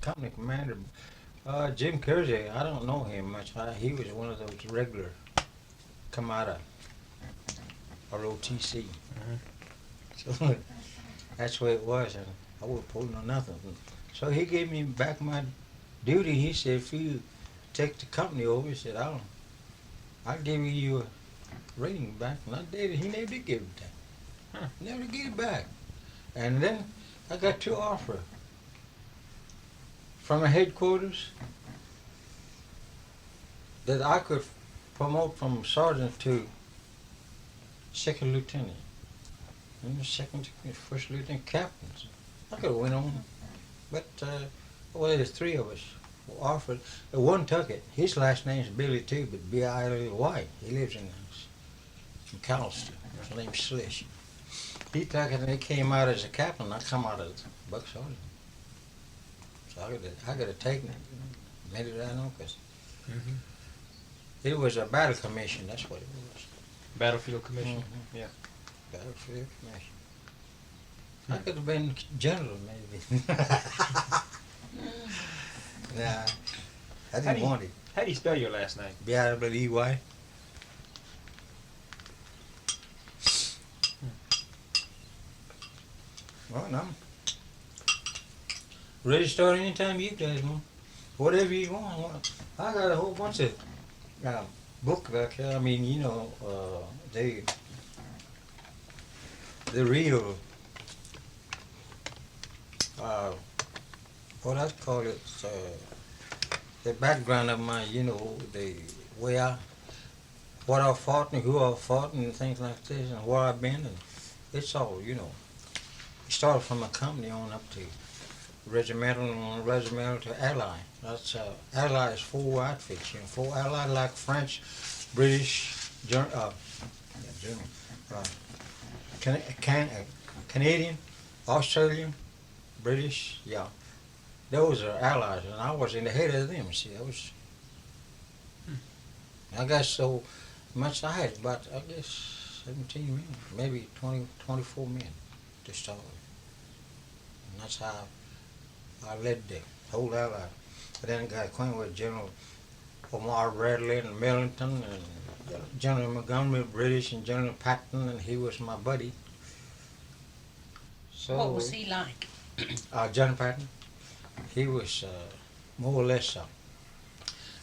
company commander, Jim Kersey. I don't know him much. He was one of those regular come out of ROTC. So that's where it was, and I wasn't pulling on nothing. So he gave me back my duty. He said, if you take the company over, he said, I'll give you a rating back. And I did. He never did give it back. Never did get it back. And then I got two offers from a headquarters that I could promote from sergeant to second lieutenant. And the second, first lieutenant captains. I could have went on, but well, there's three of us who offered. One took it. His last name's Billy too, but Billey. He lives in McAllister. His name's Slish. He took it and he came out as a captain. I come out as buck sergeant. So I could have taken it. Made it right on because it was a battle commission. That's what it was. Battlefield Commission. Yeah. Battlefield commission. I could have been general maybe. Nah, I didn't want it. How do you spell your last name? Bill. Well, I'm ready to start anytime you guys want. Whatever you want. I got a whole bunch of book back here. I mean, you know, the real, what I call it, the background of my, you know, the way what I fought and who I fought and things like this and where I've been, and it's all, you know. It started from a company on up to regimental and regimental to Allied. That's Allied is four outfits, you know, four Allied like French, British, German, Canadian, Australian, British, yeah. Those are allies, and I was in the head of them. See, I got so much. I had about, I guess, 17 men, maybe 20, 24 men to start with. And that's how I led the whole ally. But then I got acquainted with General Omar Bradley and Millington and General Montgomery, British, and General Patton, and he was my buddy. So, what was he like? General Patton? He was more or less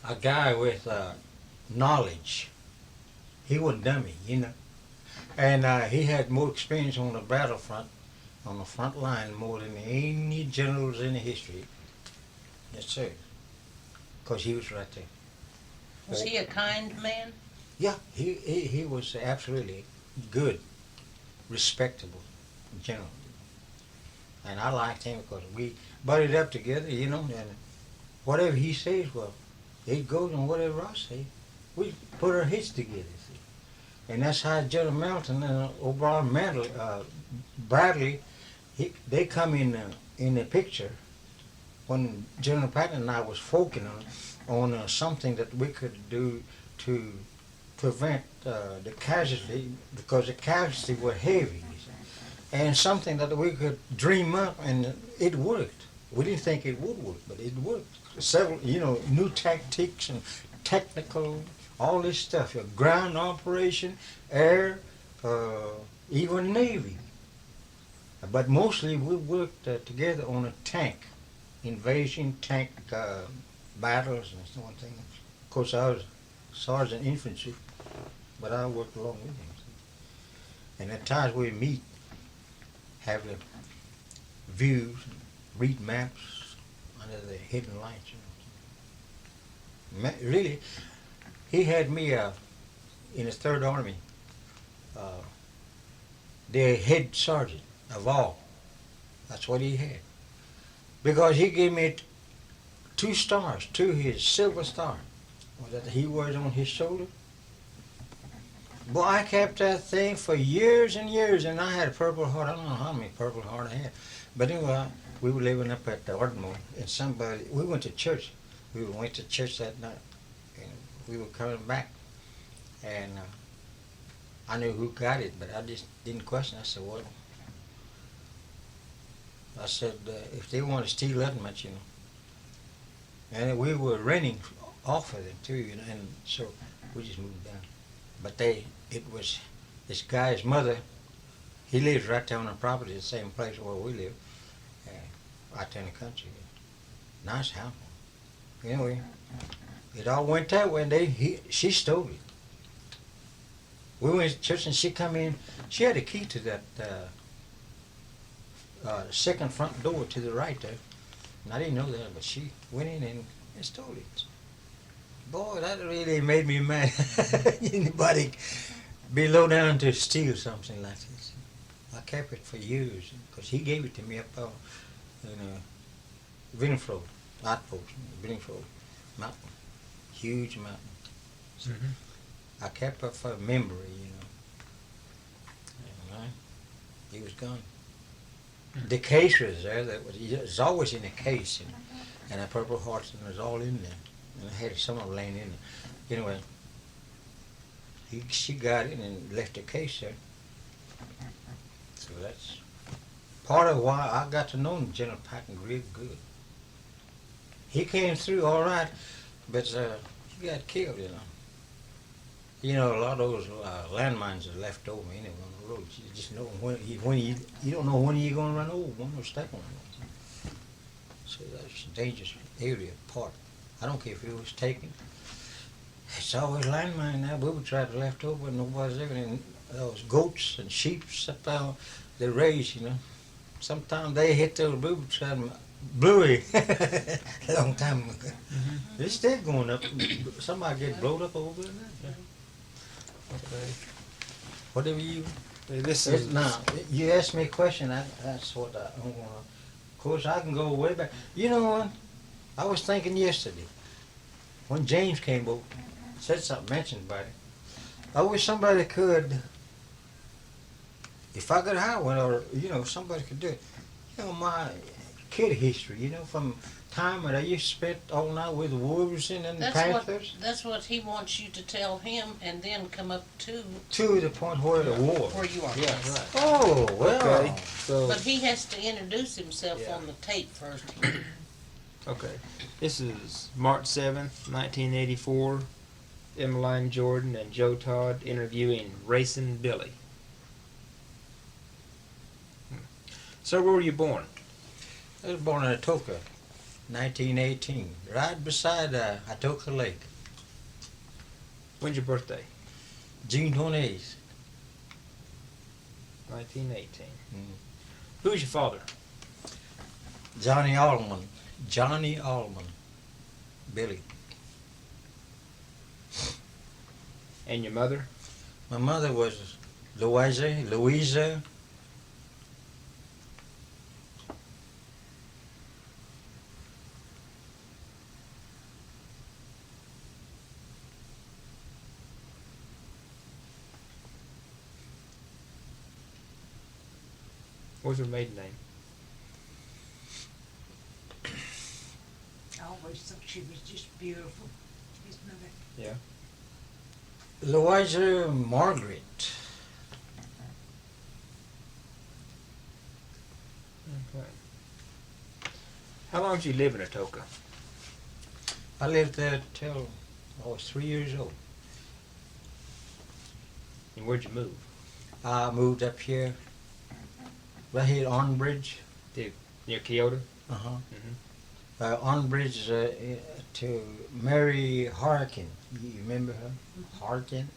a guy with knowledge. He wasn't dummy, you know. And he had more experience on the battlefront, on the front line, more than any generals in the history. Yes, sir. Because he was right there. Was he a kind man? Yeah, he was absolutely good, respectable general. And I liked him because we buddied up together, you know, and whatever he says, well, it goes on whatever I say. We put our heads together, see. And that's how General Melton and O'Brien Bradley, they come in the picture when General Patton and I was focusing on something that we could do to prevent the casualty, because the casualty were heavy. And something that we could dream up, and it worked. We didn't think it would work, but it worked. Several, you know, new tactics and technical, all this stuff. Ground operation, air, even Navy. But mostly we worked together on a tank, invasion tank battles and so on things. Of course, I was sergeant infantry, but I worked along with him. And at times we'd meet, have the views, read maps under the hidden lights. You know. Really, he had me in his Third Army, the head sergeant of all. That's what he had. Because he gave me 2 stars, his silver star that he wears on his shoulder. Boy, I kept that thing for years and years, and I had a Purple Heart. I don't know how many Purple Heart I had. But anyway, we were living up at the Ardmore, and we went to church. We went to church that night, and we were coming back. And I knew who got it, but I just didn't question. I said, well, if they want to steal that much, you know, And we were renting off of them too, you know, and so we just moved down. But it was this guy's mother. He lives right there on the property, the same place where we live, out there in the country. Nice house. Anyway, it all went that way, and she stole it. We went to church, and she come in. She had a key to that second front door to the right there. And I didn't know that, but she went in and stole it. Boy, that really made me mad. Anybody be low down to steal something like this. I kept it for years because he gave it to me up in Vinfro, Outpost, Vinfro Mountain, huge mountain. So I kept it for memory, you know. And he was gone. The case was there. It was always in a case, and a Purple Heart was all in there. And I had some of them laying in there. Anyway, she got it and left the case there. So that's part of why I got to know General Patton real good. He came through all right, but he got killed, you know. You know, a lot of those landmines are left over anyway on the road. You just know when you don't know when you're going to run over one or step on one. So that's a dangerous area part. I don't care if it was taken. It's always landmine now. We would try to left over and nobody's ever. And those goats and sheep up there, they raise, you know. Sometimes they hit those booby traps. Bluey, a long time ago. It's still going up. Somebody get blowed up over there. Okay. Whatever you. This is Now, you asked me a question. That's what I want to. Of course, I can go way back. You know what? I was thinking yesterday when James came over, said something, mentioned about it. I wish somebody could, if I could hire one, or you know, somebody could do it. You know, my kid history. You know, from time when I used to spend all night with the Wolves and the Panthers. That's what he wants you to tell him, and then come up to The point where the war. where you are. Yeah, Yes. right. Oh well. Okay. So But he has to introduce himself Yeah. on the tape first. okay. This is March 7th, 1984. Emaline Jordan and Joe Todd interviewing Rayson Billey. So where were you born? I was born in Atoka, 1918, right beside Atoka Lake, When's your birthday? June 28th. 1918. Mm. Who's your father? Johnny Allman, Billy. And your mother? My mother was Louisa. What was her maiden name? I always thought she was just beautiful, his mother. Yeah. Louisa Margaret. Okay. How long did you live in Atoka? I lived there till I was 3 years old. And where'd you move? I moved up here, right here at Arnbridge. Near Kyoto? Uh-huh. Mhm. Arnbridge to Mary Harkin. You remember her? Harkin?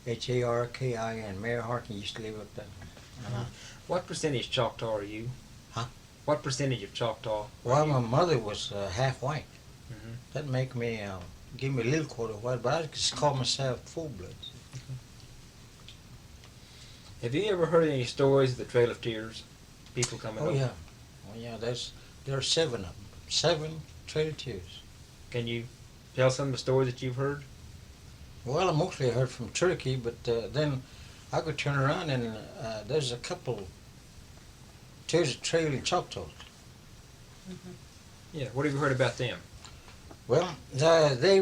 Harkin. Mary Harkin used to live up there. Uh-huh. What percentage Choctaw are you? Huh? What percentage of Choctaw? Well, my mother was half white. Mhm. That make me, give me a little quarter white, but I just call myself full blood. Have you ever heard any stories of the Trail of Tears? People coming Oh over? yeah. Oh yeah, there are 7 of them. 7 Trail of Tears. Can you tell some of the stories that you've heard? Well, I mostly heard from Turkey, but then I could turn around and there's a couple Tears of Trail in Choctaw. Yeah. What have you heard about them? Well, they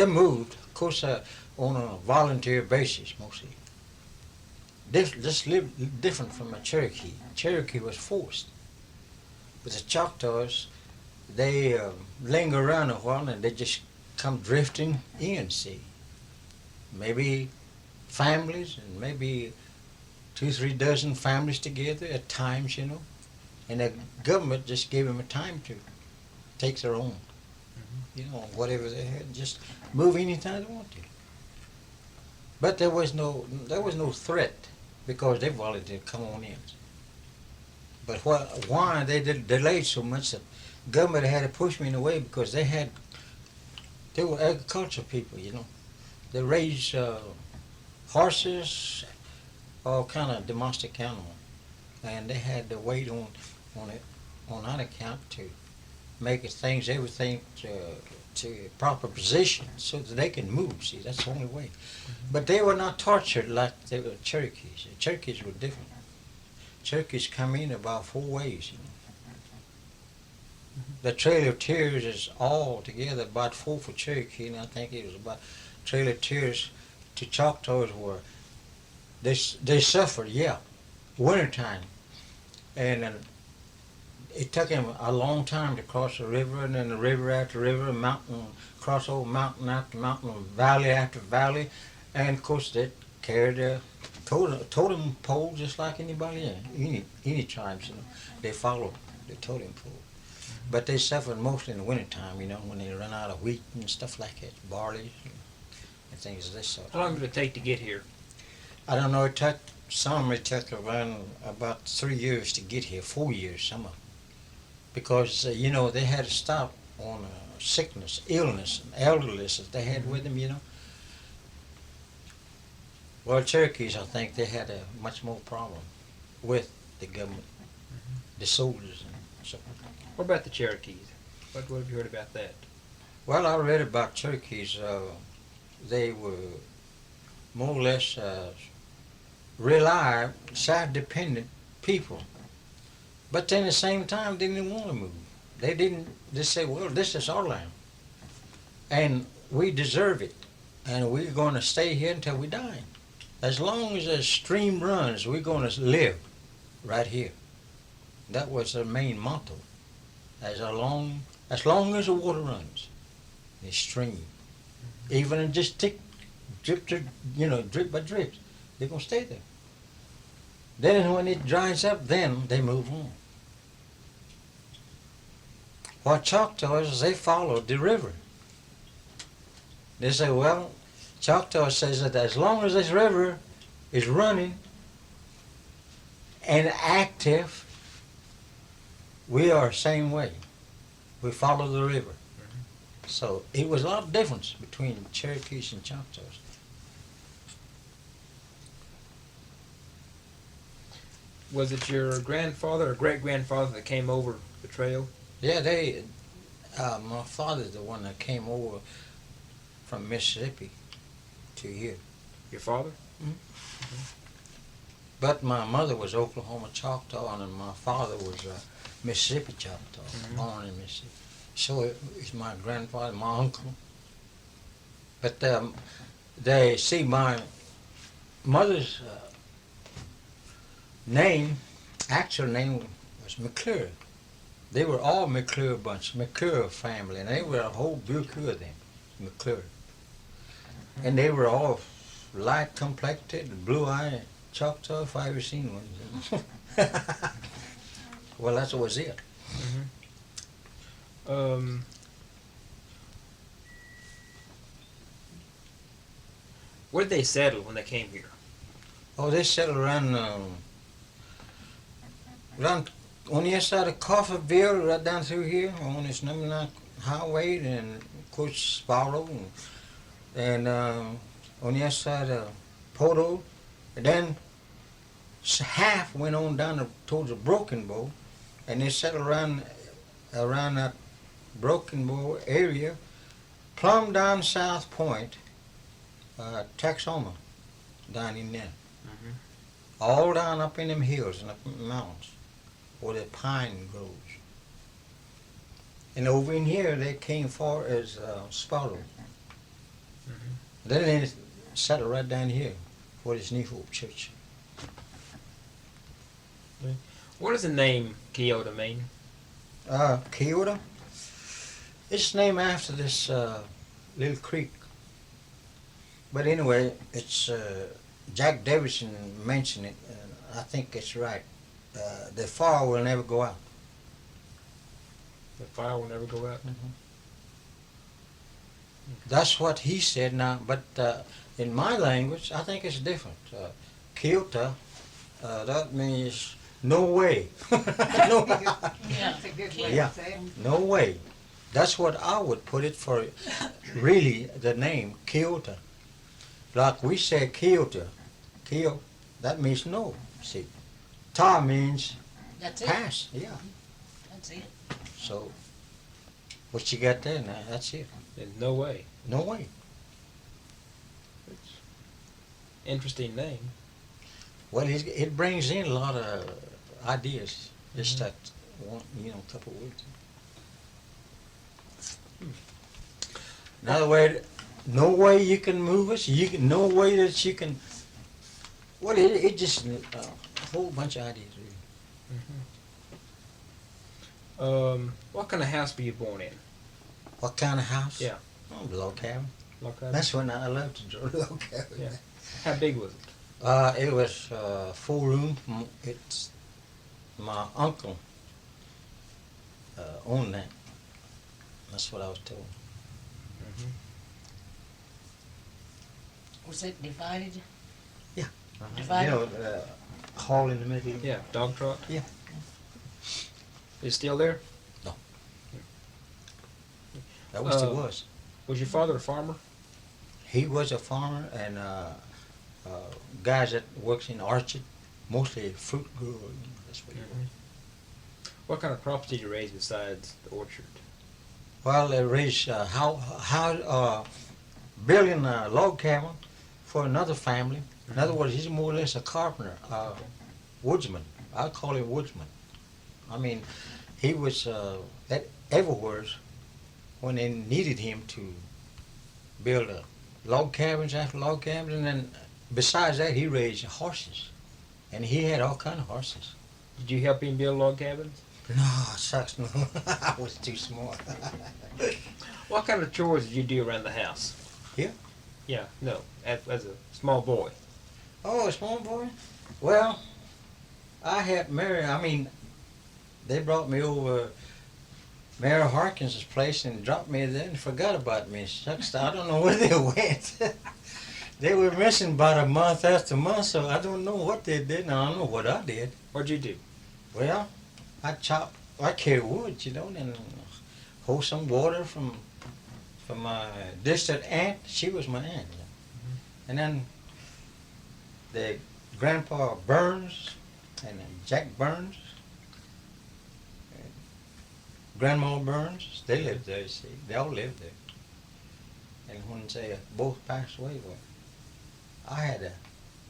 moved, of course, on a volunteer basis mostly. This lived different from a Cherokee. Cherokee was forced. But the Choctaws, they linger around a while and they just come drifting in, see. Maybe families and maybe 2-3 dozen families together at times, you know. And the government just gave them a time to take their own, you know, whatever they had, just move anytime they want to. But there was no threat because they volunteered to come on in. But why they delayed so much that government had to push me in a way because they were agricultural people, you know. They raised horses, all kind of domestic animals, and they had to wait on that account to make everything to proper position so that they can move. See, that's the only way. But they were not tortured like the Cherokees. The Cherokees were different. Cherokees come in about 4 ways. You know. The Trail of Tears is all together about 4 for Cherokee, and I think it was about Trail of Tears to Choctaws were they suffered, yeah, wintertime, and it took them a long time to cross the river, and then the river after river, mountain, cross over mountain after mountain, valley after valley, and of course they carried a totem pole just like anybody else, any tribes, you know, they follow the totem pole. But they suffered mostly in the wintertime, you know, when they run out of wheat and stuff like that, barley and things of this sort. How long did it take to get here? I don't know, it took around about 3 years to get here, 4 years, some of them. Because, you know, they had to stop on sickness, illness, and elderliness that they had with them, you know. Well, Cherokees, I think they had a much more problem with the government, the soldiers and so on. What about the Cherokees? What have you heard about that? Well, I read about Cherokees. They were more or less self-dependent people. But then at the same time, they didn't want to move. They didn't just say, well, this is our land. And we deserve it. And we're going to stay here until we die. As long as the stream runs, we're going to live right here. That was their main motto. As long as the water runs, the stream, even if just drip by drip, they're going to stay there. Then when it dries up, then they move on. While Choctaws, they followed the river. They say, well, Choctaw says that as long as this river is running and active, we are the same way. We follow the river. So it was a lot of difference between Cherokees and Choctaws. Was it your grandfather or great-grandfather that came over the trail? Yeah, my father's the one that came over from Mississippi to here. Your father? But my mother was Oklahoma Choctaw, and my father was Mississippi Choctaw, born in Mississippi. So it's my grandfather, my uncle. But they see my mother's actual name was McClure. They were all McClure bunch, McClure family, and they were a whole buku of them, McClure. And they were all light complected, blue-eyed Choctaw, if I ever seen one. Well, that was it. Where did they settle when they came here? Oh, they settled around on the other side of Coffeeville, right down through here, on this number 9 highway, and of course Sparrow, and on the other side of Poto, and then half went on down towards the Broken Bow, and they settled around that Broken Bow area, plumb down South Point, Texoma, down in there. All down up in them hills and up in the mountains where the pine grows. And over in here they came far as Sparrow. Then they settled right down here for this New Hope Church. What does the name Keota mean? Kyoto. It's named after this little creek. But anyway, it's Jack Davidson mentioned it. I think it's right. The fire will never go out. The fire will never go out. That's what he said now, but in my language, I think it's different. Kyoto, that means no way. No, That's a good way Yeah. to say it. no way. That's what I would put it for, really, the name, Kyoto. Like we say Kyoto, Kyo, that means no, see. Ta means That's it. pass, yeah. That's it. So, what you got there now, that's it. There's no way. No way. Interesting name. Well, it brings in a lot of ideas, just that one, couple of weeks. In other words, no way you can move us. No way that you can. Well, it just a whole bunch of ideas. Really. What kind of house were you born in? What kind of house? Yeah. Oh, log cabin. Log cabin? That's when I loved to draw log cabin. Yeah. How big was it? It was 4 room. It's my uncle owned that. That's what I was told. Was it divided? You Divided? know, hall in the middle. Yeah, dog trot? Yeah. Is it still there? That was it Uh, was. Was your father a farmer? He was a farmer and guys that works in orchard, mostly fruit grower. That's what he was. What kind of crops did you raise besides the orchard? Well, they raised building a log cabin for another family. In other words, he's more or less a carpenter, woodsman. I call him woodsman. I mean, he was everywhere when they needed him to build log cabins after log cabins, and then besides that, he raised horses, and he had all kind of horses. Did you help him build log cabins? No, shucks, no, I was too smart. What kind of chores did you do around the house? Here? Yeah, no, as a small boy. Oh, a small boy? Well, I had Mary, they brought me over Mary Harkins' place and dropped me there and forgot about me. Shucks, I don't know where they went. They were missing about a month after month, so I don't know what they did, and I don't know what I did. What'd you do? Well, I carry wood, and hold some water from my distant aunt. She was my aunt. And then the Grandpa Burns and Jack Burns, and Grandma Burns, they lived there, you see. They all lived there. And when they both passed away, well, I had to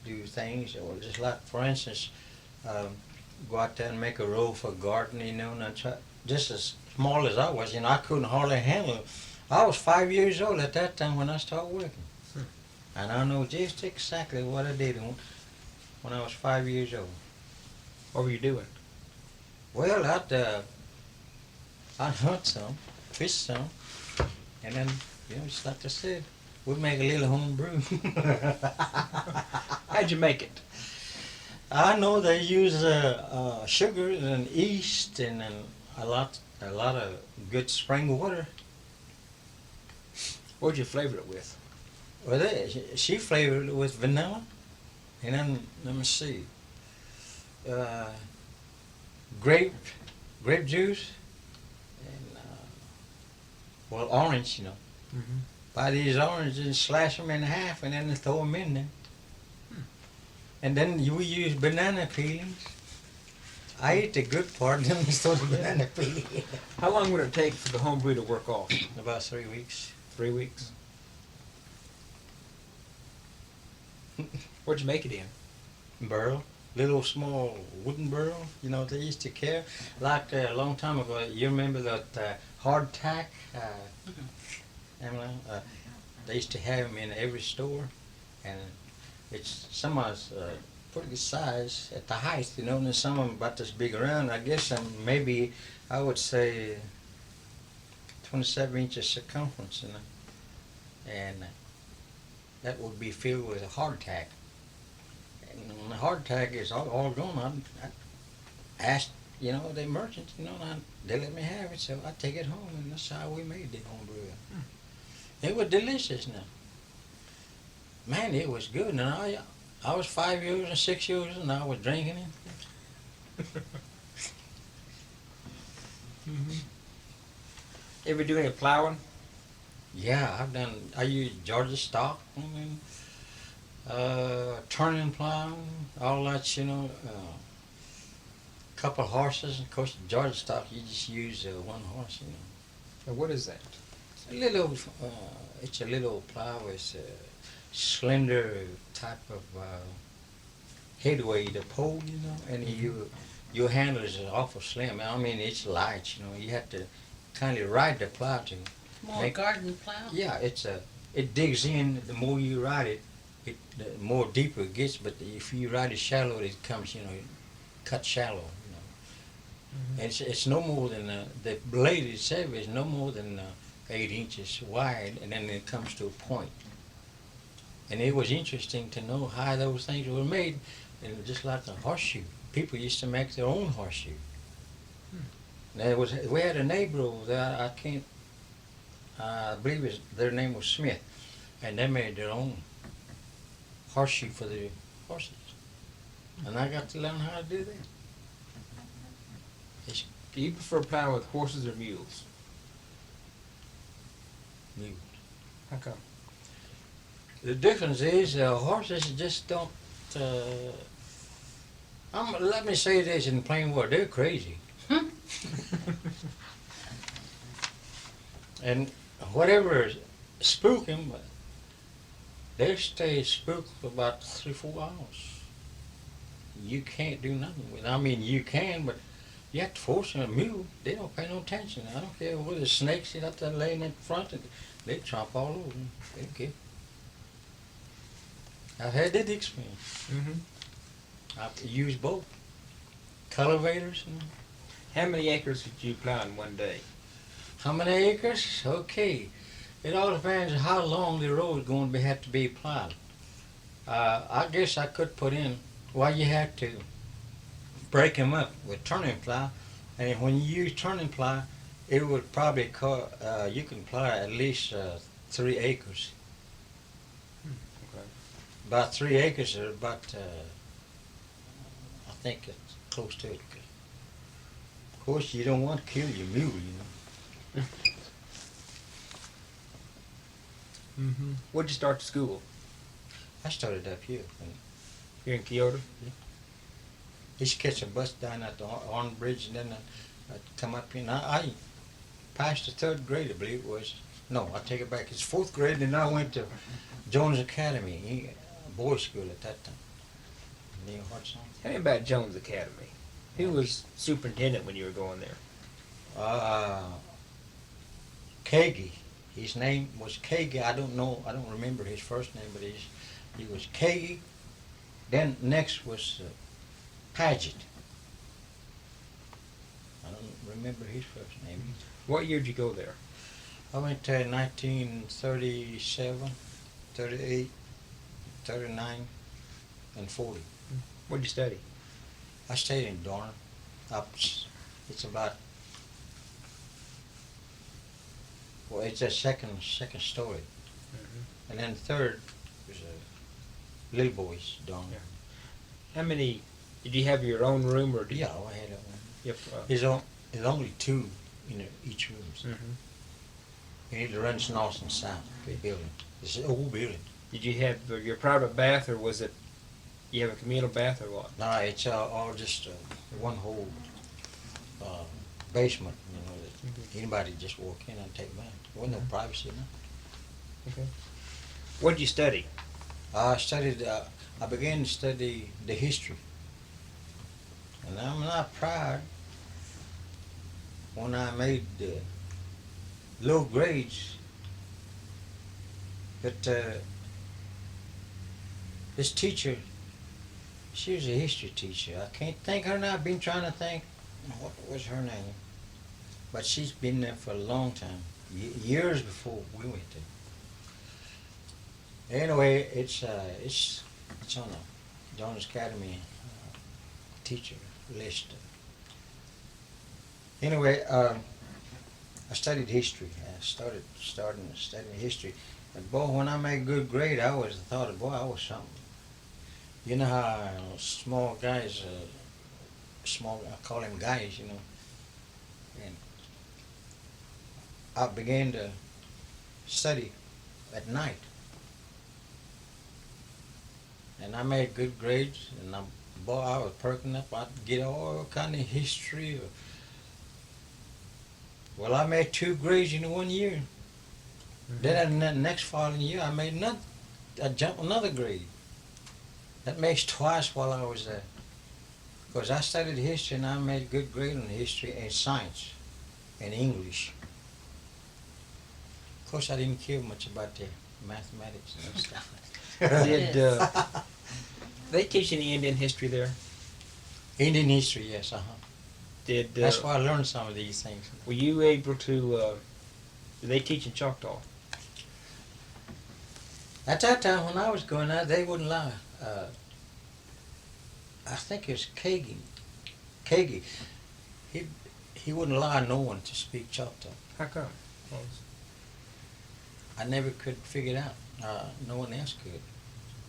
do things, or just like, for instance, go out there and make a row for gardening, and I try, just as small as I was, I couldn't hardly handle it. I was 5 years old at that time when I started working. And I know just exactly what I did when I was 5 years old. What were you doing? Well, I'd hunt some, fish some, and then, just like I said, we'd make a little home brew. How'd you make it? I know they use sugar and yeast and a lot of good spring water. What'd you flavor it with? Well, she flavored it with vanilla, and then let me see, grape juice, and orange. Buy these oranges and slash them in half, and then throw them in there. And then we use banana peelings. I ate the good part, and then we throw the banana peelings. How long would it take for the homebrew to work off? About 3 weeks. 3 weeks. Where'd you make it in? Barrel, little small wooden barrel. They used to carry, like a long time ago. You remember that hardtack? Emaline? They used to have them in every store, and it's somebody's pretty good size at the height, you know, and some of them about this big around. I guess maybe I would say 27 inches circumference, you know, and that would be filled with a hardtack. And when the hardtack is all gone, I asked, you know, the merchants, you know, they let me have it, so I take it home, and that's how we made the homebrew. It was delicious now. Man, it was good. And I was 5 years and 6 years, and I was drinking it. Ever do any plowing? Yeah, I used Georgia stock, I mean, turning plow, all that, you know, couple horses. Of course, Georgia stock, you just use one horse, you know. Now, what is that? It's a little plow. It's a slender type of headway to pull, you know, and your handle is awful slim. I mean, it's light, you know. You have to kind of ride the plow to More garden plow? Yeah, it digs in. The more you ride it, the more deeper it gets. But if you ride it shallow, it comes, you know, cut shallow, you know. And it's no more than the blade itself is no more than 8 inches wide, and then it comes to a point. And it was interesting to know how those things were made, and just like a horseshoe. People used to make their own horseshoe. We had a neighbor over there. I believe their name was Smith, and they made their own horseshoe for their horses. And I got to learn how to do that. Do you prefer plowing with horses or mules? Mules. How come? The difference is horses just don't. Let me say this in plain words: they're crazy. And whatever spook them, they stay spooked for about 3-4 hours. You can't do nothing with them. I mean, you can, but you have to force them. A mule, they don't pay no attention. I don't care whether the snakes sit up there laying in front, and they tromp all over them. They don't care. I've had that experience. I've used both. Cultivators. How many acres did you plow in one day? How many acres? Okay. It all depends on how long the road is going to have to be plowed. I guess I could put in, well, you have to break them up with turning plow. And when you use turning plow, it would probably you can plow at least 3 acres. Okay. About 3 acres are about, I think it's close to it. Of course, you don't want to kill your mule, you know. Where'd you start school? I started up here. Here in Kyoto? Used to catch a bus down at the Arn Bridge, and then I'd come up here. And I passed the 3rd grade, I believe it was. No, I take it back. It's 4th grade, and I went to Jones Academy, boys' school at that time. Neil Hartson. Tell me about Jones Academy. Who was superintendent when you were going there? Kagi. His name was Kagi. I don't remember his first name, but he was Kagi. Then next was Paget. I don't remember his first name. What year did you go there? I went to 1937, 38, 39, and 40. What did you study? I stayed in Dorner. It's about, well, it's a second story. And then 3rd was a little boys' dorm. Yeah. How many, did you have your own room or did Yeah, I had a one. Yep. There's only 2 in each room. So it runs north and south, the building. It's an old building. Did you have your private bath, or was it, you have a communal bath, or what? No, it's all just one whole basement, you know, that anybody just walk in and take a bath. There was no privacy, no. Okay. What did you study? I began to study the history. And I'm not proud when I made low grades, but this teacher, She was a history teacher. I can't think her now. I've been trying to think. What was her name? But she's been there for a long time. Years before we went there. Anyway, it's on the Jones Academy teacher list. Anyway, I studied history. I started studying history. And boy, when I made good grade, I always thought, boy, I was something. You know how small guys, I call them guys, you know. And I began to study at night. And I made good grades, and boy, I was perking up. I'd get all kind of history. Well, I made 2 grades in 1 year. Mm-hmm. Then the next following year, I jumped another grade. That makes twice while I was there. Because I studied history and I made a good grade on history and science and English. Of course, I didn't care much about the mathematics and stuff. Did they teach any Indian history there? Indian history, yes, Did That's why I learned some of these things. were you able to? Did they teach in Choctaw? At that time, when I was going out, they wouldn't lie. I think it was Kagi. He wouldn't allow no one to speak Choctaw. How come? I never could figure it out. No one else could.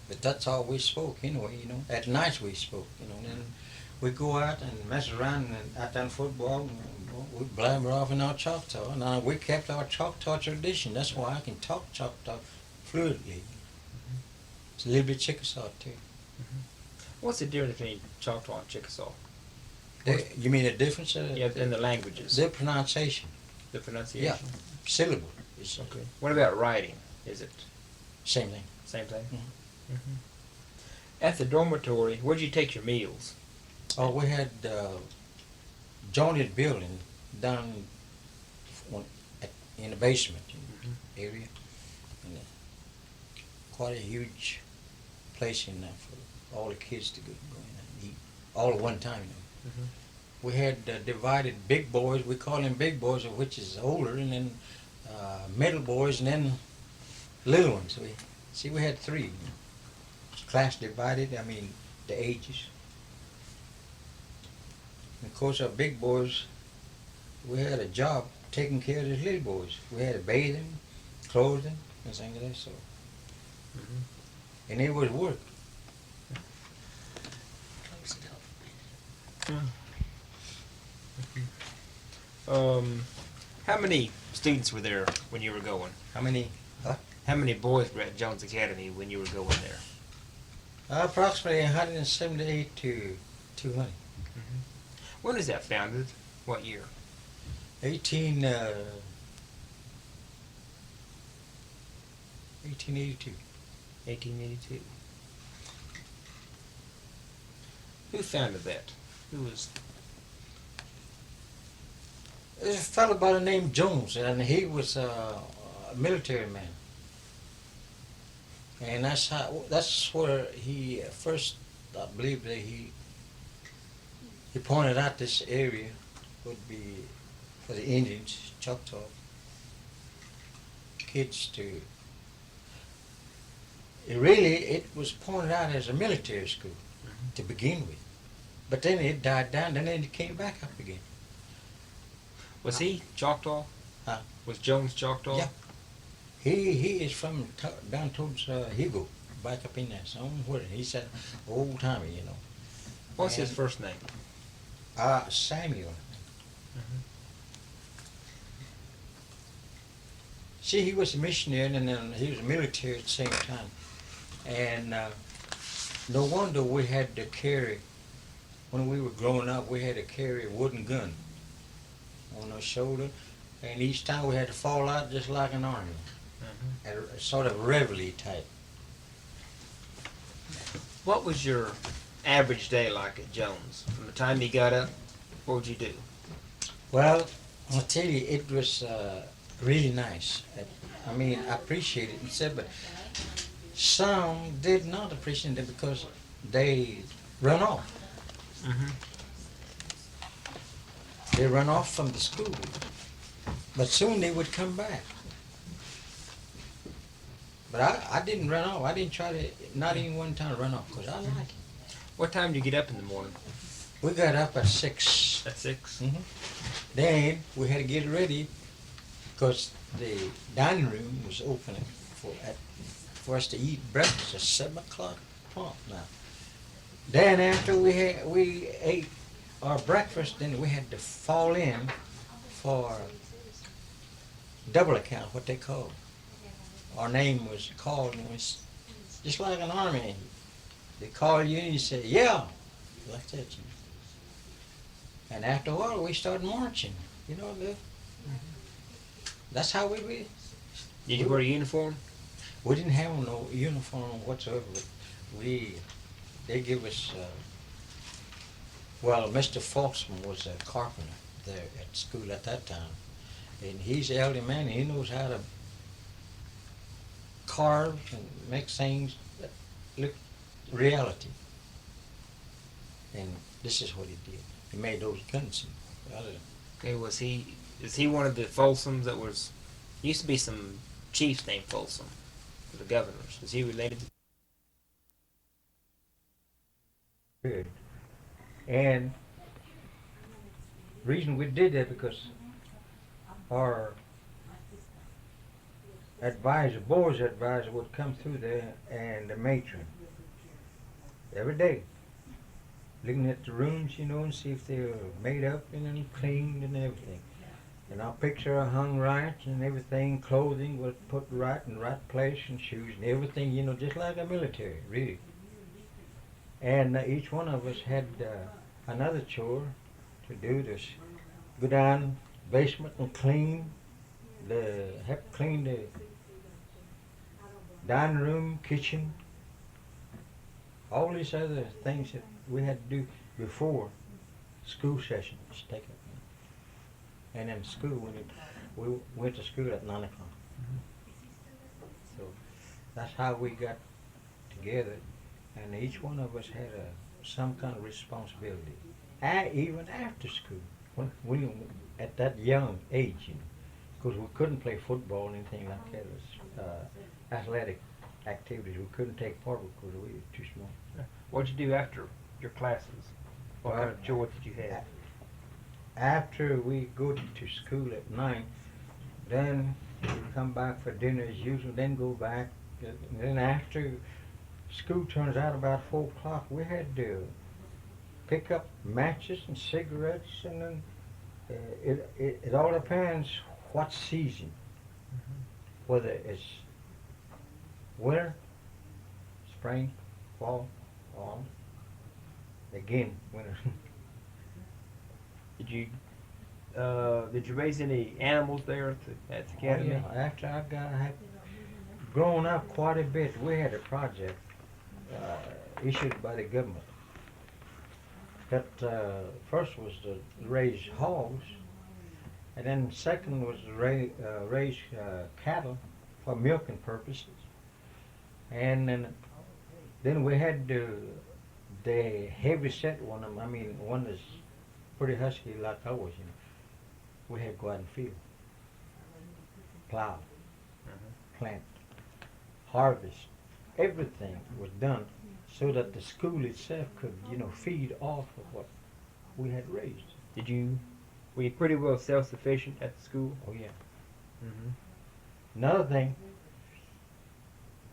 But that's all we spoke anyway, you know. At night we spoke, you know. Then we go out and mess around and out on football. And we blabber off in our Choctaw. Now we kept our Choctaw tradition. That's why I can talk Choctaw fluently. It's a little bit Chickasaw too. What's the difference between Choctaw and Chickasaw? You mean the difference? Yeah, in the languages. The pronunciation. The pronunciation. Yeah, syllable. Is Okay. What about writing? Is it same thing. same thing? Mhm. Mm-hmm. At the dormitory, where'd you take your meals? Oh, we had jointed building down in the basement area, and quite a huge place in there for all the kids to go in and eat all at one time. You know. We had divided big boys. We call them big boys, which is older, and then middle boys, and then little ones. We had 3 class divided. I mean the ages. And of course, our big boys, we had a job taking care of the little boys. We had to bathe them, clothe them, and things like that. So, and it was work. Close it up. How many students were there when you were going? How many? How many boys were at Jones Academy when you were going there? Approximately 178 to 200. When was that founded? What year? 1882. 1882. Who founded that? Who was? There's a fellow by the name Jones, and he was a military man. And that's where he first, I believe that he pointed out this area would be for the Indians, Choctaw kids to. It was pointed out as a military school to begin with, but then it died down. Then it came back up again. Was he Choctaw? Huh? Was Jones Choctaw? Yeah. He is from down towards Higo, back up in there somewhere. He's an old timer, you know. What's his first name? Samuel. See, he was a missionary and then he was a military at the same time. And no wonder we had to carry, when we were growing up, we had to carry a wooden gun on our shoulder. And each time we had to fall out just like an army. At a sort of reveille type. What was your average day like at Jones? From the time you got up, what would you do? Well, I'll tell you, it was really nice. I mean, I appreciate it, but some did not appreciate it because they run off. Mm-hmm. They run off from the school. But soon they would come back. But I didn't run off. I didn't try to, not even one time run off, because I like it. What time do you get up in the morning? We got up at 6. At 6? Mm-hmm. Then we had to get ready, because the dining room was opening for us to eat breakfast at 7 o'clock prompt now. Then after we ate our breakfast, then we had to fall in for double account, what they call. Our name was called, and it was just like an army. They call you and you say, yeah, like that. And after a while, we started marching. You know, that's how we Did you wear a uniform? We didn't have no uniform whatsoever. But they give us, well, Mr. Folksman was a carpenter there at school at that time. And he's an elderly man, and he knows how to carve and make things that look reality. And this is what he did. He made those guns. Okay, is he one of the Folsoms that was, used to be some chiefs named Folsom, the governors. Is he related to? Good. And the reason we did that because our advisor, boys advisor, would come through there, and the matron every day, looking at the rooms, you know, and see if they were made up and cleaned and everything. And our picture hung right and everything, clothing was put right in the right place, and shoes and everything, you know, just like a military, really. And each one of us had another chore to do. This, go down basement and clean the dining room, kitchen, all these other things that we had to do before school session was taken. And in school, we went to school at 9 o'clock. So that's how we got together, and each one of us had some kind of responsibility. Even after school, when we at that young age, you know, because we couldn't play football or anything like that. It was athletic activities we couldn't take part of because we were too small. What'd you do after your classes? What kind of chores did you have? After we go to school at 9, then we come back for dinner as usual, then go back. And then after school turns out about 4 o'clock, we had to pick up matches and cigarettes, and then it all depends what season. Whether it's winter, spring, fall, autumn. Again, winter. Did you raise any animals there at the academy? Oh, yeah. After I had grown up quite a bit, we had a project issued by the government. That first was to raise hogs, and then second was to raise cattle for milking purposes. And then we had the heavy set one. I mean, one that's pretty husky like I was, you know. We had to go out and field, plow, plant, harvest. Everything was done so that the school itself could, you know, feed off of what we had raised. Were you pretty well self-sufficient at the school? Oh yeah. Mm-hmm. Another thing,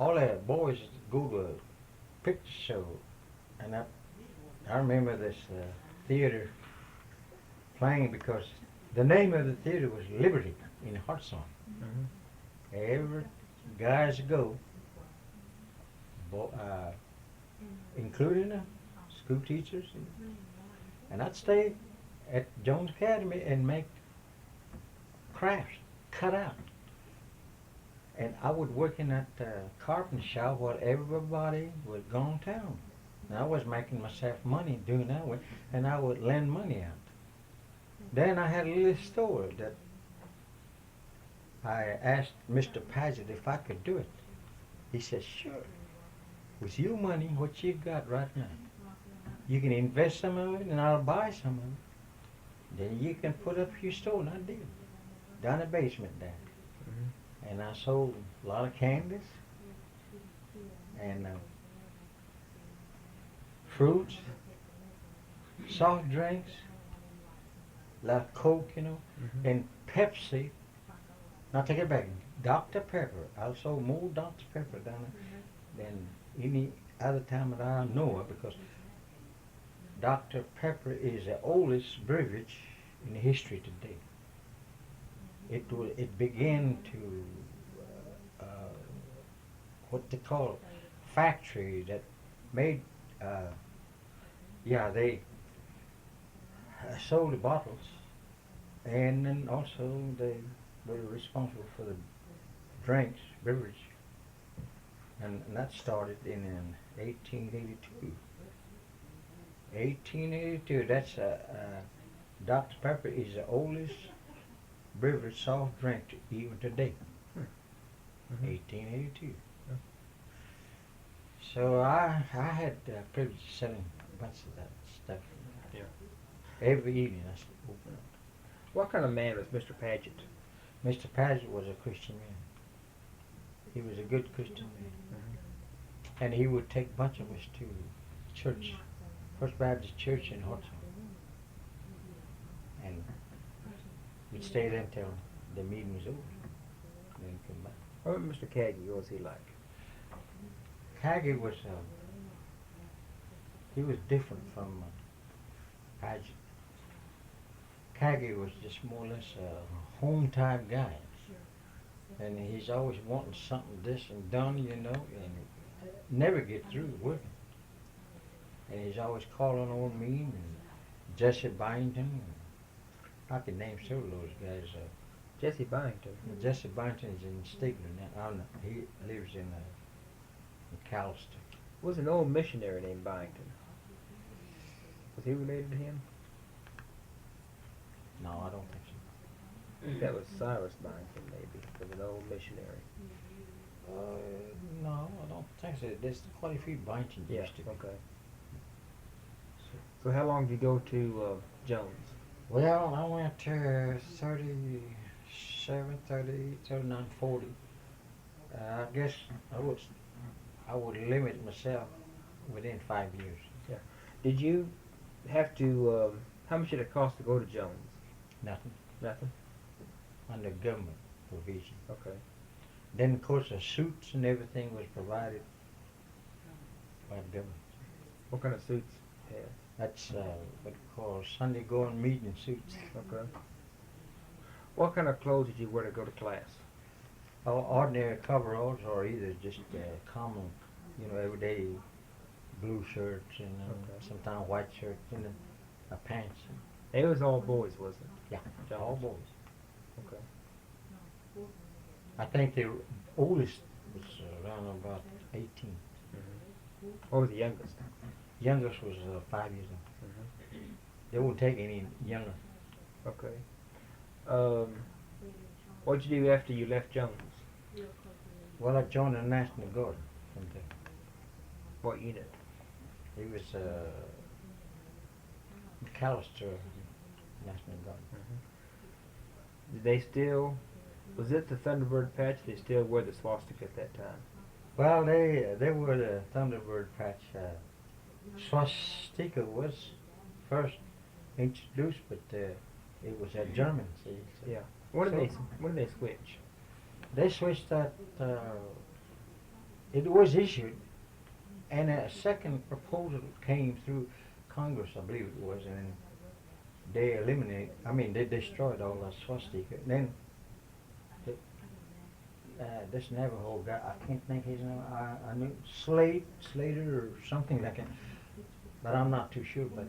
all the boys go to a picture show, and I remember this theater playing because the name of the theater was Liberty in Hartsong. Mm-hmm. Every guys go, including the school teachers, and I'd stay at Jones Academy and make crafts, cut out. And I would work in that carpenter shop while everybody was gone town. And I was making myself money doing that way, and I would lend money out. Then I had a little store that I asked Mr. Paget if I could do it. He said, sure. With your money, what you got right now, You can invest some of it and I'll buy some of it. Then you can put up your store, and I did. Down the basement there. Mhm. And I sold a lot of candies and fruits, soft drinks, a lot of Coke, Mhm. and Pepsi. Now take it back. Dr. Pepper. I sold more Dr. Pepper down there than any other time that I know of, because Dr. Pepper is the oldest beverage in history today. It began to what they call factory that made uh, they sold the bottles, and then also they were responsible for the drinks, beverage, and that started in 1882. 1882. That's Dr. Pepper is the oldest beverage soft drink even today. Mhm. 1882. Yeah. So I had the privilege of selling a bunch of that stuff. Yeah. Every evening I open up. What kind of man was Mr. Paget? Mr. Paget was a Christian man. He was a good Christian man. Mhm. And he would take a bunch of us to church, First Baptist Church in Hudson. And we'd stay there until the meeting was over. And then come back. What about Mr. Caggy? What was he like? Haggard was, he was different from Paget. Haggard was just more or less a home type guy. And he's always wanting something this and done, and never get through working. And he's always calling on me and Jesse Byington. I can name several of those guys. Jesse Byington. Jesse Byington is in Stigler now. He lives in Callister. Was an old missionary named Byington. Was he related to him? No, I don't think so. I think that was Cyrus Byington, maybe. Was an old missionary. No, I don't think so. There's quite a few Byington Yeah. used to be. Okay. So how long did you go to Jones? Well, I went to 37, 38, 39, 40. I guess I would limit myself within 5 years. Yeah. Did you have to? How much did it cost to go to Jones? Nothing. Nothing. Under government provision. Okay. Then, of course, the suits and everything was provided by the government. What kind of suits? Yeah. That's what we call Sunday going meeting suits. Okay. What kind of clothes did you wear to go to class? Ordinary coveralls, or either just common, everyday blue shirts and Okay. sometimes white shirts and pants. It was all boys, wasn't it? Yeah, Jones? all boys. Okay. I think the oldest was around about 18. Mm-hmm. What was the youngest? Youngest was 5 years old. Mm-hmm. They wouldn't take any younger. Okay. What did you do after you left Jones? Well, I joined the National Guard from there. What unit? He was McAllister National Guard. Mm-hmm. Did they still? Was it the Thunderbird patch? They still wear the swastika at that time. Well, they were the Thunderbird patch. Swastika was first introduced, but it was a German. See, so Yeah. When did they switch? they switched that. It was issued, and a second proposal came through Congress, I believe it was, and they they destroyed all the swastika. Then this Navajo guy, I can't think his name. I knew Slater or something like that, but I'm not too sure. But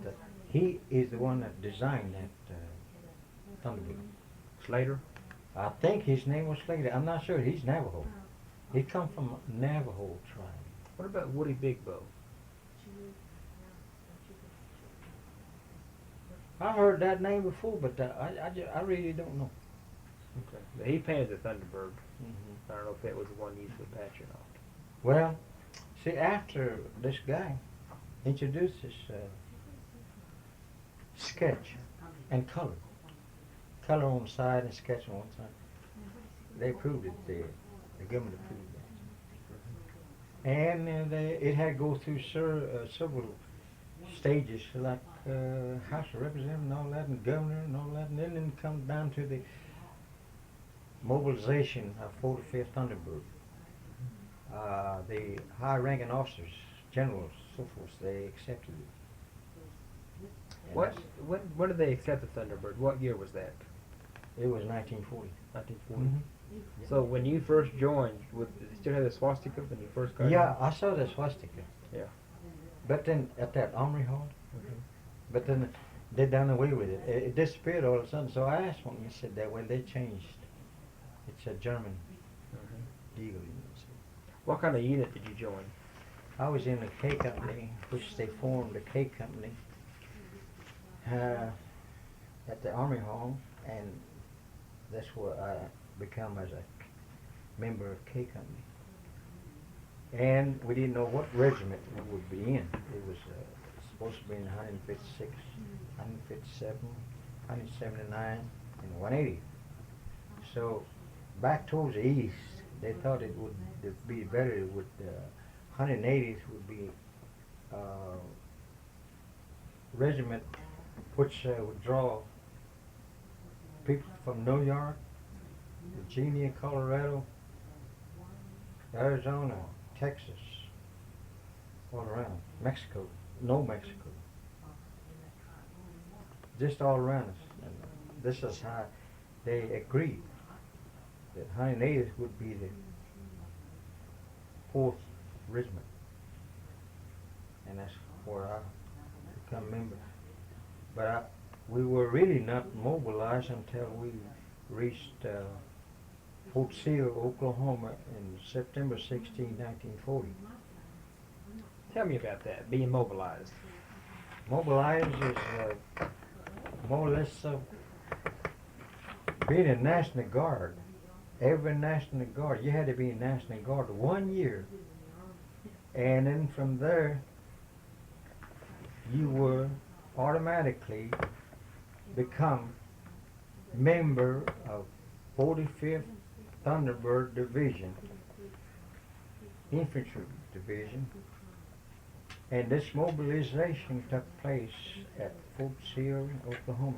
he is the one that designed that Thunderbird. Slater? I think his name was Slater. I'm not sure. He's Navajo. He come from a Navajo tribe. What about Woody Big Bow? I heard that name before, but I really don't know. Okay. He painted the Thunderbird. Mm-hmm. I don't know if that was the one used for the patch or not. Well, see, after this guy introduced this sketch and color. Color on the side and sketch on one side. They approved it. The government approved that. And it had to go through several stages, like House of Representatives and all that, and governor and all that, and then it comes down to the mobilization of 45th Thunderbird. The high-ranking officers, generals, so forth, they accepted it. And When did they accept the Thunderbird? What year was that? it was 1940. 1940. Mm-hmm. So when you first joined, did they still have the swastika when you first got Yeah, I saw the swastika. Yeah. But then at that Armory Hall, Mhm. but then they done away with it. It disappeared all of a sudden. So I asked one, he said that when they changed, it's a German Mhm. eagle. What kind of unit did you join? I was in the K Company, which they formed the K Company at the Army Hall, and that's where I become as a member of K Company. And we didn't know what regiment we would be in. It was supposed to be in 156, 157, 179, and 180. So back towards the east, they thought it would be better with 180th would be regiment which would draw people from New York, Virginia, Colorado, Arizona, Texas, all around, Mexico, Mexico, just all around us. And this is how they agreed that 180th would be the 4th regiment, and that's where I become a member. But we were really not mobilized until we reached Fort Sill, Oklahoma, in September 16, 1940. Tell me about that, being mobilized. Mobilized is more or less being a National Guard. Every National Guard, you had to be a National Guard 1 year, and then from there you were automatically become member of 45th Thunderbird Division, Infantry Division, and this mobilization took place at Fort Sill, Oklahoma,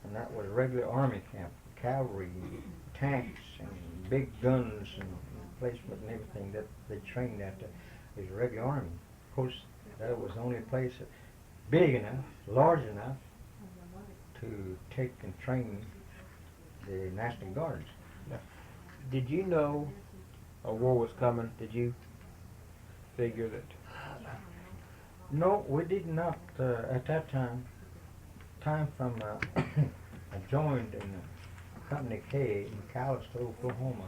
and that was a regular Army camp. Cavalry, tanks, and big guns and placement and everything that they trained at is regular Army. Of course, that was the only place big enough, large enough to take and train the National Guards. Did you know a war was coming? Did you figure that? No, we did not at that time. Time from I joined in Company K in Callister, Oklahoma.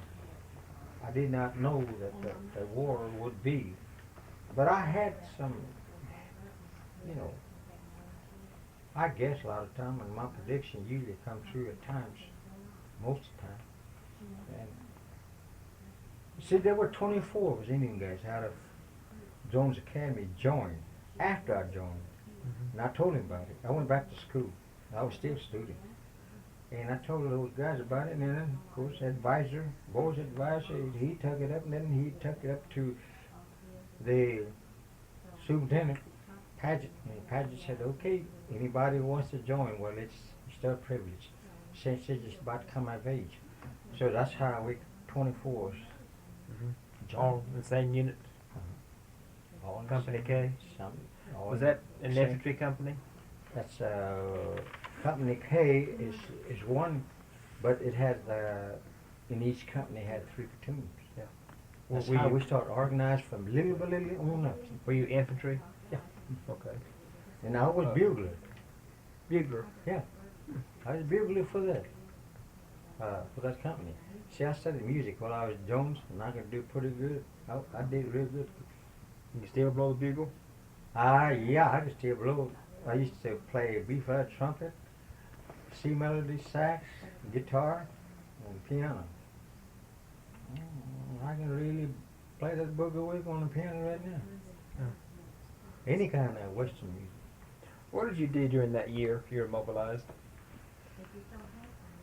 I did not know that the war would be, but I had some, I guess a lot of time, and my prediction usually come true at times, most of the time. And see, there were 24 of us Indian guys out of Jones Academy joined after I joined, and I told him about it. I went back to school. I was still a student. And I told those guys about it, and then, of course, board's advisor, he took it up, and then he took it up to the superintendent, Paget. And Paget said, okay, anybody who wants to join, well, it's still a privilege, since it's just about to come of age. So that's how we 24s joined. All in the same unit? All in the Company same- K? all Was in that an the same- infantry company? That's Company K is one, but it had in each company had 3 platoons. Yeah. That's Were how you- we start organized from little by little on up. Were you infantry? Yeah. Okay. And I was bugler. Bugler. Yeah, I was bugler for that company. See, I studied music while I was Jones, and I could do pretty good. I did real good. Can you still blow the bugle? Yeah, I could still blow. I used to play B-flat trumpet, C melody sax, guitar, and piano. I can really play that boogie wig on the piano right now. Yeah. Any kind of Western music. What did you do during that year you were mobilized?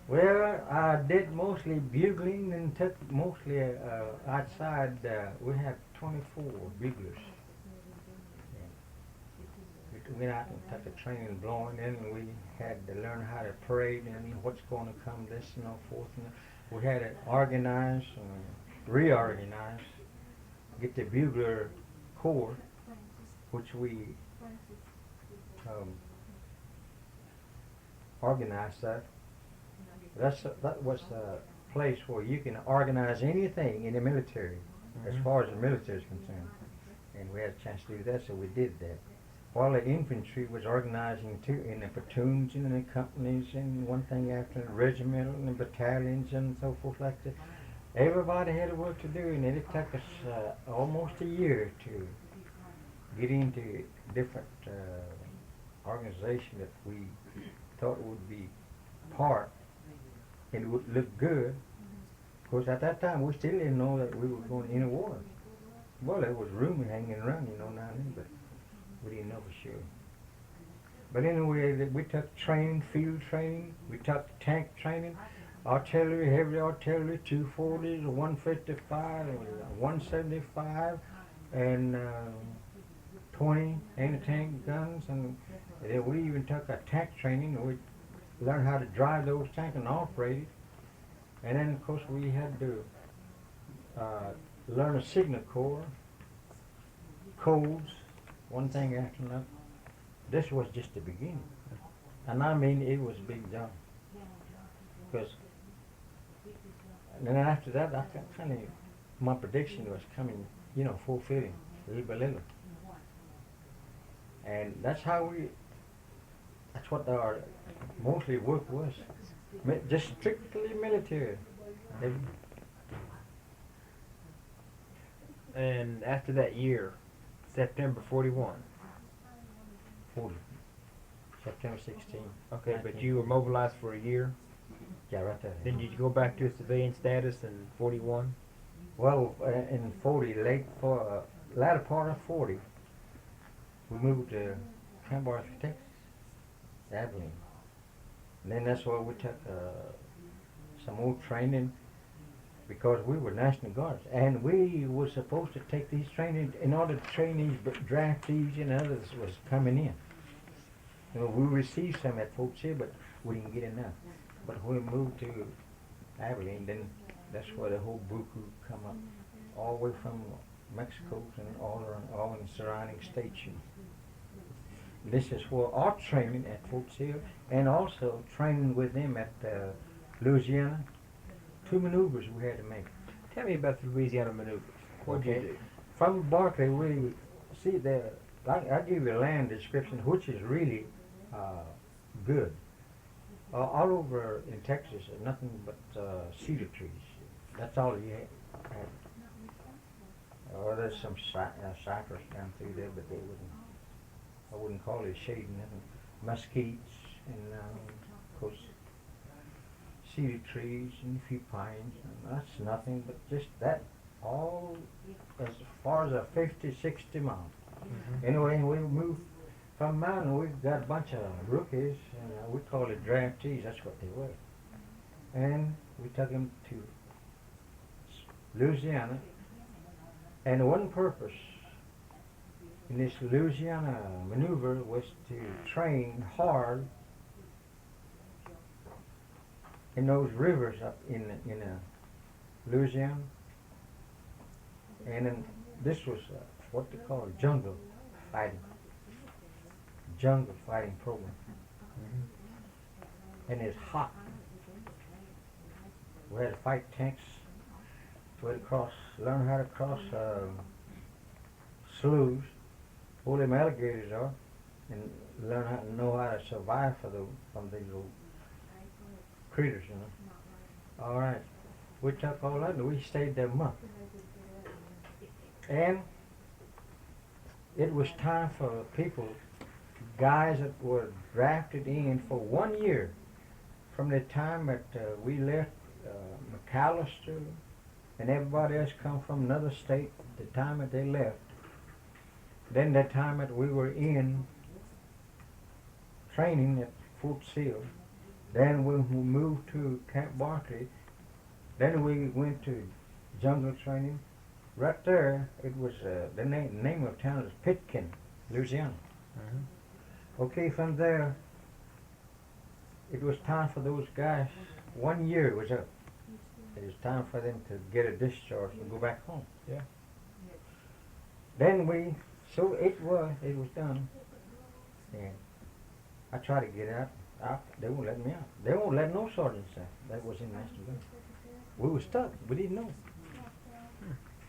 Well, I did mostly bugling and took mostly outside. We had 24 buglers. We went out and took a training blowing in, and we had to learn how to parade and what's going to come, this and so forth. And we had to organize and reorganize, get the bugler corps, which we organized that. That was a place where you can organize anything in the military, as far as the military is concerned. And we had a chance to do that, so we did that. While the infantry was organizing too, in the platoons and the companies and one thing after the regimental and the battalions and so forth like that. Everybody had work to do, and it took us almost a year to get into different organizations that we thought would be part and it would look good. Of course, at that time, we still didn't know that we were going into war. Well, there was rumor hanging around, now and then, but we didn't know for sure. But anyway, we took training, field training, we took tank training, artillery, heavy artillery, 240s, 155, 175, and 20 anti-tank guns, and then we even took a tank training, and we learned how to drive those tanks and operate it. And then, of course, we had to learn a signal corps, codes, one thing after another. This was just the beginning. And I mean, it was a big job. Because, and then after that, I kind of, my prediction was coming, fulfilling, little by little. And that's what our mostly work was. Just strictly military. And after that year, September 41. 40. September 16. Okay, but you were mobilized for a year. Yeah, right there. Then did you go back to a civilian status in 41? Well, in 40, latter part of 40, we moved to Camp Arthur, Texas, Emaline. And then that's where we took some more training because we were National Guards. And we were supposed to take these training in order to train these draftees and others was coming in. We received some at Fort Sill, but we didn't get enough. But when we moved to Emaline, then that's where the whole buku come up, all the way from Mexico and all in the surrounding states. This is where our training at Fort Sill and also training with them at Louisiana. 2 maneuvers we had to make. Tell me about the Louisiana Maneuvers. What did you do? From Barclay, we see there. I give you a land description, which is really good. All over in Texas, nothing but cedar trees. That's all you have. There's some cypress down through there, but I wouldn't call it shade. Nothing. Mesquites and of course cedar trees and a few pines. And that's nothing but just that. All as far as 50, 60 miles. Mm-hmm. Anyway, we moved from mountain. We got a bunch of rookies, and we call it draftees. That's what they were. And we took them to Louisiana. And one purpose in this Louisiana maneuver was to train hard in those rivers up in Louisiana. And then this was what they call jungle fighting program. Mm-hmm. And it's hot. We had to fight tanks. We had to learn how to cross sloughs, where them alligators are, and know how to survive from these little critters, All right. We took all that and we stayed there a month. And it was time for people, guys that were drafted in for 1 year from the time that we left McAllister and everybody else come from another state, the time that they left. Then the time that we were in training at Fort Sill. Then when we moved to Camp Barkley, then we went to jungle training. Right there, it was the name of town is Pitkin, Louisiana. Okay, from there, it was time for those guys. 1 year was up. It was time for them to get a discharge and go back home. Yeah. Then so it was done. And I tried to get out. They won't let me out. They won't let no sergeants out. That was in National Guard. We were stuck. We didn't know.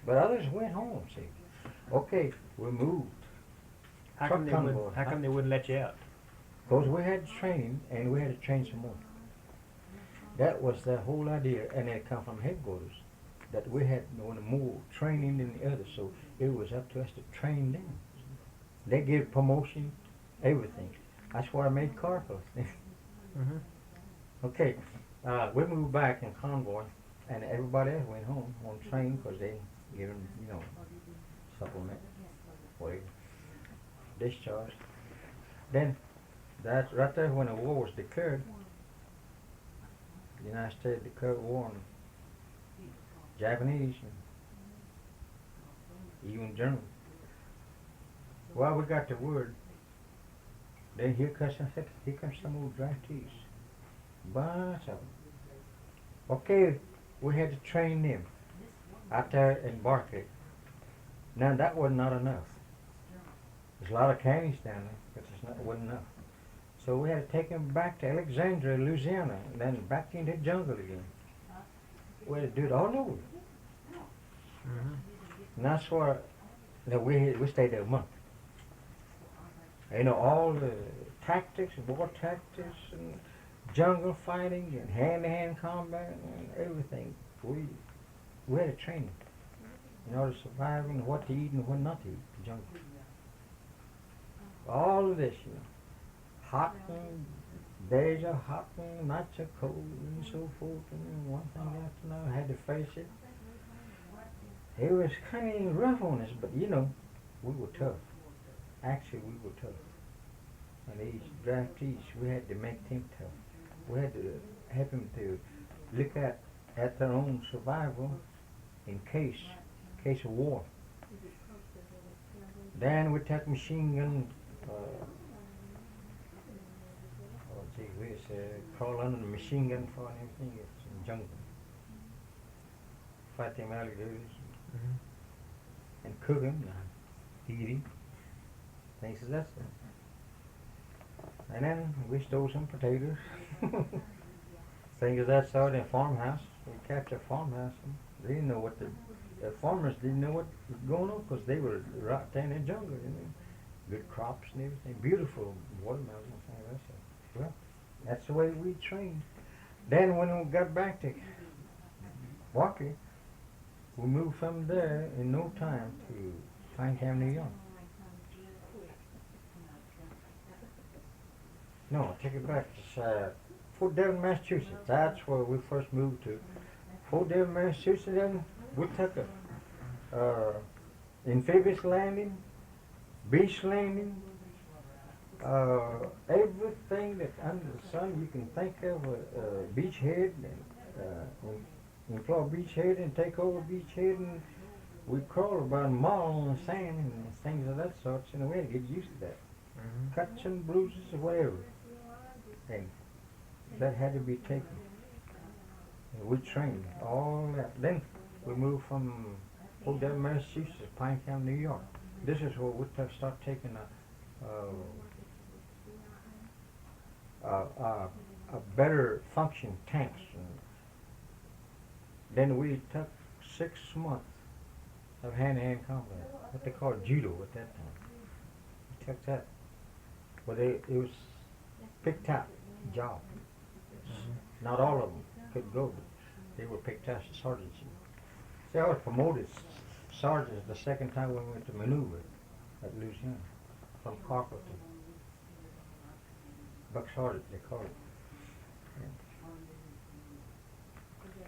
But others went home, see. Okay, we moved. How Truck come they convoy, wouldn't? How come they wouldn't let you out? Because we had training, and we had to train some more. That was the whole idea, and it come from headquarters, that we had more training than the others, so it was up to us to train them. They gave promotion, everything. That's why I made corporals. Okay, we moved back in convoy, and everybody else went home on train because they give them, supplement, whatever, discharge. Then, that's right there when the war was declared. The United States declared war on Japanese and even German. Well, we got the word. Then here comes some old draftees. Bunch of them. Okay, we had to train them out there in Barkley. Now that was not enough. There's a lot of counties down there, but it wasn't enough. So we had to take them back to Alexandria, Louisiana, and then back into the jungle again. We had to do it all over. And that's why we stayed there a month. All the tactics, war tactics, and jungle fighting, and hand-to-hand combat, and everything. We had to train them in order to survive, and what to eat and what not to eat in the jungle. All of this, hot and days are hot and nights are cold and so forth, and one thing after another, I had to face it. It was kind of rough on us, but we were tough. Actually, we were tough. And these draftees, we had to make them tough. We had to help them to look at their own survival in case of war. Then we took machine gun, crawl under the machine gun for and everything. It's in the jungle. Fight them alligators and cook them, eat them, things of that sort. And then we stole some potatoes, things of that sort in a farmhouse. We captured a farmhouse. They didn't know what the farmers didn't know what was going on because they were right there in the jungle, good crops and everything, beautiful watermelons and things like that. Well, that's the way we trained. Then when we got back to Barkley, we moved from there in no time to Pineham, New York. No, I take it back. It's Fort Devon, Massachusetts. That's where we first moved to. Fort Devon, Massachusetts. Then we took a amphibious landing, beach landing, everything that under the sun you can think of. Beachhead and employ beachhead and take over beachhead, and we crawled about a mile on the sand and things of that sort. So we had to get used to that. Cuts and bruises or whatever. And that had to be taken. And we trained all that. Then we moved from Fort Devon, Massachusetts, to Pineham, New York. This is where we start taking a better function tanks. And then we took 6 months of hand-to-hand combat, what they called judo at that time. We took that. But it was picked out job. Not all of them could go, but they were picked out as sergeants. See, I was promoted sergeant the second time we went to maneuver at Louisiana, from corporal to buck sergeant, they called it.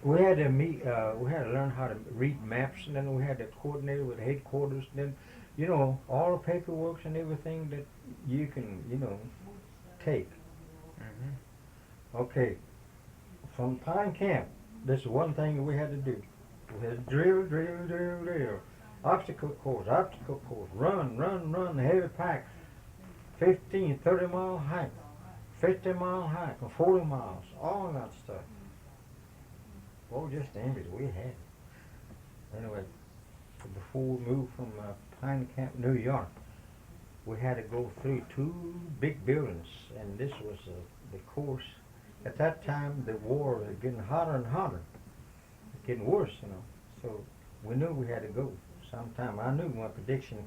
We had to meet. We had to learn how to read maps, and then we had to coordinate with headquarters. And then, all the paperwork and everything that you can, take. Okay, from Pine Camp, this is one thing we had to do. We had to drill. Obstacle course, run, heavy pack, 15, 30-mile hike, 50-mile hike, and 40 miles, all that stuff. Well, just the image we had. Anyway, before we moved from Pine Camp, New York, we had to go through 2 big buildings, and this was the course. At that time, the war was getting hotter and hotter, getting worse, you know. So we knew we had to go sometime. I knew my prediction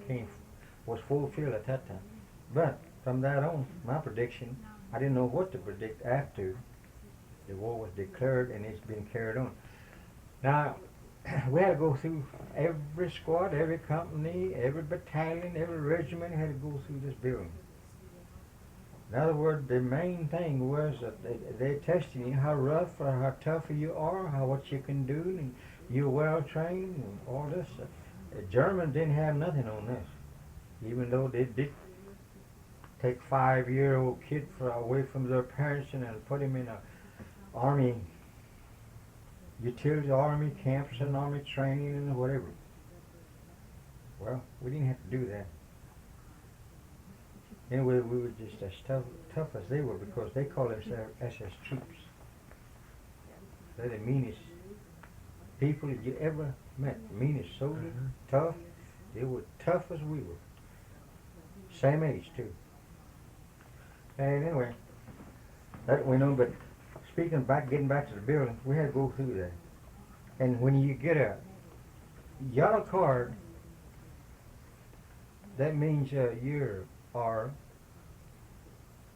was fulfilled at that time. But from that on, my prediction, I didn't know what to predict after the war was declared and it's been carried on. Now, we had to go through every squad, every company, every battalion, every regiment had to go through this building. In other words, the main thing was that they're testing you how rough or how tough you are, what you can do, and you're well trained, and all this. The Germans didn't have nothing on this, even though they did take 5-year-old kids away from their parents and put them in a army, utility army camps and army training and whatever. Well, we didn't have to do that. Anyway, we were just as tough as they were because they call themselves SS troops. They're the meanest people that you ever met. Meanest soldiers, tough. They were tough as we were. Same age too. And anyway, that we know. But getting back to the building, we had to go through that. And when you get a yellow card, that means you are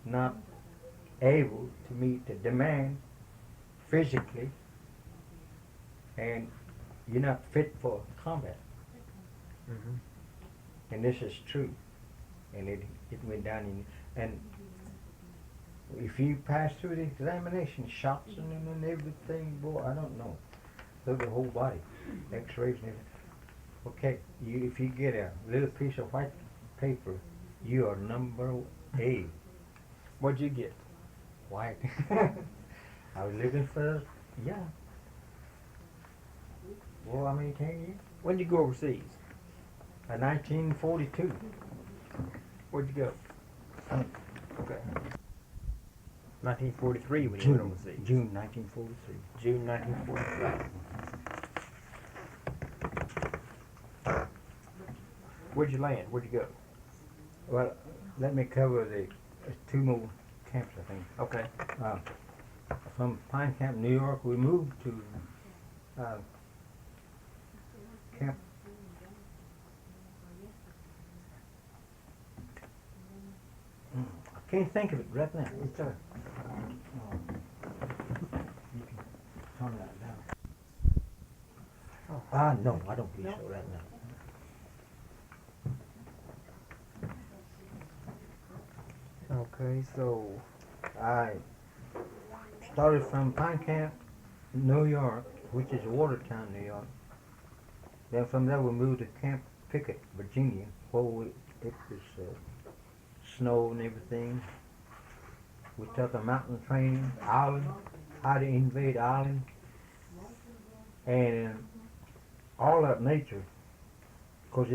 not able to meet the demand physically, and you're not fit for combat. And this is true, and it went down and if you pass through the examination, shots and everything, boy, I don't know, through the whole body, x-rays and everything. Okay, if you get a little piece of white paper, you are number A. What'd you get? White. I was looking for, yeah. Well, I mean, 10 years. When did you go overseas? 1942. Where'd you go? Okay. 1943 when you went overseas. June 1943. June 1943. Where'd you land? Where'd you go? Well, let me cover the 2 more camps, I think. Okay. From Pine Camp, New York, we moved to camp. I can't think of it right now. It's you can turn that down. No, I don't believe so right now. Okay, so I started from Pine Camp, New York, which is Watertown, New York. Then from there we moved to Camp Pickett, Virginia, where it was snow and everything. We took a mountain training, Ireland, how to invade Ireland, and all that nature, because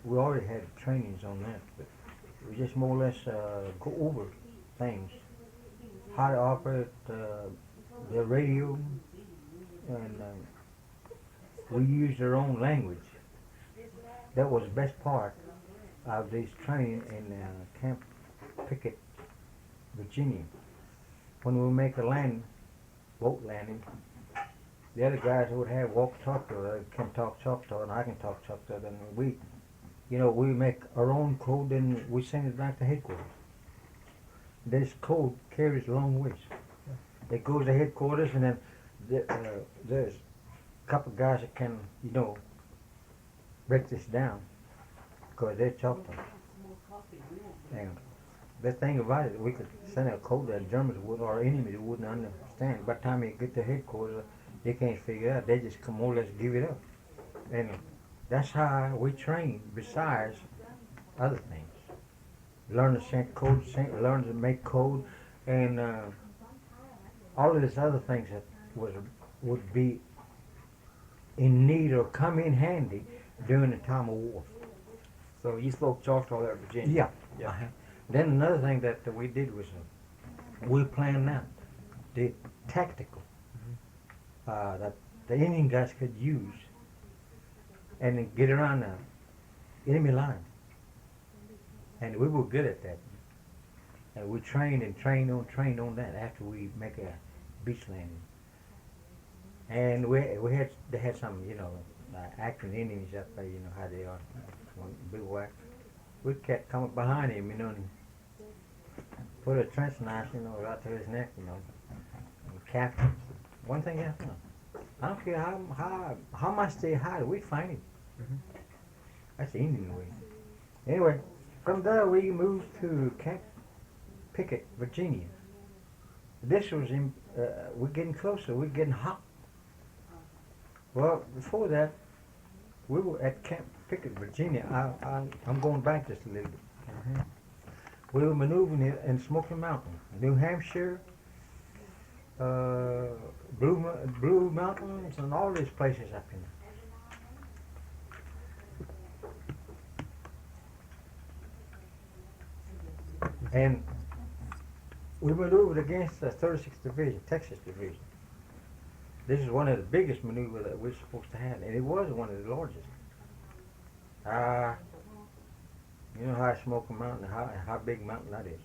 we already had trainings on that, but we just more or less go over things, how to operate the radio, and we used our own language. That was the best part of this training in Camp Pickett, Virginia. When we make a boat landing, the other guys would have walkie-talkie, they can talk Choctaw, and I can talk Choctaw, and we make our own code and we send it back to headquarters. This code carries a long ways. It goes to headquarters, and then there's a couple of guys that can, break this down, because they're Choctaw. And the thing about it, we could send a code that Germans would, or enemies wouldn't understand. By the time you get to headquarters, they can't figure it out. They just more or less give it up. And that's how we train, besides other things. learn to sing code, learn to make code, and all of these other things that would be in need or come in handy during the time of war. So you spoke Choctaw there at Virginia. Yeah. Yeah. Then another thing that we did was we planned out the tactical that the Indian guys could use and then get around the enemy line. And we were good at that. And we trained on that after we make a beach landing. And they had some, acting Indians up there, how they are, bivouac. We kept coming behind him, and put a trench knife, right to his neck, and cap him. One thing happened. I don't care how much they hide, we'd find him. That's the Indian way. Anyway, from there we moved to Camp Pickett, Virginia. This was we're getting closer, we're getting hot. Well, before that, we were at Camp Pickett, Virginia. I'm going back just a little bit. We were maneuvering in Smoky Mountain, New Hampshire, Blue Mountains, and all these places up in there. And we maneuvered against the 36th Division, Texas Division. This is one of the biggest maneuvers that we're supposed to have, and it was one of the largest. You know how Smoky Mountain, how big mountain that is.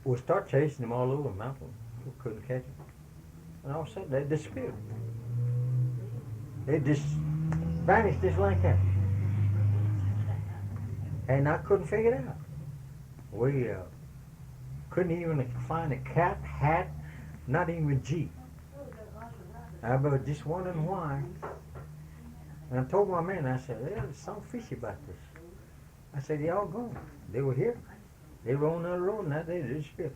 We start chasing them all over the mountain. We couldn't catch them. And all of a sudden, they disappeared. They just vanished just like that. And I couldn't figure it out. We couldn't even find a cap, hat, not even a Jeep. I was just wondering why. And I told my man, I said, there's something fishy about this. I said, they all gone. They were here. They were on the road, and that day they disappeared.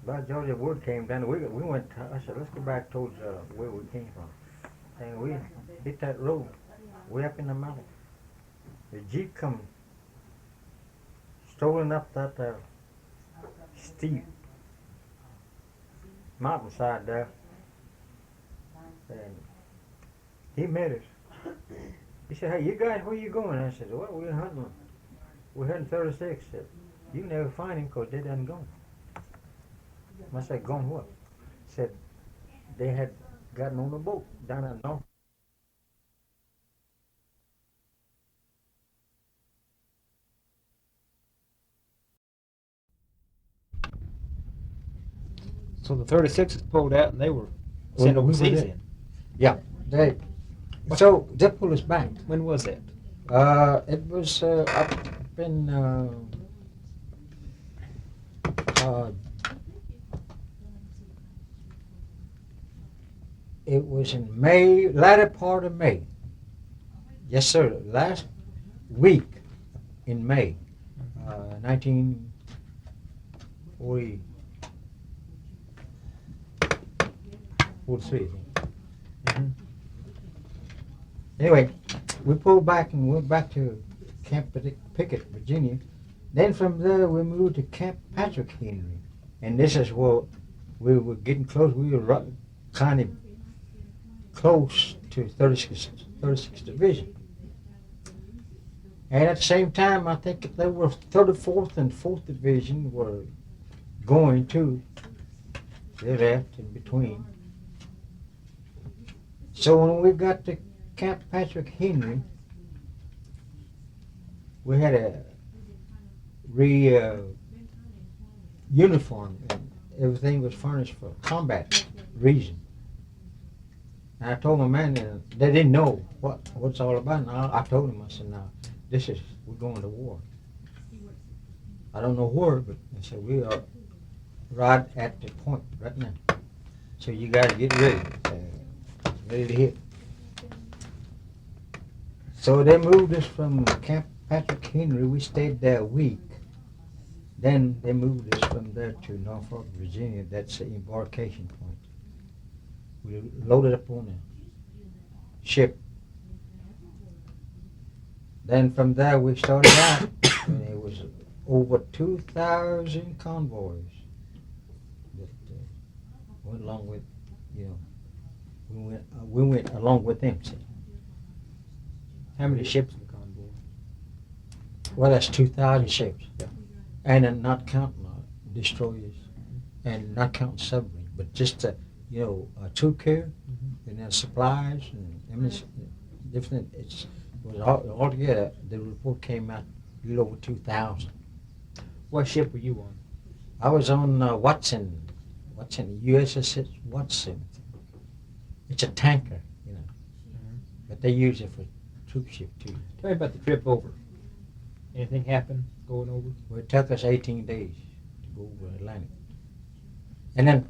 By Georgia, word came down. We went. I said, let's go back towards where we came from. And we hit that road way up in the mountain. The Jeep come strolling up that steep mountainside there, and he met us. He said, hey, you guys, where you going? I said, well, we're hunting. We're hunting 36. Said, you never find him because they done gone. I said, gone what? Said, they had gotten on a boat down at North. So the 36th pulled out, and they were sent overseas then. Yeah, so they pulled us back. When was that? It was up in it was in May, latter part of May. Yes, sir. Last week in May, 1943. Anyway, we pulled back and went back to Camp Pickett, Virginia. Then from there we moved to Camp Patrick Henry. And this is where we were getting close. We were kind of close to 36th Division. And at the same time, I think they were 34th and 4th Division were going to. They left in between. So when we got to Camp Patrick Henry, we had a uniform, and everything was furnished for combat reason. And I told my man, they didn't know what it's all about. And I told him, I said, now, we're going to war. I don't know where, but I said, we are right at the point right now. So you guys get ready, ready to hit. So they moved us from Camp Patrick Henry. We stayed there a week. Then they moved us from there to Norfolk, Virginia. That's the embarkation point. We loaded up on a ship. Then from there we started out, and it was over 2,000 convoys that went along with, we went along with them. See? How many ships in the convoy? Well, that's 2,000 ships, and then not counting destroyers, and not counting submarines, but just troop care, and then supplies and different. It was altogether. The report came out a little over 2,000. What ship were you on? I was on Watson, USS Watson. It's a tanker, but they use it for troop ship too. Tell me about the trip over. Anything happened going over? Well, it took us 18 days to go over Atlantic. And then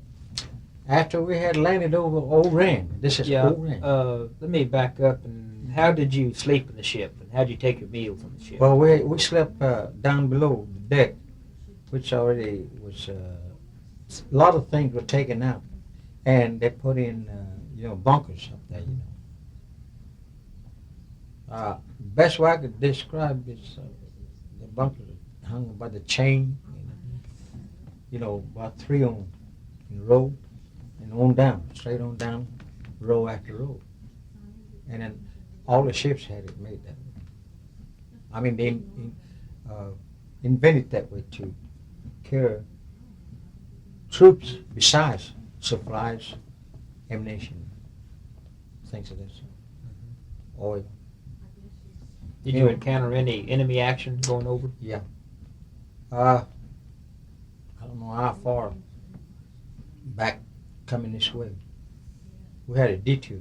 after we had landed over Oran, this is Oran. Let me back up. And how did you sleep in the ship? And how did you take your meals on the ship? Well, we slept down below the deck, which already was a lot of things were taken out, and they put in bunkers up there. Best way I could describe is the bunker hung by the chain, about 3 on in a row, and on down, straight on down, row after row. And then all the ships had it made that way. I mean, they invented that way to carry troops besides supplies, ammunition, things of that sort. Oil. Did you encounter any enemy action going over? Yeah. I don't know how far back coming this way. We had a detour.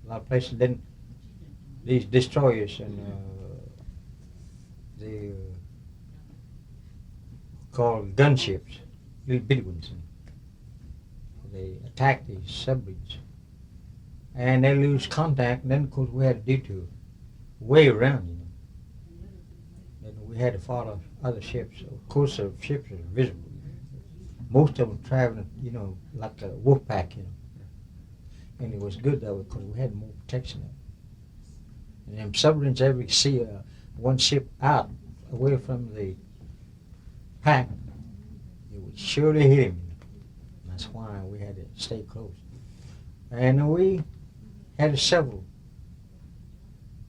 A lot of places. Then these destroyers and they called gunships, little bitty ones. They attack these submarines, and they lose contact. And then, of course, we had a detour way around, And we had to follow other ships. Of course, the ships are visible. Most of them traveling, like a wolf pack, And it was good though because we had more protection. And them submarines ever see one ship out away from the pack, it would surely hit him. That's why we had to stay close. And we had several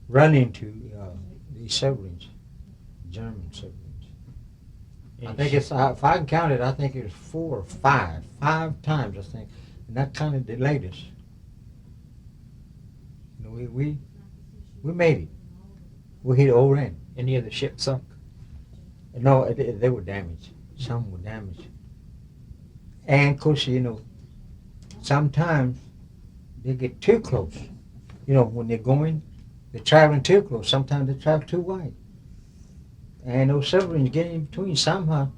run into these submarines, German submarines. I think it's, if I can count it, I think it was 4 or 5 times, I think. And that kind of delayed us. We made it. We hit Oran. Any of the ships sunk? No, they were damaged. Some were damaged. And of course, sometimes they get too close. When they're traveling too close. Sometimes they travel too wide. And those submarines get in between somehow,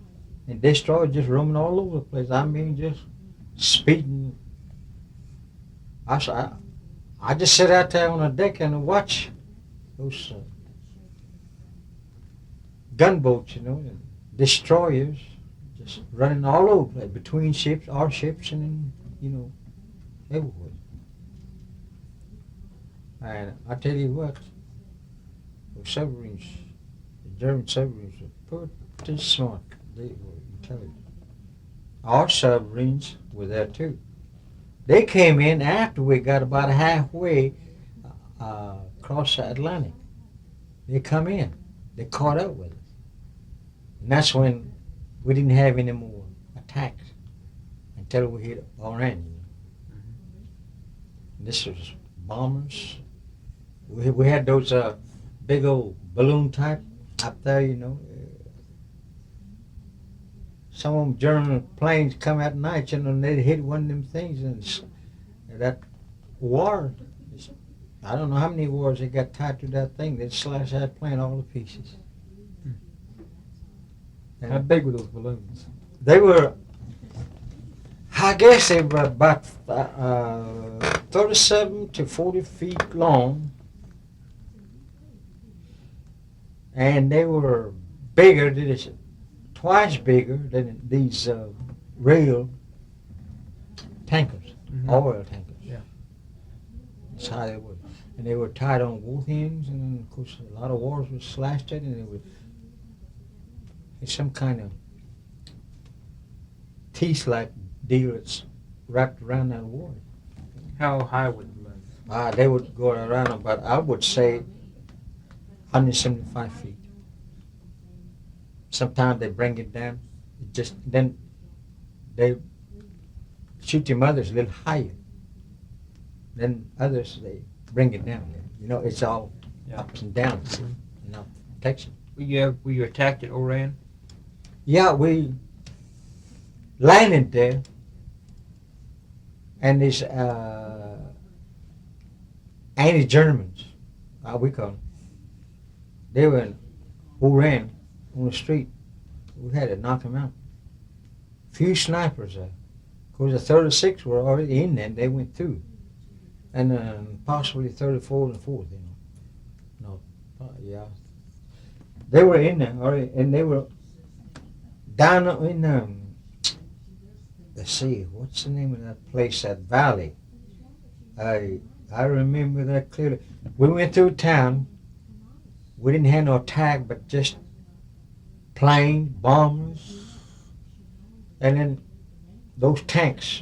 and destroyers just roaming all over the place. I mean, just speeding. I just sit out there on the deck and watch those gunboats, and destroyers just running all over the place, between ships, our ships, and everywhere. And I tell you what, those submarines, the German submarines were pretty smart. They were intelligent. Our submarines were there too. They came in after we got about halfway across the Atlantic. They come in. They caught up with us. And that's when we didn't have any more attacks until we hit Oran. This was bombers. We had those big old balloon type up there, Some of them German planes come at night, and they'd hit one of them things, and that war, I don't know how many wars they got tied to that thing. They'd slash that plane all to pieces. How big were those balloons? They were, I guess they were about 37 to 40 feet long. And they were bigger, twice bigger than these rail tankers, oil tankers. Yeah. That's how they were. and they were tied on both ends, and then, of course, a lot of wires were slashed at, and it was some kind of teeth-like deal that's wrapped around that wire. How high would it run? They would go around about, I would say, 175 feet. Sometimes they bring it down. Then they shoot them others a little higher. Then others, they bring it down. You know, it's all ups and downs. You know, Texas. Were you attacked at Oran? Yeah, we landed there, and these anti-Germans, we call them, they were who ran on the street. We had to knock them out. Few snipers there. Of course, the 36 were already in there, and they went through. And possibly 34 and 4th, you know. No, yeah. They were in there already, and they were down in, let's see, what's the name of that place, that valley? I remember that clearly. We went through town. We didn't have no attack, but just planes, bombers, and then those tanks,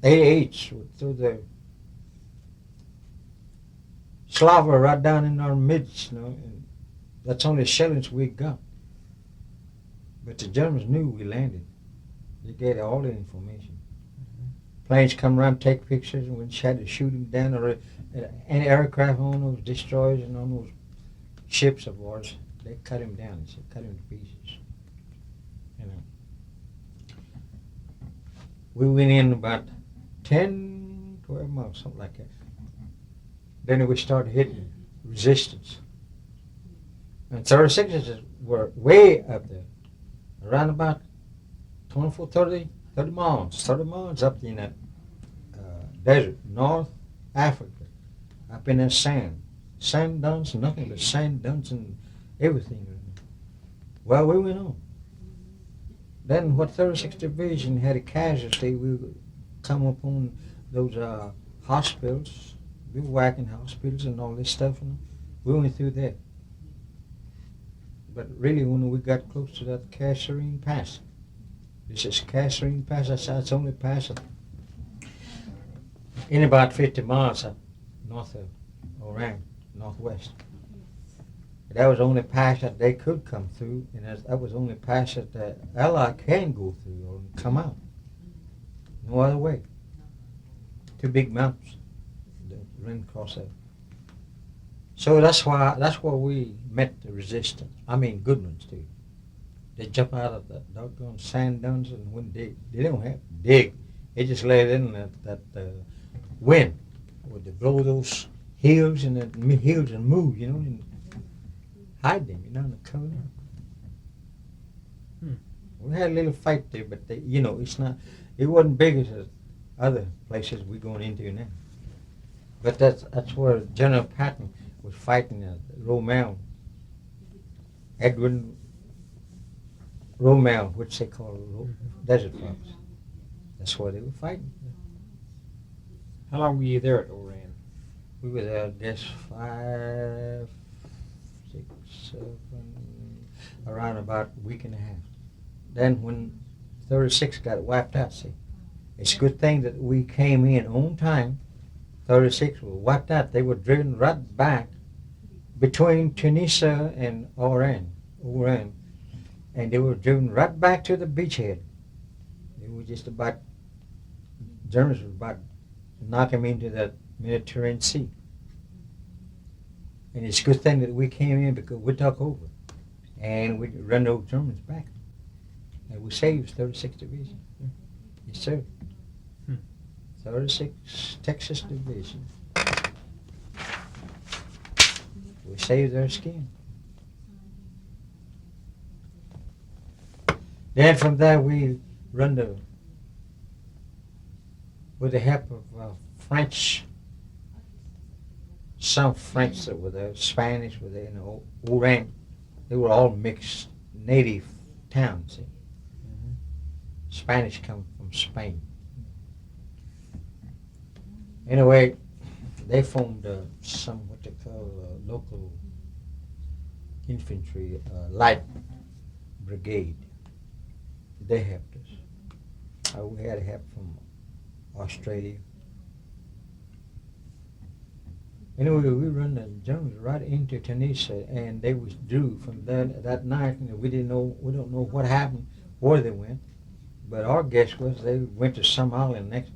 88s, would throw the slava right down in our midst, you know, and that's only shellings we got. But the Germans knew we landed. They gave all the information. Planes come around, take pictures, and we had to shoot them down. Or any aircraft on those destroyers and on those ships of ours, they cut him down. They cut him to pieces. You know. We went in about 10, 12 miles, something like that. Then we started hitting resistance. And 36s were way up there, around about 24, 30 miles up in that desert, North Africa, up in that sand dunes, nothing but sand dunes and everything. Well, we went on. Then what 36th Division had a casualty, we would come upon those hospitals, bivouacking hospitals and all this stuff, and we went through that. But really, when we got close to that Kasserine Pass, this is Kasserine Pass, that's only pass in about 50 miles north of Oran, northwest. That was the only pass that they could come through, and that was the only pass that the Ally can go through or come out. No other way. Two big mountains that ran across that. So that's where we met the resistance. I mean, good ones too. They jump out of the doggone sand dunes, and when they don't have to dig, they just let in that wind would they blow those hills and the hills and move, you know, and hide them, you know, and cover them. We had a little fight there, but they, you know, it wasn't big as the other places we're going into now. But that's where General Patton was fighting Rommel, Edwin Rommel, which they call Desert Fox. That's where they were fighting. How long were you there at Oran? We were there, I guess, 5, 6, 7, around about a week and a half. Then when 36 got wiped out, see, it's a good thing that we came in on time. 36 were wiped out. They were driven right back between Tunisia and Oran, and they were driven right back to the beachhead. They were just about, Germans were about to knock them into that Mediterranean Sea. And it's a good thing that we came in because we took over, and we run those Germans back. And we saved 36th Division. Yes, sir. 36th Texas Division. We saved their skin. Then from there we run with the help of French, some French that were there, Spanish were there, you know, Oran. They were all mixed native towns. Spanish come from Spain. Anyway, they formed some what they call local infantry light brigade. They helped us. We had help from Australia. Anyway, we run the Germans right into Tunisia, and they withdrew from there that night. And we don't know what happened, where they went. But our guess was they went to some island next,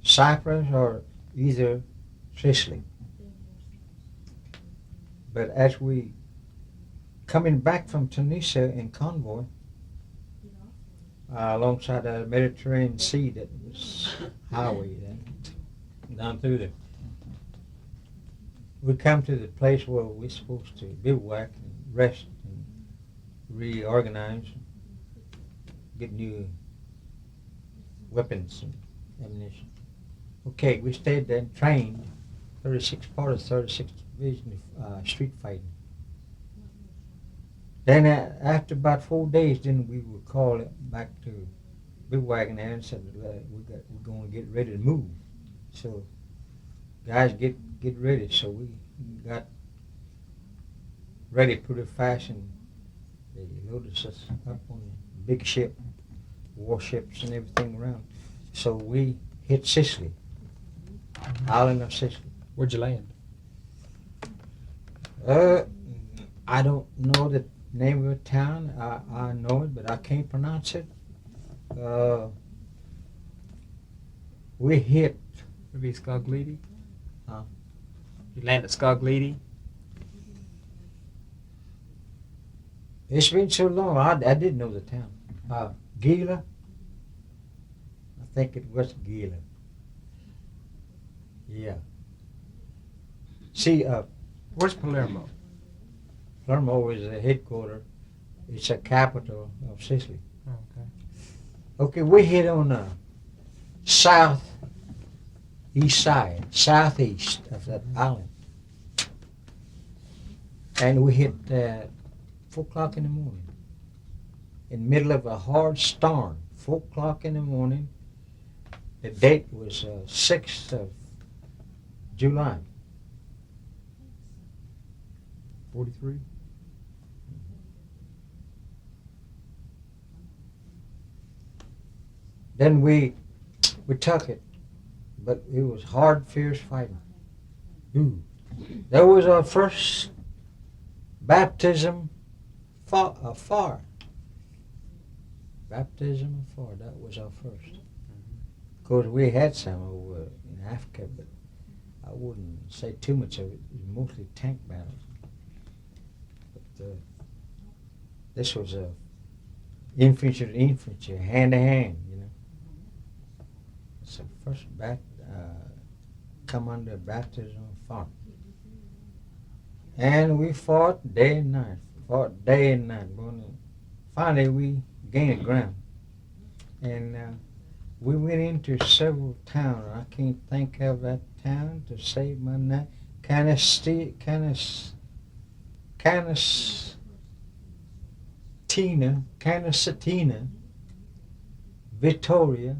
Cyprus or either Sicily. But as we coming back from Tunisia in convoy, alongside the Mediterranean Sea, that was highway down through there. We come to the place where we're supposed to bivouac and rest and reorganize, get new weapons and ammunition. Okay, we stayed there and trained part of 36th Division street fighting. Then after about 4 days, then we were called back to bivouacking there and said we're going to get ready to move. So guys, get ready. So we got ready pretty fast, and they loaded us up on a big ship, warships and everything around. So we hit Sicily, island of Sicily. Where'd you land? I don't know the name of the town. I know it, but I can't pronounce it. We hit. Maybe Skogliti? Huh? You land at Skogliti? It's been so long. I didn't know the town. Gila. I think it was Gila. Yeah. See, Where's Palermo? Palermo is the headquarters. It's a capital of Sicily. Okay. Okay, we hit on the southeast side, southeast of that island. And we hit 4 o'clock in the morning. In the middle of a hard storm, 4 o'clock in the morning. The date was 6th of July. 43? Then we took it, but it was hard, fierce fighting. That was our first baptism of fire. Baptism of fire, that was our first. Of course, we had some over in Africa, but I wouldn't say too much of it. It was mostly tank battles. But this was a infantry to infantry, hand to hand, you know. It's the first come under baptism of fire. And we fought day and night, Finally, we gained ground. And we went into several towns. I can't think of that town to save my neck. Canastina, Victoria.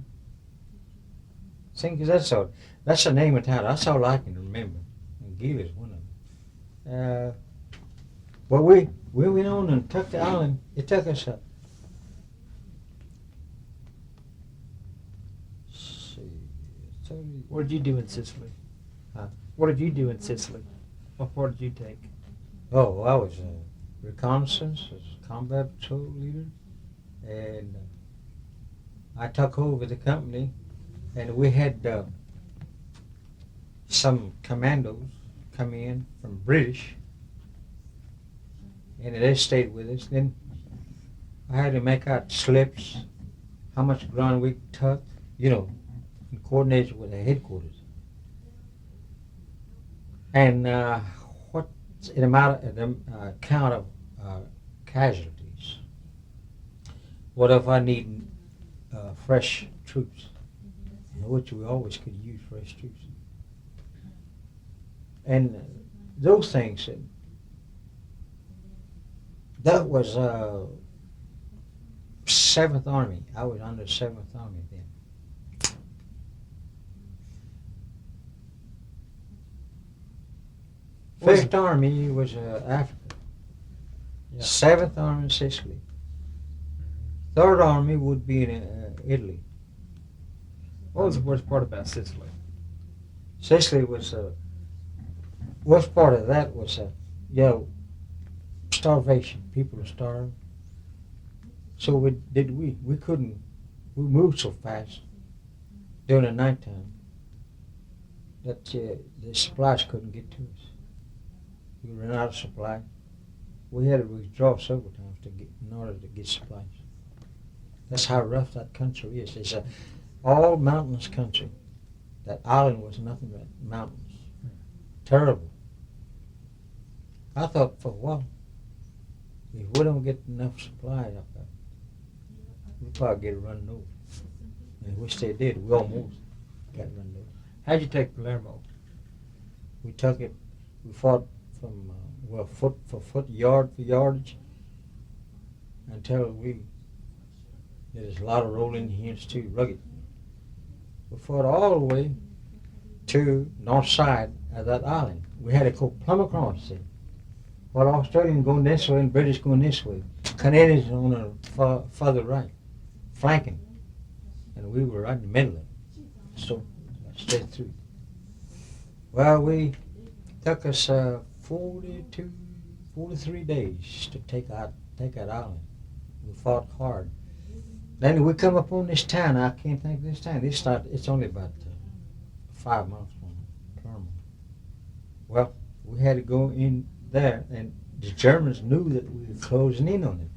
That's the name of town. That's all I can remember. And Gila is one of them. Well, we went on and took the island. It took us up. What did you do in Sicily? Huh? What did you do in Sicily? What part did you take? Oh, I was a reconnaissance, as combat patrol leader, and I took over the company, and we had some commandos come in from British, and they stayed with us. Then I had to make out slips, how much ground we took, you know, in coordination with the headquarters. And what's the amount of count of casualties? What if I need fresh troops? Which we always could use fresh troops. And those things, that was 7th Army. I was under 7th Army then. Fifth Army was Africa. Yeah. Seventh Army in Sicily. Third Army would be in Italy. What was the worst part about Sicily? Sicily was worst part of that was starvation. People were starving. So we couldn't. We moved so fast during the nighttime that the supplies couldn't get to us. We ran out of supply. We had to withdraw several times in order to get supplies. That's how rough that country is. It's a all mountainous country. That island was nothing but mountains. Terrible. I thought for a while, if we don't get enough supplies up there, we'll probably get run over. And which they did. We almost got run over. How'd you take Palermo? We took it. We fought from foot for foot, yard for yardage, until there's a lot of rolling hills too, rugged. We fought all the way to north side of that island. We had to go plumb across it. While Australians going this way and British going this way. Canadians on the further right, flanking. And we were right in the middle of it. So straight through. Well, we took us 43 days to take that island. We fought hard. Then we come up on this town. I can't think of this town. It's only about 5 miles from Palermo. Well, we had to go in there, and the Germans knew that we were closing in on them.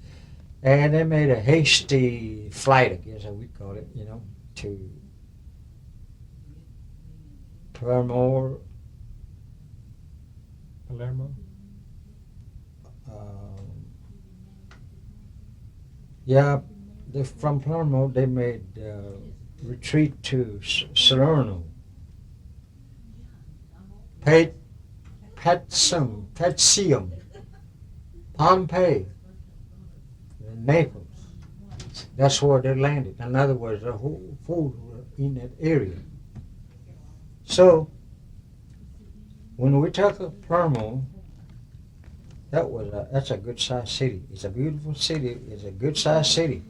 And they made a hasty flight, I guess we call it, to Palermo. Yeah, from Palermo they made retreat to Salerno, Patsium, Pompeii, and Naples. That's where they landed. In other words, the whole food were in that area. So when we took up Palermo, that's a good sized city. It's a beautiful city. It's a good sized city.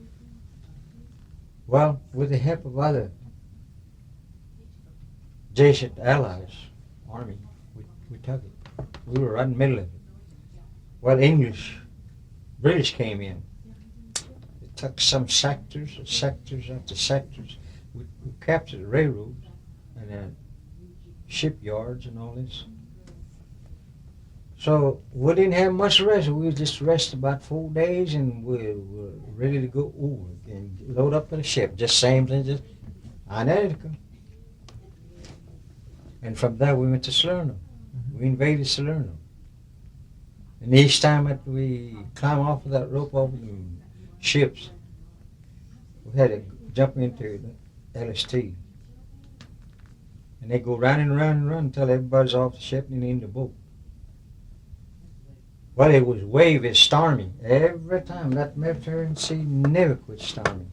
Well, with the help of other Jesuit allies, army, we took it. We were right in the middle of it. Well, British came in. They took some sectors after sectors. We captured the railroads and then shipyards and all this. So we didn't have much rest. We just rested about 4 days, and we were ready to go over and load up in a ship. Just same thing, just Atoka. And from there we went to Salerno. We invaded Salerno. And each time that we climb off of that rope over the ships, we had to jump into the LST. And they go round and round and round until everybody's off the ship and in the boat. Well, it was wavy, stormy. Every time that Mediterranean Sea never quit storming.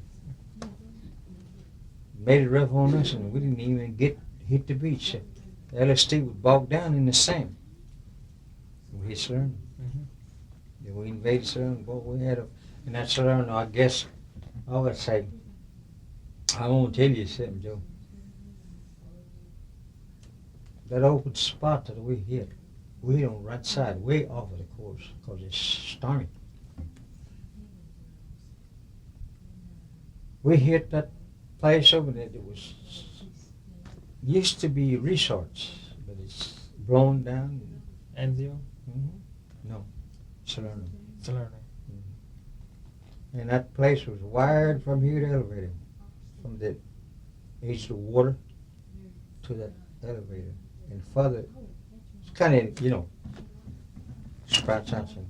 Made it rough on us, and we didn't even hit the beach. The LST would bog down in the sand. We hit Salerno. Then we invaded Salerno. Boy, we had in that Salerno, I guess, I would say, I won't tell you something, Joe. That open spot that we hit, we on the right side, way off of the course, because it's stormy. We hit that place over there that used to be resorts, but it's blown down. Anzio? No, Salerno. And that place was wired from here to elevator, from the edge of the water to that elevator. And further, it's kind of, sprouts out some.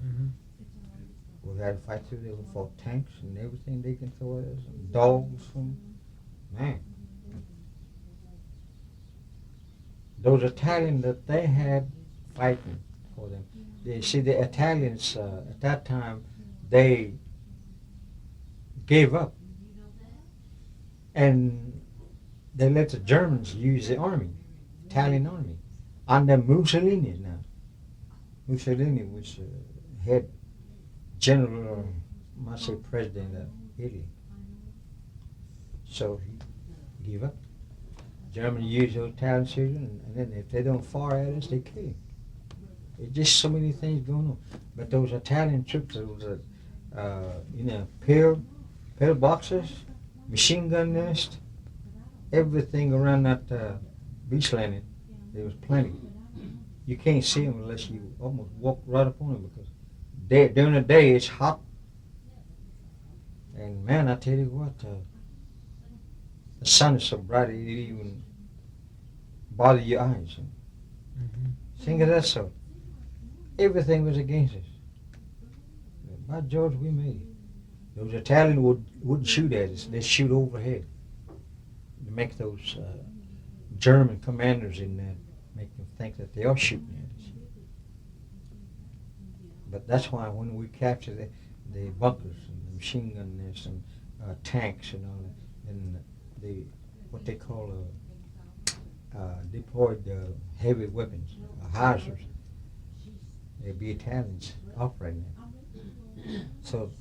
We had to fight through there. We fought tanks and everything they can throw at us, and dogs from, man. Those Italians that they had fighting for them. The Italians at that time, they gave up. And they let the Germans use the army, Italian army, under Mussolini now. Mussolini was head general, or I might say president of Italy. So he gave up. Germany used those Italian children, and then if they don't fire at us, they kill them. There's just so many things going on. But those Italian troops, those, pill boxes, machine gun nest, everything around that beach landing, there was plenty. You can't see them unless you almost walk right up on them because during the day it's hot. And man, I tell you what, the sun is so bright it even bother your eyes. Think of that so. Everything was against us. By George, we made it. Those Italians wouldn't shoot at us. They'd shoot overhead. To make those German commanders in there, make them think that they are shooting at us. But that's why when we captured the bunkers and the machine gun nests and tanks and all that, and what they call deployed heavy weapons, howitzers, there'd be Italians operating there. So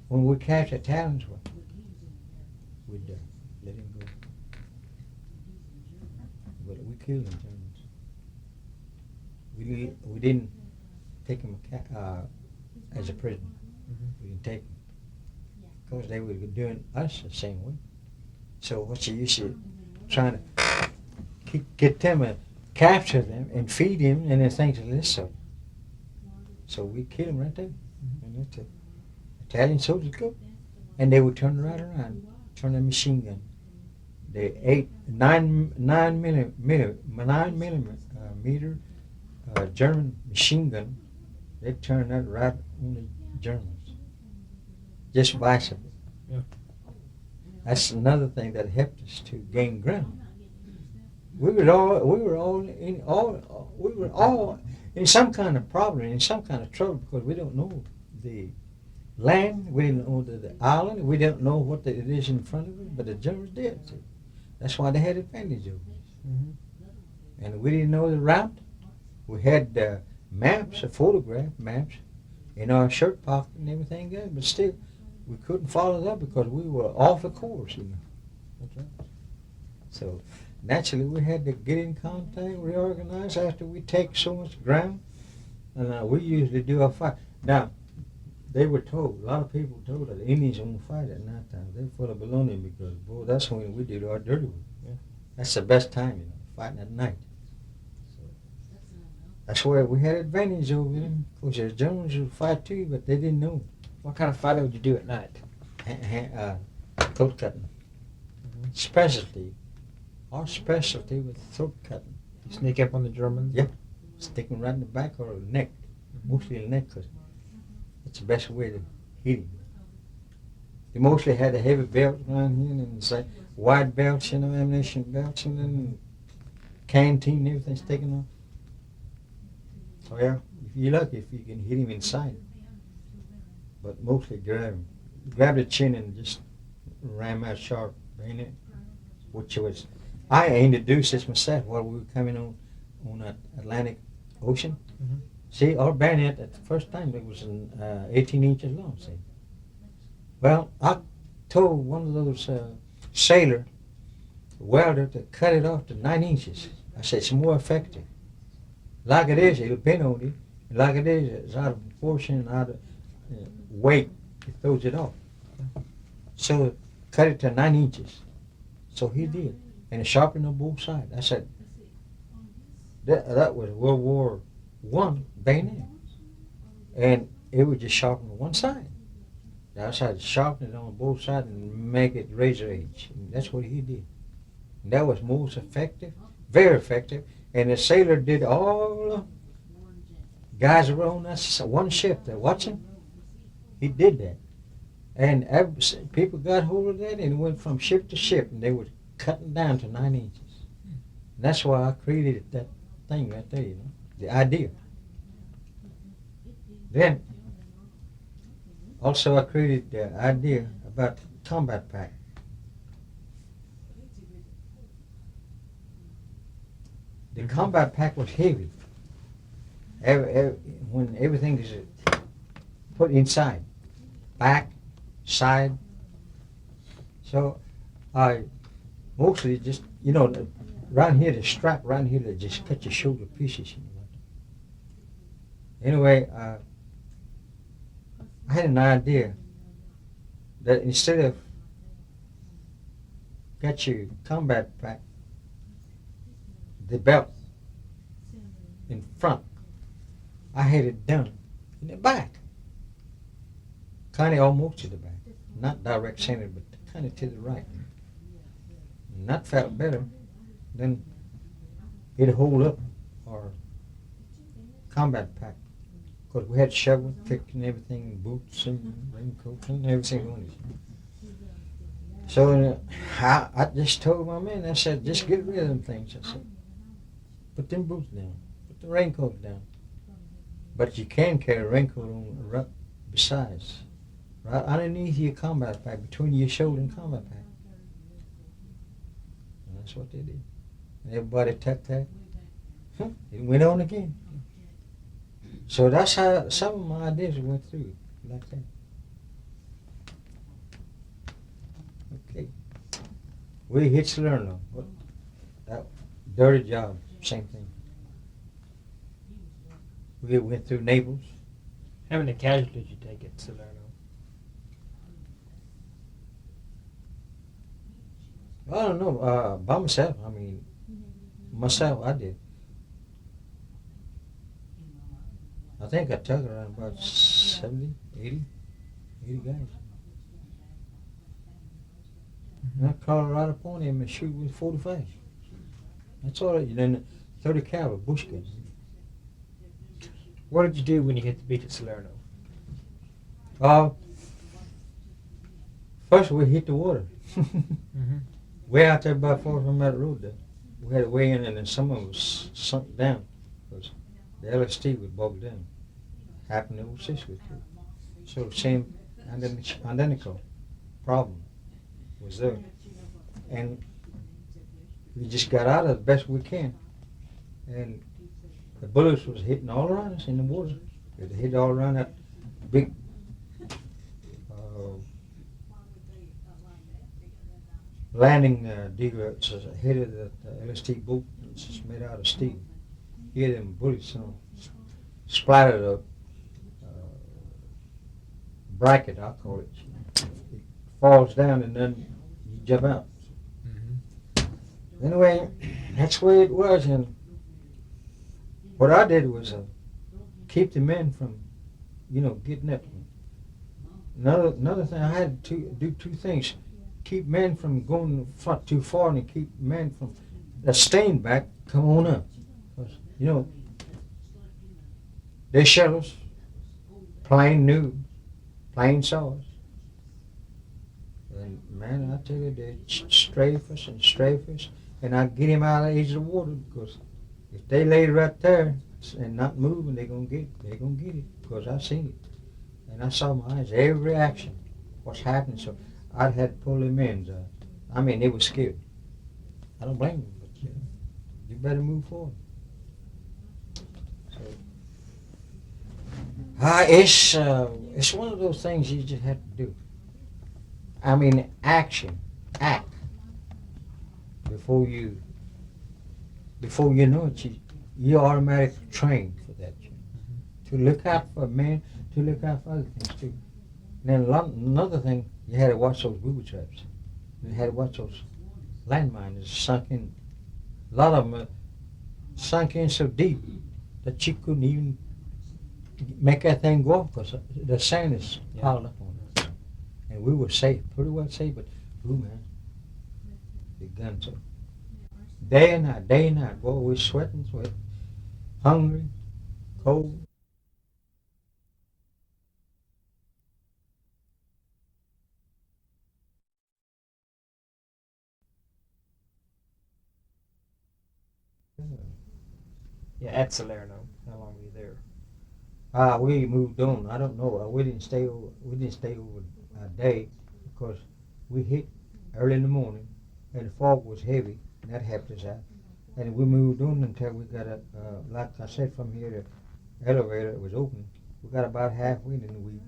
when we captured Italians, we'd let him go. But we killed them Germans. We didn't take him as a prisoner. We didn't take him because they were doing us the same way. So what's the use of trying to get them and capture them and feed him and then things like this? So we killed him right there. And let the Italian soldiers go. And they would turn right around, turn their machine gun. They 9 millimeter German machine gun. They turned that right on the Germans. Just vice of it. Yeah. That's another thing that helped us to gain ground. We were all in some kind of problem, in some kind of trouble because we don't know the land, we didn't know the island, we didn't know what it is in front of us, but the Germans did. See? That's why they had advantage over us. And we didn't know the route. We had maps, photograph maps, in our shirt pocket and everything else, but still, we couldn't follow that because we were off the course, That's right. So naturally, we had to get in contact, reorganize after we take so much ground, and we usually do our fight. Now, they were told, a lot of people told that the Indians won't fight at night time. They full of baloney because, boy, that's when we did our dirty work. Yeah. That's the best time, fighting at night. So that's where we had advantage over them. Of course, the Germans would fight too, but they didn't know. What kind of fighting would you do at night? Throat cutting. Specialty. Our specialty was throat cutting. You sneak up on the Germans? Yeah. Stick them right in the back or the neck. Mostly the neck because it's the best way to hit him. They mostly had a heavy belt around here and it's like wide belts, ammunition belts, and then canteen and everything's taken off. So yeah, if you're lucky if you can hit him inside. But mostly grab the chin and just ram out sharp, ain't it? Which was, I introduced this myself while we were coming on that Atlantic Ocean. See, our bayonet at the first time it was 18 inches long. See, well, I told one of those sailor welder to cut it off to 9 inches. I said it's more effective. Like it is, it'll bend on you. Like it is, it's out of proportion, out of weight, it throws it off. So cut it to 9 inches. So he did, and it sharpened on both sides. I said that was World War I bayonet, and it would just sharpen on one side. The other side sharpen it on both sides and make it razor edge. And that's what he did. And that was most effective, very effective. And the sailor did all the guys were on that one ship there watching. He did that. And people got hold of that and it went from ship to ship and they were cutting down to 9 inches. And that's why I created that thing right there, the idea. Then, also I created the idea about combat pack. The combat pack was heavy. when everything is put inside, back, side. So I mostly just, around here, the strap around here, that just cut your shoulder pieces. Anyway, I had an idea that instead of got your combat pack, the belt in front, I had it done in the back, kind of almost to the back, not direct center, but kind of to the right. And that felt better than it'd hold up our combat pack, because we had shovel, pick and everything, boots and raincoats and everything on it. So I just told my man, I said, just get rid of them things. I said, put them boots down, put the raincoat down. But you can carry a raincoat on right besides, right underneath your combat pack, between your shoulder and combat pack. And that's what they did. And everybody tucked that. It went on again. So that's how some of my ideas went through, like that. Okay. We hit Salerno. That dirty job, same thing. We went through Naples. How many casualties did you take at Salerno? I don't know, by myself. I did. I think I took around about 70, 80 guys. And I crawled right up on him and shoot with 45. That's all. Then 30 caliber bush guns. What did you do when you hit the beach at Salerno? First we hit the water. Mm-hmm. Way out there by far from that road there. We had to weigh in, and then some of it was sunk down because the LST was bogged down. Happened over Sicily too. So the same identical problem was there. And we just got out of it the best we can. And the bullets was hitting all around us in the water. It hit all around that big landing deal that's ahead of the LST boat. It's just made out of steel. Here them bullets splattered a bracket, I call it. It falls down and then you jump out. Mm-hmm. Anyway, that's the way it was. And what I did was keep the men from, getting up. Another thing, I had to do two things. Keep men from going front too far, and keep men from staying back, come on up. Because, they're shells, plain new, plain saws. And man, I tell you, they strafe us, and I get him out of the edge of the water, because if they lay right there and not moving, they're gonna get it, because I seen it. And I saw my eyes, every action, what's happening. So I had to pull them in. They were scared. I don't blame them, but you better move forward. So, it's one of those things you just have to do. Act before you know it. You're automatically trained for that. To look out for men, to look out for other things too. And then another thing, you had to watch those booby traps. You had to watch those landmines sunk in. A lot of them sunk in so deep that you couldn't even make that thing go off, because the sand is piled up on it. And we were safe, pretty well safe, but man, the guns are day and night. Boy, we're sweating, hungry, cold. Yeah, at Salerno. How long were you there? We moved on. I don't know. We didn't stay over a day, because we hit early in the morning, and the fog was heavy, and that helped us out. And we moved on until we got like I said, from here to elevator. It was open. We got about halfway, and then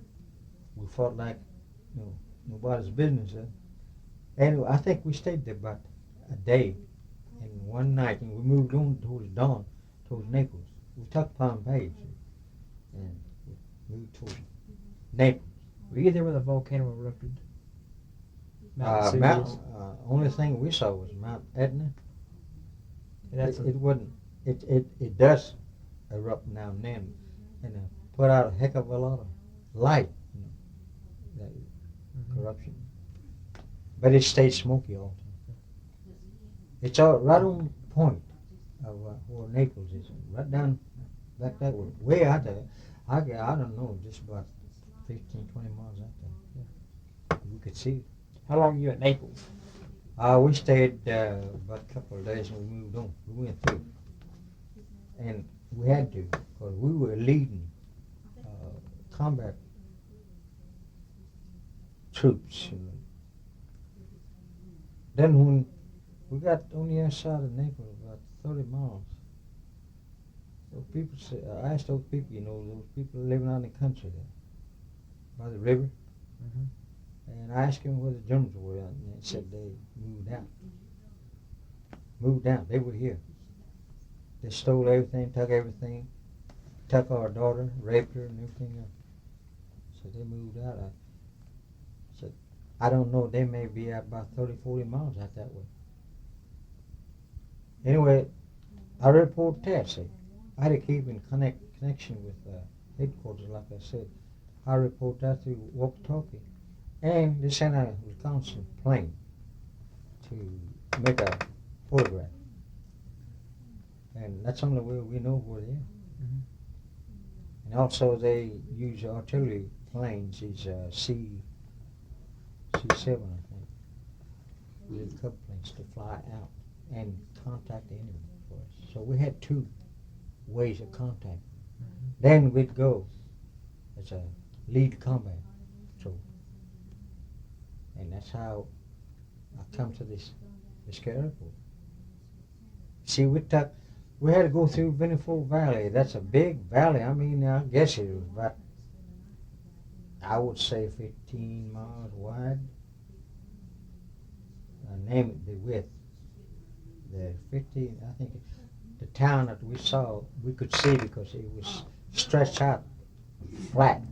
we felt like, nobody's business. Anyway, I think we stayed there about a day and one night, and we moved on towards dawn, towards Naples. We took Palm Page and we moved towards Naples. Were you there when the volcano erupted? Mount Vesuvius? Only thing we saw was Mount Etna. That's It wasn't. It does erupt now and then, and put out a heck of a lot of light. That corruption, but it stayed smoky all the time. It's all right on point of where Naples is, right down back that way, way out there. I don't know, just about 15, 20 miles out there. Yeah. We could see it. How long were you at Naples? We stayed about a couple of days and we moved on. We went through. And we had to, because we were leading combat troops. Then when we got on the other side of Naples, about 30 miles, so people said, I asked those people, those people living out in the country there, by the river, and I asked them where the Germans were, and they said they moved out. Moved out. They were here. They stole everything, took our daughter, raped her, and everything else. So they moved out. I said, I don't know, they may be about 30, 40 miles out that way. Anyway, I reported that. See, I had to keep in connection with headquarters, like I said. I report that through walkie-talkie. And they sent a reconnaissance plane to make a photograph. And that's the only way we know where they are. And also they use artillery planes, these C7, I think, with a couple planes to fly out and contact the enemy for us. So we had two ways of contact. Then we'd go as a lead combat patrol. And that's how I come to this airport. See, we had to go through Venifold Valley. That's a big valley. I mean, I guess it was about, I would say 15 miles wide. I name it the width. The 15, I think the town that we saw, we could see because it was stretched out flat.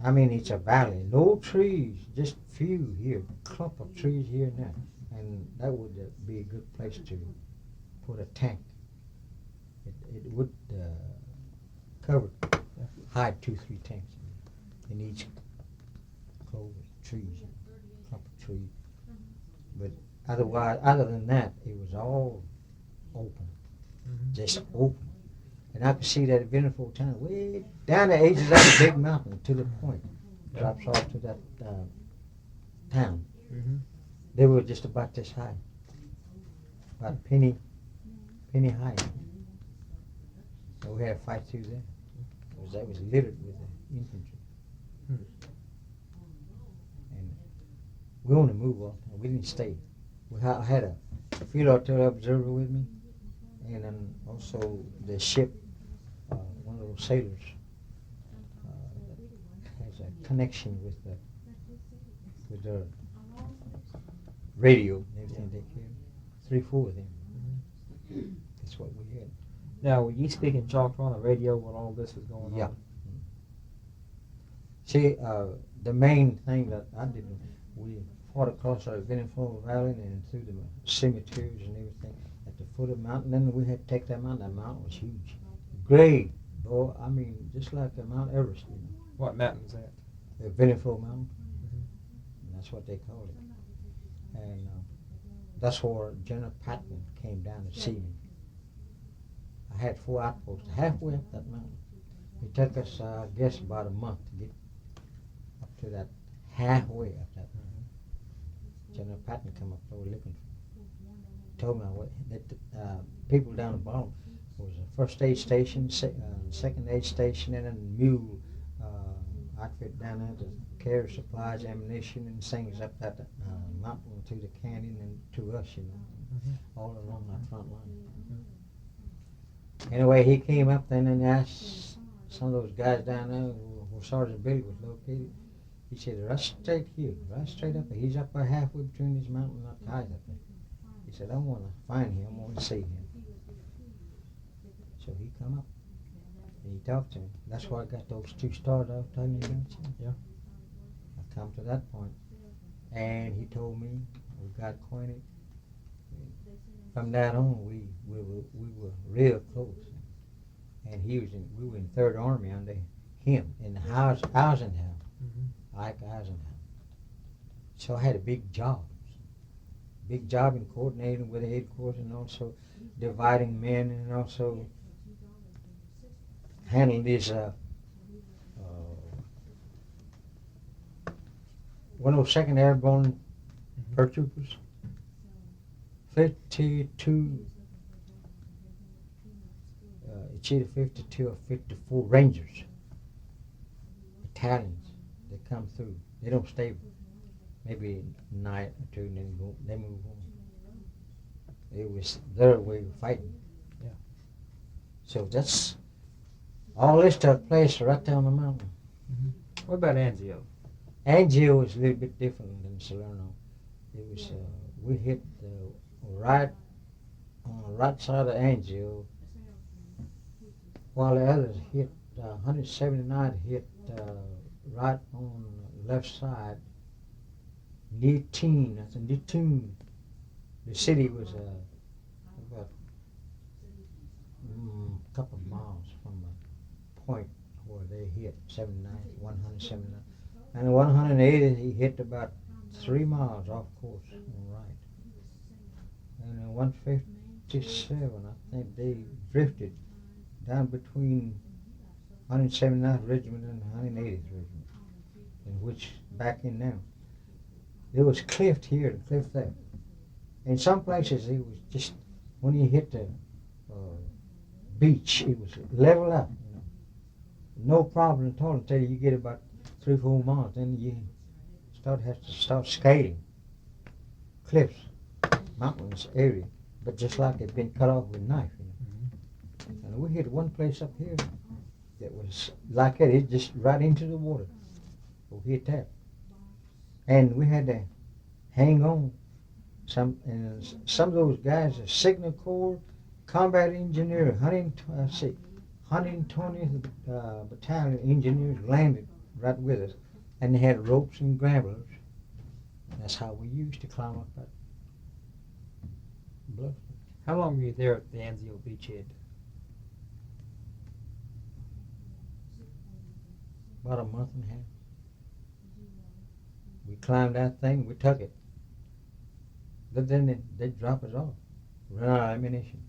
I mean, it's a valley. No trees, just few here, clump of trees here and there. And that would be a good place to put a tank. It would hide 2, 3 tanks in each close trees, clump of trees. But otherwise, other than that, it was all open, just open. And I could see that Venifold town way down the edge of that big mountain to the point, drops off to that town. They were just about this high, about penny high. So we had to fight through there. That was littered with infantry. And we only moved off. We didn't stay. I had a field artillery observer with me, and then also the ship, one of those sailors, that has a connection with the radio and everything they carry. 3, 4 of them. That's what we had. Now, were you speaking Choctaw on the radio when all this was going on? Yeah. See, the main thing that I did, we fought across our Venifold Valley and through the cemeteries and everything at the foot of the mountain. Then we had to take that mountain. That mountain was huge. Great, boy. I mean, just like Mount Everest. What mountain was that? The Venifold Mountain. And that's what they called it. And that's where General Patton came down to see me. I had 4 outposts halfway up that mountain. It took us, I guess, about a month to get up to that halfway up that mountain. General Patton come up there looking for me. Told me that the people down the bottom was a first aid station, second aid station, and a mule outfit down there to carry supplies, ammunition, and things up that mountain to the canyon and to us, all along our front line. Anyway, he came up then and asked some of those guys down there where Sergeant Billy was located. He said, right straight here, right straight up there. He's up there halfway between this mountain and that guy's up there. He said, I want to find him. I want to see him. So he come up and he talked to him. That's why I got those 2 stars I was telling you about. Yeah. I come to that point, and he told me we got acquainted. From that on, we were real close. And we were in 3rd Army under him in the Eisenhower, Ike Eisenhower. So I had a big job in coordinating with the headquarters and also dividing men and also handling these 102nd Airborne paratroopers, 52, it's either 52 or 54 Rangers, battalions that come through. They don't stay maybe a night or 2 and then they move on. It was their way of fighting. Yeah. So that's, all this took place right down the mountain. What about Anzio? Anzio was a little bit different than Salerno. It was, we hit right on the right side of Anzio, while the others hit, 179 hit right on the left side. Nitine, that's a Nitine. The city was about a couple of miles from the point where they hit 179. And 180, he hit about 3 miles off course on the right. And in 157, I think they drifted down between 179th Regiment and 180th Regiment, in which back in now. There was cliff here and cliff there. In some places, it was just, when you hit the beach, it was level up. You know. No problem at all until you get about 3 or 4 miles. Then you have to start skating. Cliffs, mountains area, but just like it'd been cut off with a knife. You know. And we hit one place up here that was like that. It just right into the water. We hit that. And we had to hang on. Some of those guys, the Signal Corps, Combat Engineer, 120th Battalion Engineers landed right with us. And they had ropes and grapplers. That's how we used to climb up that bluff. How long were you there at the Anzio beachhead? About a month and a half. We climbed that thing, we took it. But then they'd drop us off, run out of ammunition.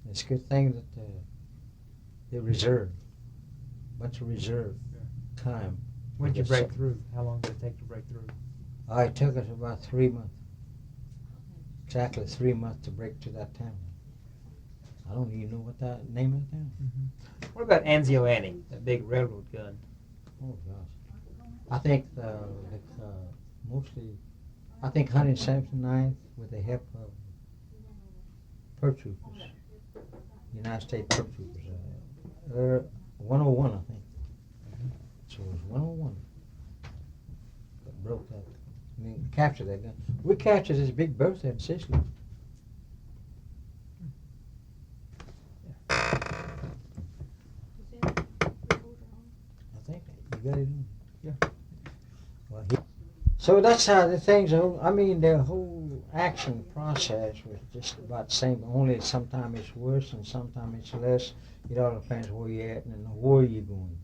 It's a good thing that they reserve, bunch of reserve time. When did you break through? How long did it take to break through? It took us about 3 months. Exactly 3 months to break to that town. I don't even know what that name of the town. What about Anzio Annie, that big railroad gun? Oh gosh. I think mostly, I think 179th with the help of paratroopers, United States paratroopers, 101 I think. So it was 101 that broke that. I mean, captured that gun. We captured this big berth in Sicily. I think you got it in. Yeah. Well, so that's how the things are. I mean, the whole action process was just about the same. Only sometimes it's worse and sometimes it's less. It all depends where you're at and where you're going.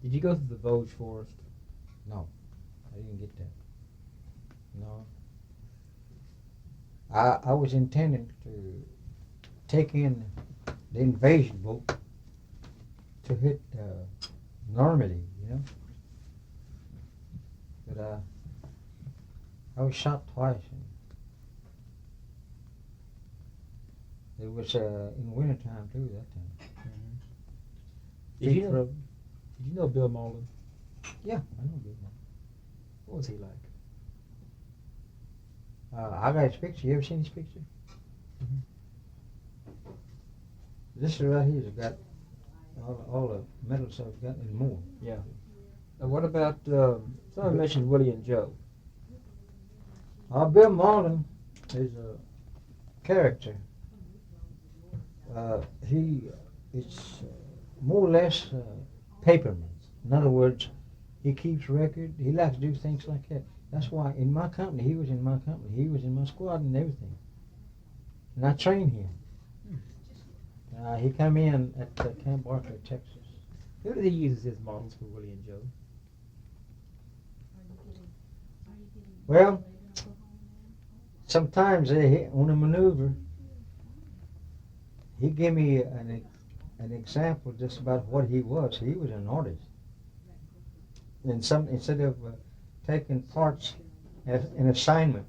Did you go through the Vosges Forest? No, I didn't get that. No. I was intending to take in the invasion boat to hit Normandy, you know. But I was shot twice. It was in wintertime too that time. Did you know Bill Mauldin? Yeah, I know Bill Mauldin. What was he like? I got his picture. You ever seen his picture? This right here's got all the medals I've got and more. Yeah. And what about, someone mentioned Willy and Joe. Bill Mauldin is a character. He is more or less paperman. In other words, he keeps record. He likes to do things like that. That's why in my company, he was in my company. He was in my squad and everything. And I trained him. He came in at Camp Barclay, Texas. Who did he use as his models for Willy and Joe? Well, sometimes on a maneuver, he gave me an example just about what he was. He was an artist. And instead of taking parts as an assignment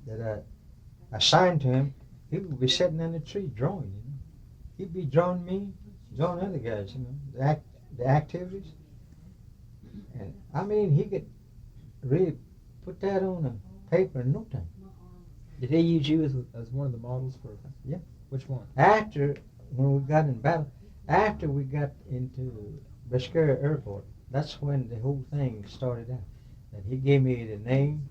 that I assigned to him, he would be sitting in the tree drawing. You know, he'd be drawing me, drawing other guys. You know, the activities. And I mean, he could really put that on a paper in no time. Did he use you as one of the models for? Yeah. Which one? After, when we got in battle, after we got into Biscayne Airport, that's when the whole thing started out. That he gave me the name.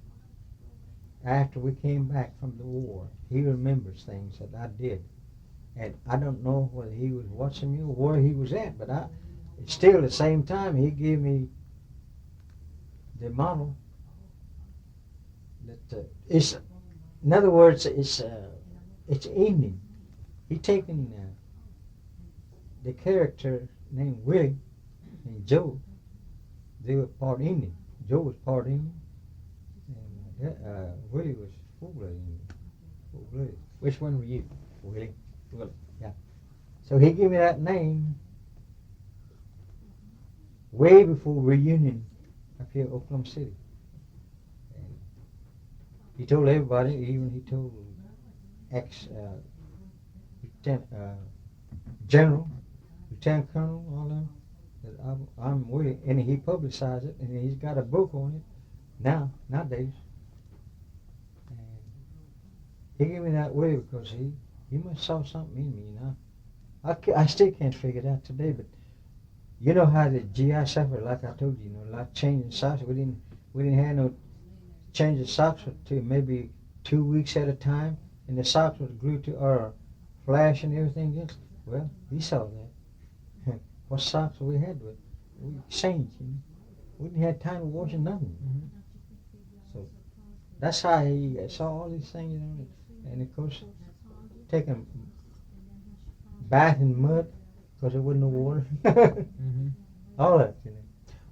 After we came back from the war, he remembers things that I did. And I don't know whether he was watching me or where he was at, but still at the same time, he gave me the model. That in other words, it's evening. He taken the character named Willy and Joe. They were part Indian. Joe was part Indian, and Willie was full-blooded Indian. Full-blooded. Which one were you? Willie. Willie. Yeah. So he gave me that name way before reunion up here in Oklahoma City. And he told everybody, even he told General, Lieutenant Colonel, all them, that I'm Willie, and he publicized it, and he's got a book on it nowadays. And he gave me that Willie because he must saw something in me, you know. I still can't figure it out today, but you know how the GI suffered, like I told you, you know, a lot of changing socks. We didn't have no change of socks to maybe 2 weeks at a time, and the socks was glued to our flash and everything else. Well, he saw that. What socks we had with, we changed, you know. We didn't have time to wash nothing. Mm-hmm. So that's how he saw all these things, you know, and of course, taking bath in mud because there wasn't no water. Mm-hmm. All that, you know.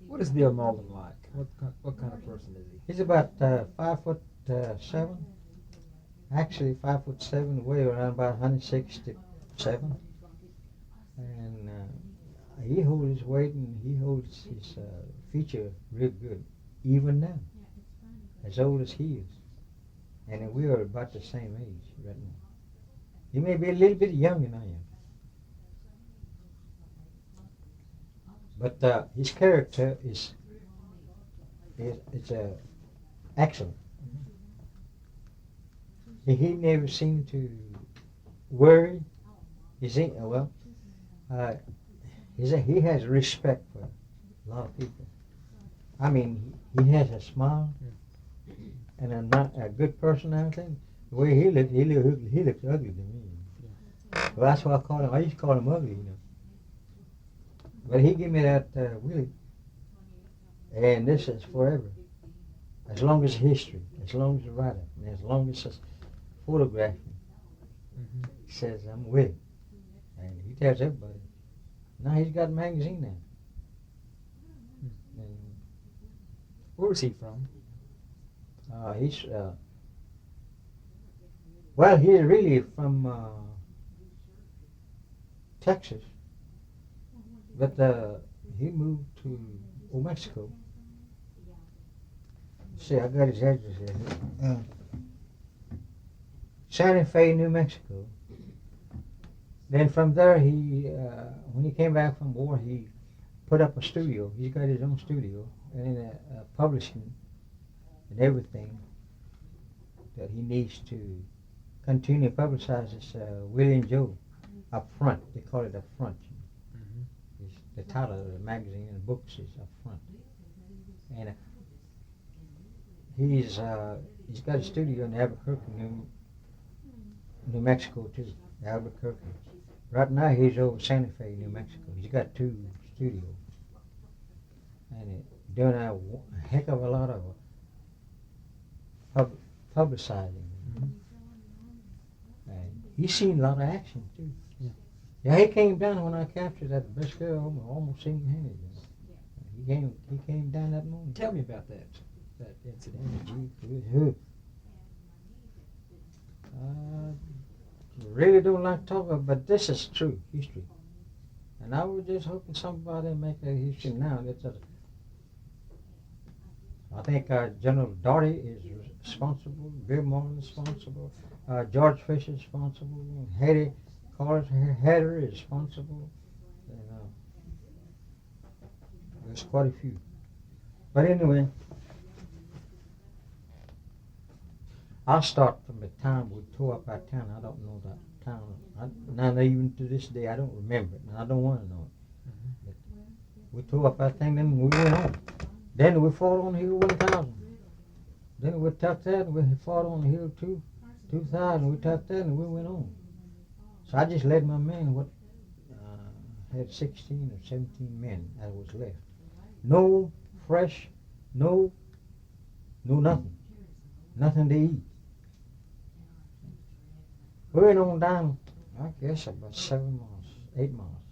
What is Bill Mauldin like? What kind of person is he? He's about 5'7". Actually 5'7", weigh around about 167. And he holds his weight and he holds his feature real good, even now, as old as he is. And we are about the same age right now. He may be a little bit younger than I am. But his character is excellent. He never seemed to worry. He has respect for a lot of people. I mean, he has a smile and a good personality. The way he looks ugly to me. Well, that's why I used to call him ugly, you know. But he gave me that Willie, and this is forever. As long as history, as long as the writer, and as long as it's photographing. Mm-hmm. He says, I'm Willie. And he tells everybody. Now he's got a magazine now. And, Where was he from? he's really from Texas. But he moved to Old Mexico. See, I got his address here. Santa Fe, New Mexico. Then from there, when he came back from war, he put up a studio. He's got his own studio and publishing and everything that he needs to continue to publicize this Willy and Joe. Up front, they call it up front. Mhm. It's the title of the magazine and books is up front. And he's got a studio in Albuquerque, New Mexico too. Albuquerque. Right now he's over Santa Fe, New Mexico. He's got 2 studios, and he's doing a heck of a lot of publicizing. Mhm. And he's seen a lot of action too. Yeah. Yeah, he came down when I captured that best girl almost single-handed. He came down that morning. Tell me about that incident. Who? I really don't like talking about, but this is true history. And I was just hoping somebody make that history now. I think General Doherty is responsible, Bill Mauldin is responsible, George Fisher is responsible, Hattie Hatter is responsible. And, there's quite a few. But anyway, I'll start from the time we tore up our town. I don't know that town. Now even to this day, I don't remember it, and I don't want to know it. But we tore up our thing, then we went on. Then we fought on Hill 1000. Then we took that, and we fought on Hill 2000. We took that, and we went on. So I just led my men, had 16 or 17 men that was left. No fresh, no nothing. Nothing to eat. We went on down, I guess, about 7 miles, 8 miles,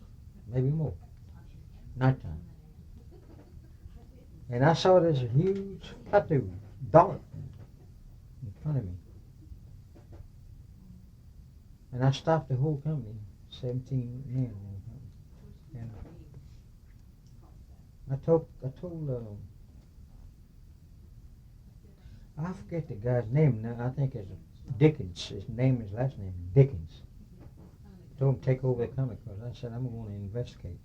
maybe more, nighttime. And I saw this huge plateau, dark, in front of me. And I stopped the whole company, 17 men in the company. And I told I forget the guy's name now. I think it's Dickens. His last name is Dickens. I told him to take over the company because I said, I'm going to investigate.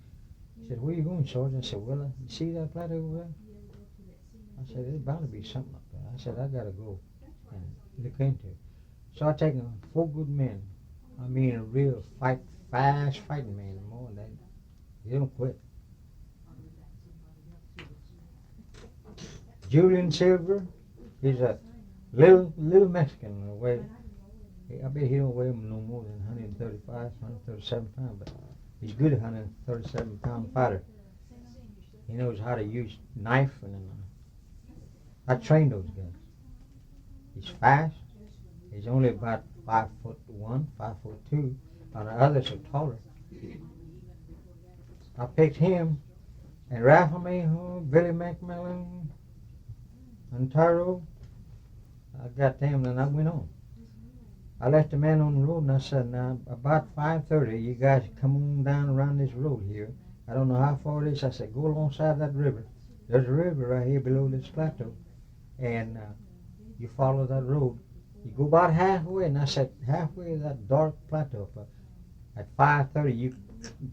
He said, where are you going, Sergeant? I said, well, you see that plateau over there? I said, there's bound to be something up there. I said, I got to go and look into it. So I taken 4 good men. I mean, a real fast fighting man. More than that. You don't quit. Julian Silver, he's a little Mexican. I bet he don't weigh no more than 135, 137 pounds, but he's good at 137 pound fighter. He knows how to use knife, and I trained those guys. He's fast. He's only about 5'1", 5'2", and the others are taller. I picked him, and Rifleman, Billy McMillan, Ontario. I got them, and I went on. I left the man on the road, and I said, now, about 5:30, you guys come on down around this road here. I don't know how far it is. I said, go alongside that river. There's a river right here below this plateau, and you follow that road. You go about halfway, and I said, halfway to that dark plateau. But at 5:30, you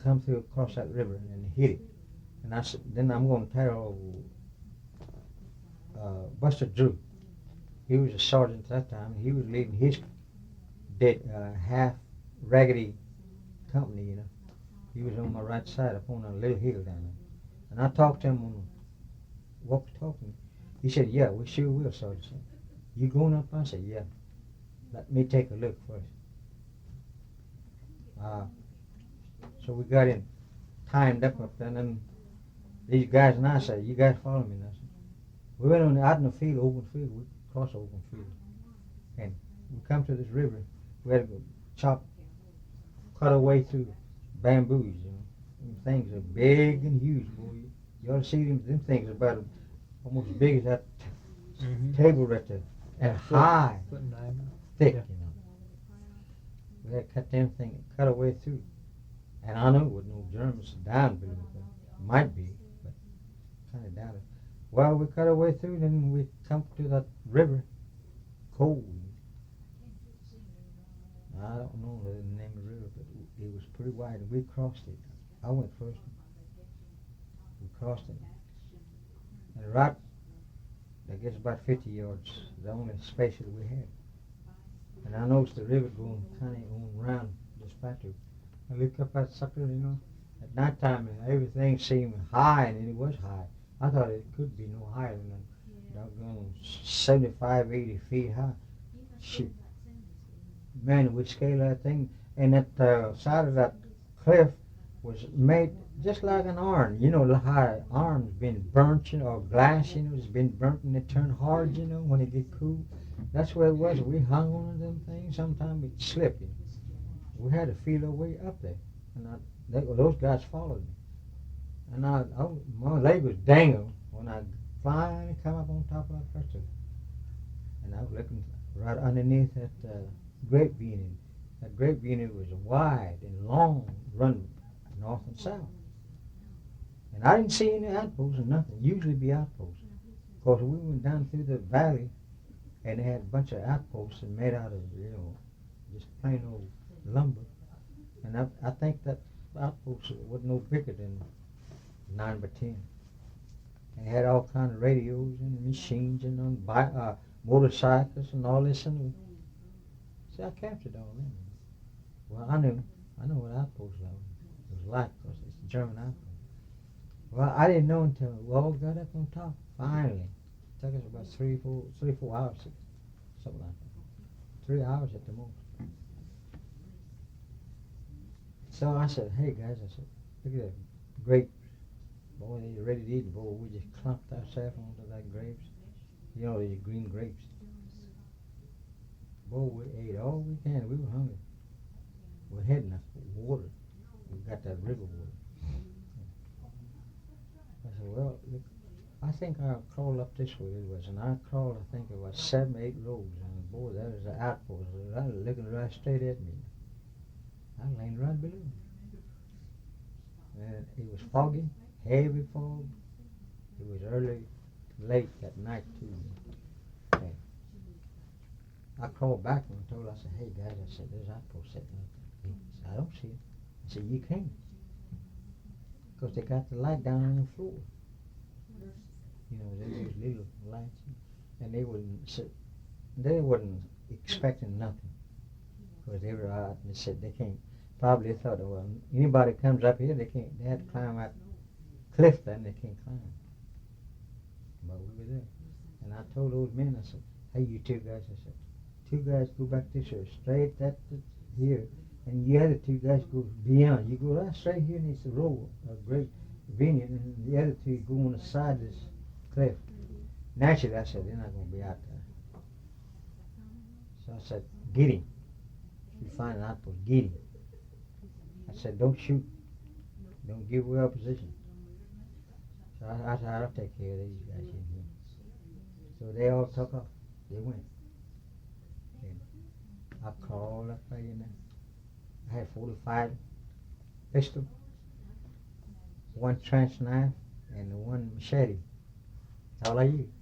come through across that river and hit it. And I said, then I'm going to tell Buster Drew. He was a sergeant at that time. He was leading his half raggedy company, you know. He was on my right side up on a little hill down there. And I talked to him on walkie-talkie. He said, yeah, we sure will, Sergeant. You going up? I said, yeah. Let me take a look first. So we got him timed up there, and then these guys and I said, you guys follow me. And I said, we went out in the field, open field. We crossed open field. And we come to this river. We had to go cut our way through bamboos, you know. Them things are big and huge, boy. You ought to see them things are about almost as big as that table right there. And high, thick, Yeah. you know. We had to cut them things, cut our way through. And I know with no Germans down below there. Might be, but kind of doubt it. Well, we cut our way through, then we come to that river, cold. I don't know the name of the river, but it was pretty wide, and we crossed it. I went first. We crossed it. And right, I guess about 50 yards, the only space that we had. And I noticed the river going kind of on around this plateau. I looked up at sucker, at night time, and everything seemed high, and it was high. I thought it could be no higher than doggone 75, 80 feet high. Shoot. Man, we scaled that thing, and at the side of that cliff was made just like an iron. You know how iron's been burnt, or glass, it's been burnt and it turned hard, when it get cool. That's where it was. We hung on to them things. Sometimes it slipped. We had to feel our way up there, and those guys followed me. And my leg was dangled when I finally come up on top of that pressure. And I was looking right underneath that grape bean. That grape bean was wide and long, run north and south. And I didn't see any outposts or nothing. Usually be outposts. Of course, we went down through the valley, and they had a bunch of outposts and made out of, just plain old lumber. And I think that outpost was no bigger than 9 by 10. And they had all kind of radios and machines and motorcycles and all this. And see, I captured all that. Well, I know what outpost was like, because it's a German outpost. Well, I didn't know until we all got up on top. Finally, it took us about 3-4 hours, something like that. 3 hours at the most. So I said, "Hey guys," I said, "look at that grapes. Boy, they're ready to eat. Boy, we just clumped ourselves onto that grapes. These green grapes. Boy, we ate all we can. We were hungry. We're heading for water. We got that river water." I said, "Well, look, I think I'll crawl up this way." It was, and I crawled, I think it was 7, 8 rows. And boy, that was an outpost. That was looking right straight at me. I landed right below. And it was foggy, heavy fog. It was late that night too. And I crawled back and told her, I said, "Hey guys," I said, "there's outpost sitting up there." He said, "I don't see it." I said, "You can't. Because they got the light down on the floor. Those little lights. And they wasn't expecting nothing. Because they were out and they said they can't. Probably thought, well, anybody comes up here, they have to climb that cliff then, they can't climb. But we were there. And I told those men, I said, "Hey, you two guys," I said, "two guys go back this way, straight here. And the other two guys go beyond. You go right straight here, and it's a row of great vineyard, and the other two go on the side of this cliff." Naturally, I said, "They're not going to be out there." So I said, "Get him. If you find an outpost, get him." I said, "Don't shoot. Don't give away our position." So I said, "I'll take care of these guys in here." So they all took off. They went. And I crawled up there in there. I had 45 pistol, 1 trench knife, and 1 machete. That's all I used.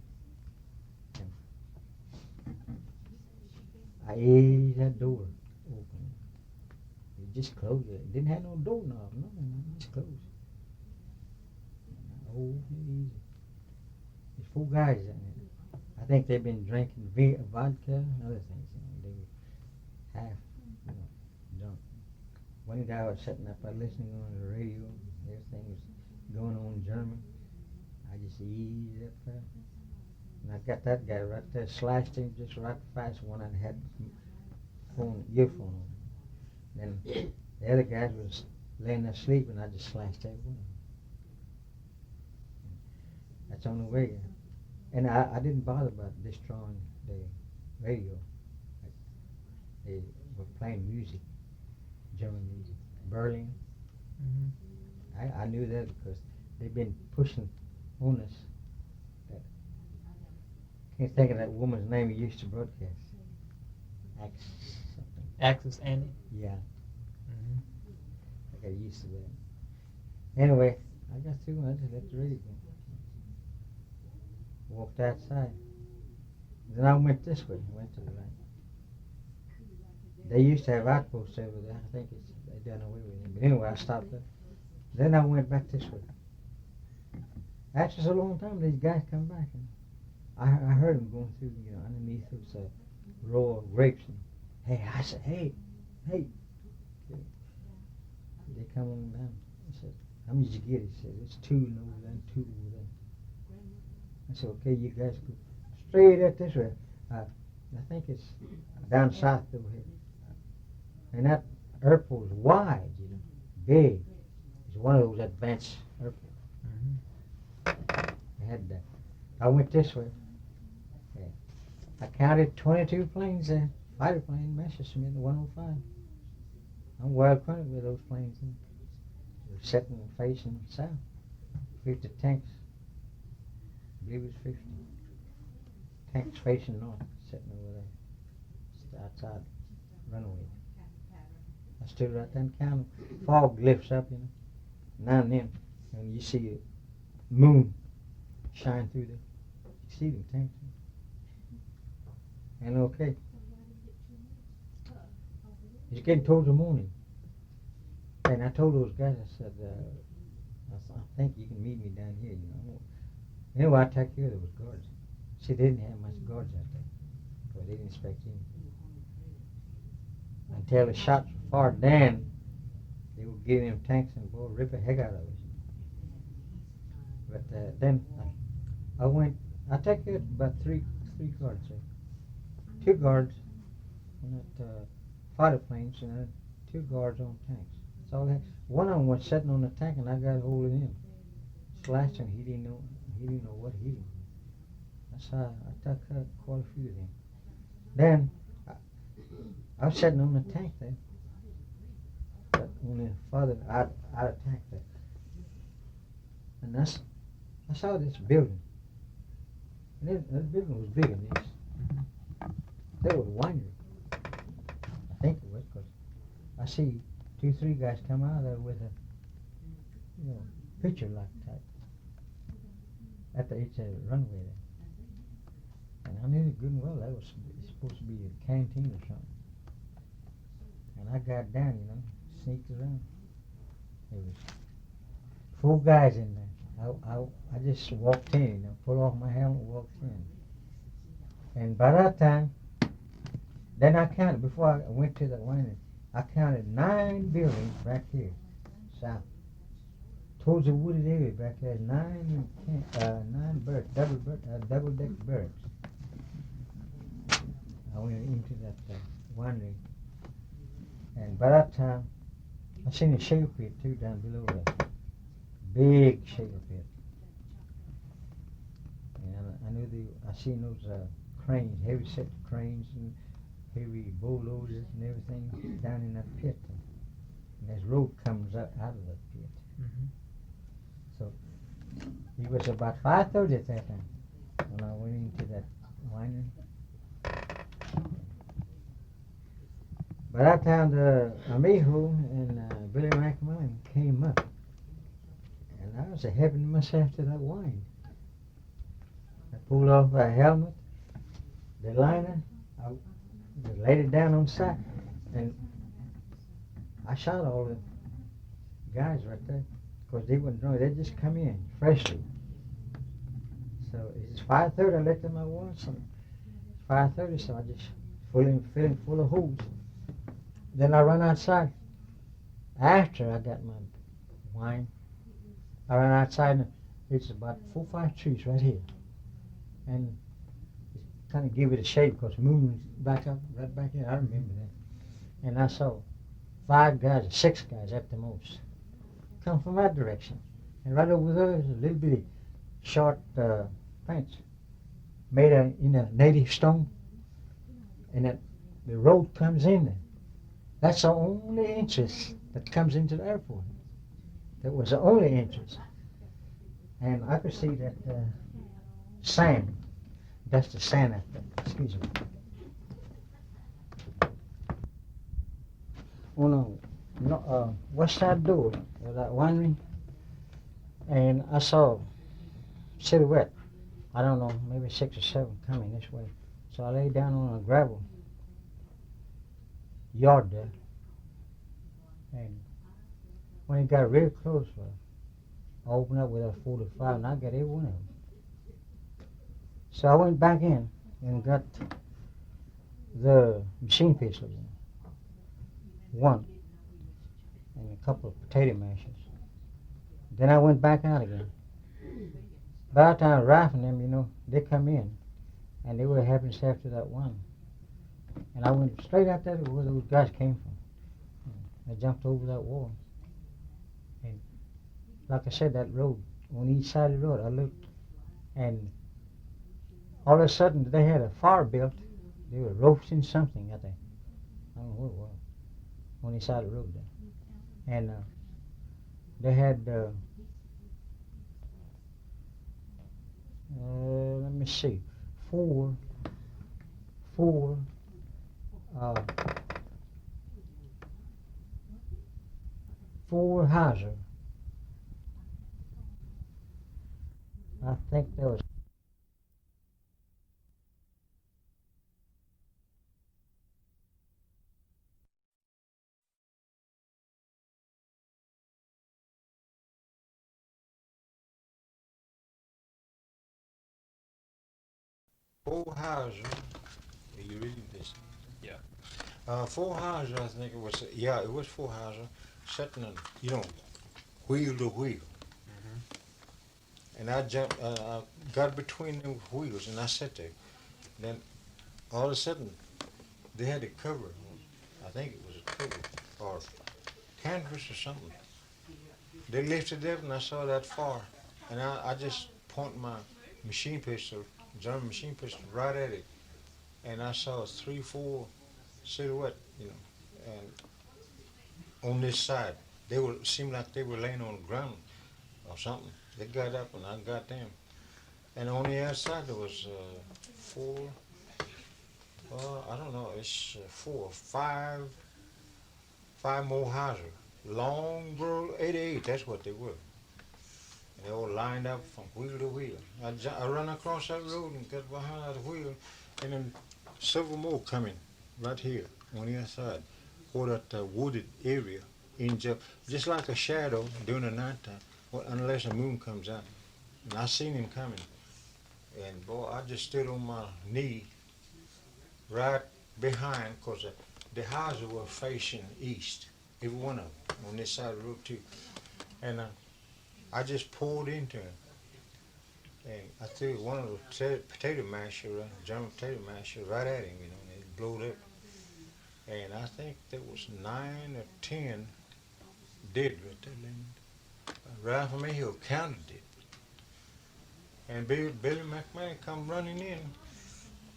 And I eased that door open. It just closed it. It didn't have no doorknob, nothing. It just closed. And I opened it easy. There's 4 guys in there. I think they've been drinking vodka and other things. They were half, drunk. One guy was sitting up there listening on the radio. Everything was going on in German. I just eased up there. And I got that guy right there, slashed him just right fast when I had earphone on. Then the other guy was laying there sleeping. I just slashed every one of them. That's the only way. And I didn't bother about destroying the radio. They were playing music, German music. Berlin. I knew that because they've been pushing on us. Can't think of that woman's name he used to broadcast. Axis Andy? Yeah. I got used to that. Anyway, I got through and I just let the radio go. Walked outside. Then I went this way, went to the right. They used to have outposts over there. I think they done away with it. But anyway, I stopped there. Then I went back this way. After so long time, these guys come back. And I heard them going through, underneath those row of grapes. And, hey, I said, hey. they come on down. I said, how many did you get? He said, it's 2 and over there and 2 over there. I said, okay, you guys go straight up this way. I think it's down south over here. And that airport is wide, you know, big. It's one of those advanced airports. They had that. I went this way. Yeah. I counted 22 planes there. Fighter plane, Messerschmitt 105. I'm well acquainted with those planes. They're sitting facing south. 50 tanks. I believe it was 50. Tanks facing north, sitting over there. Just outside runway. I stood right there and counted. Fog lifts up, you know. Now and then, and you see a moon shine through there. You see them tanks. And okay. It's getting towards the morning. And I told those guys, I said, I think you can meet me down here, you know. Anyway, I take care of those guards. See, they didn't have much guards out there. Because they didn't expect anything. Until the shots were far down, they would get in them tanks and boy, rip the heck out of us. But then I take care of about three guards there. 2 guards on that fighter planes and then 2 guards on tanks. That's all I had. One of them was sitting on the tank and I got hold of him. Slashed him. He didn't know what hit him. That's how I took quite a few of them. Then I was sitting on the tank there. But on the farther out of tank there. And I saw this building. And that building was bigger than this. There was a winery. I think it was, because I see 2, 3 guys come out of there with a, picture like type at the edge of the runway there. And I knew good and well that was supposed to be a canteen or something. And I got down, sneaked around. There was 4 guys in there. I just walked in, pulled off my helmet, walked in. And by that time, then I counted, before I went to the winery, I counted 9 buildings back here, south. Towards the wooded area back there, 9 birds, double-deck birds. I went into that winery. And by that time, I seen a shale pit too down below there. Big shale pit. And I seen those cranes, heavy set cranes and heavy bulldozers and everything down in that pit. And this road comes out of that pit. Mm-hmm. So it was about 5:30 at that time when I went into that winery. By that time, the Amijo and Billy McMillan came up. And I was helping myself to that wine. I pulled off my helmet, the liner, I laid it down on the side, and I shot all the guys right there, because they weren't drunk. They just come in freshly. So it's 5:30. I let them out once, and it's 5:30, so I just filling full of holes. Then I run outside. After I got my wine, I run outside, and it's about 4 or 5 trees right here. And kind of give it a shade because the moon was back up, right back here. I remember that. And I saw 5 guys, 6 guys at the most, come from that direction. And right over there is a little bitty short fence made in a native stone. And the road comes in there. That's the only entrance that comes into the airport. That was the only entrance. And I could see that sand. That's the sand out there. Excuse me. On the west side door of that winery, and I saw silhouette. I don't know, maybe 6 or 7 coming this way. So I lay down on a gravel yard there, and when it got real close, I opened up with a 45, and I got every one of them. So I went back in and got the machine pistols, one, and a couple of potato mashers. Then I went back out again. By the time rifling them, they come in, and they were having sex after that one. And I went straight out there where those guys came from. I jumped over that wall. And like I said, that road, on each side of the road, I looked, and all of a sudden they had a fire built. They were roasting something, I think. I don't know what it was, on each side of the road there. And they had, let me see, four Hauser. I think there was 4 Hauser. Are you reading this? Yeah. 4 Hauser, I think it was. Yeah, it was 4 Hauser, sitting, wheel to wheel. And I jumped, I got between the wheels, and I sat there. Then all of a sudden, they had a cover. I think it was a cover or canvas or something. They lifted it up, and I saw that far, and I just pointed my machine pistol, German machine pistol, right at it, and I saw 3, 4 silhouette, and on this side, seemed like they were laying on the ground or something. They got up, and I got them. And on the outside there was 4, I don't know, it's 4, 5 more Hauser. Long burl 88, that's what they were. And they all lined up from wheel to wheel. I run across that road and got behind that wheel, and then several more coming right here on the other side, or that wooded area, just like a shadow during the nighttime, unless the moon comes out. And I seen him coming. And boy, I just stood on my knee right behind, because the houses were facing east, every one of them, on this side of the road too. And I just poured into him. And I threw one of the potato masher, German potato masher, right at him, and it blew up. And I think there was 9 or 10 dead right there. Rifleman Hill counted it. And Billy McMahon come running in.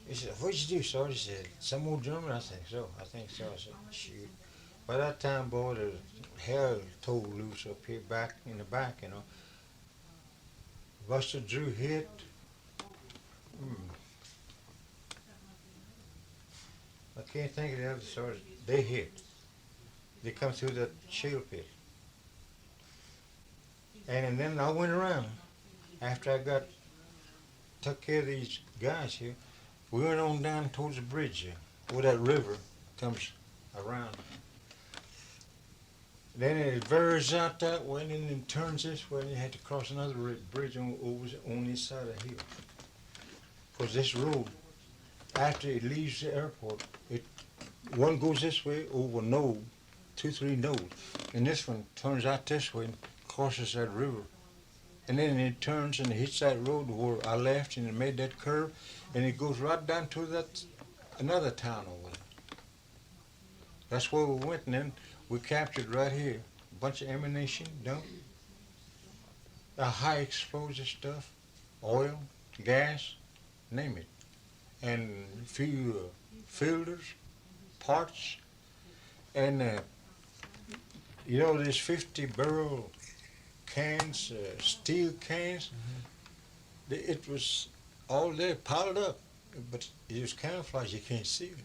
He said, "What'd you do, sir?" He said, "Some more German?" I think so. I said, "Shoot." By that time, boy, the hell tore loose up here in the back, Buster Drew hit. I can't think of the other stories. They hit. They come through that shale pit. And then I went around after I took care of these guys here. We went on down towards the bridge here, where that river comes around. Then it veers out that way, and then it turns this way, and you had to cross another bridge on this side of the hill. Because this road, after it leaves the airport, one goes this way over node, 2, 3 nodes, and this one turns out this way and crosses that river. And then it turns and it hits that road where I left, and it made that curve, and it goes right down to another town over there. That's where we went, and then we captured right here a bunch of ammunition, high explosive stuff, oil, gas, name it, and a few filters, parts, and there's 50-barrel cans, steel cans. It was all there piled up, but it was camouflage. You can't see it.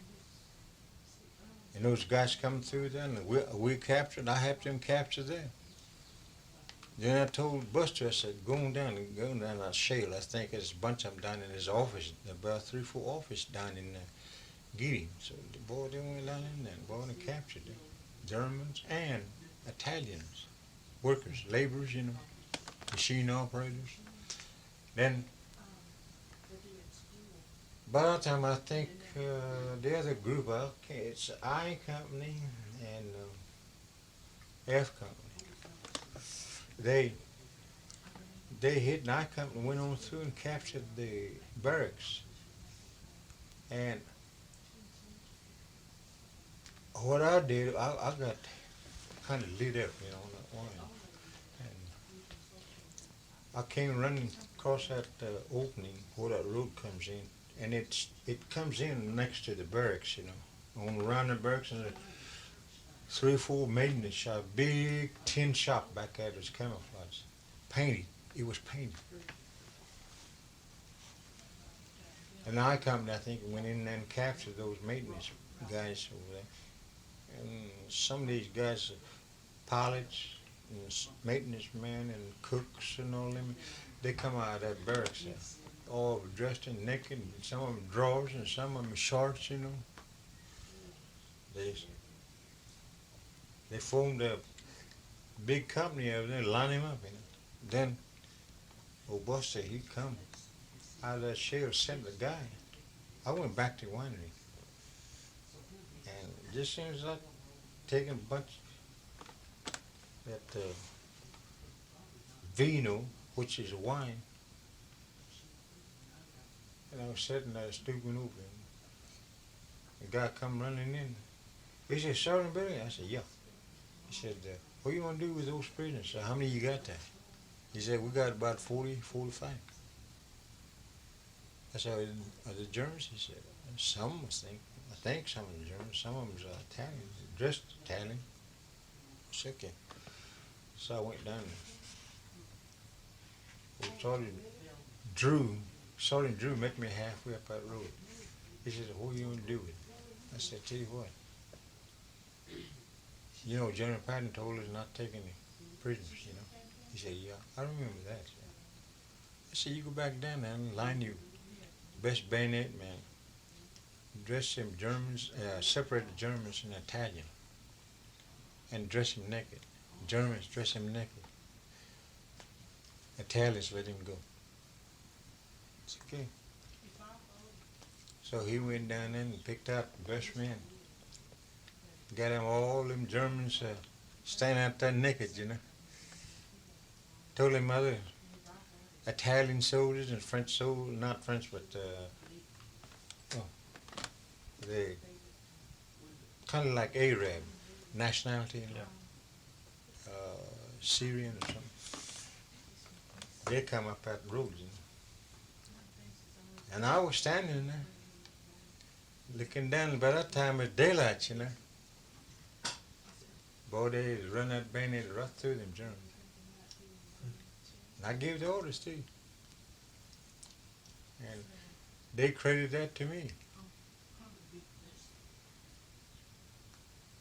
And those guys coming through there, and we captured. I helped them capture them. Then I told Buster, I said, going down that shale. I think there's a bunch of them down in his office, about 3, 4 offices down in get him. So the boy, they went down in there, and boy, they captured them. Germans and Italians, workers, laborers, machine operators. Then, by that time, I think the other group, it's I Company, and F Company. They hit, and I Company went on through and captured the barracks. And what I did, I got kind of lit up, you know, on that one. And I came running across that opening where that road comes in, and it comes in next to the barracks, you know, on around the barracks, and 3 or 4 maintenance shop, big tin shop back there was camouflage, painted. It was painted. And I Company, I think, went in and captured those maintenance guys over there. And some of these guys, pilots, and maintenance men, and cooks, and all them, they come out of that barracks there, all dressed in naked, and some of them drawers, and some of them shorts, you know. They formed a big company over there, line him up, you know. Then, old Buster, he come out of that shell, sent the guy. I went back to the winery. And just as soon as I taken a bunch that vino, which is wine, and I was sitting there stooping over him. The guy come running in. He said, Sergeant Billey? I said, yeah. He said, what you want to do with those prisoners? I said, how many you got there? He said, we got about 40, 45. I said, are the Germans? He said, some, I think some of the Germans, some of them's Italian, dressed Italian. I said, okay. So I went down there. Sergeant Drew met me halfway up that road. He said, what are you going to do with it? I said, tell you what. You know, General Patton told us not taking any prisoners, you know. He said, yeah, I remember that. I said, you go back down there and line your best bayonet man. Dress them Germans, separate the Germans and Italian. And dress him naked. Germans dress him naked. Italians let him go. It's okay. So he went down there and picked out the best men. Got him all them Germans standing out there naked, you know. Told him other Italian soldiers and French soldiers, not French, but they kind of like Arab nationality, you know, Syrian or something. They come up that road, you know. And I was standing there, looking down. By that time it's daylight, you know. Boy, they run that bayonet right through them Germans. And I gave the orders too. And they credited that to me.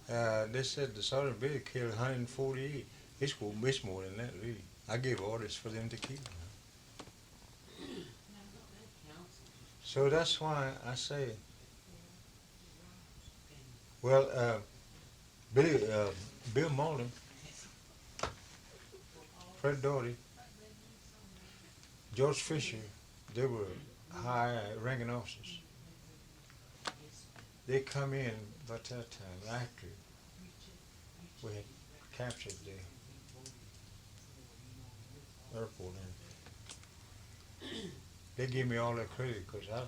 They said the Sergeant Billey killed 148. It's more than that, really. I gave orders for them to kill them. So that's why I say, well, Bill Mauldin, Fred Doherty, George Fisher, they were high-ranking officers. They come in by that time after we had captured the airport, and they gave me all that credit because I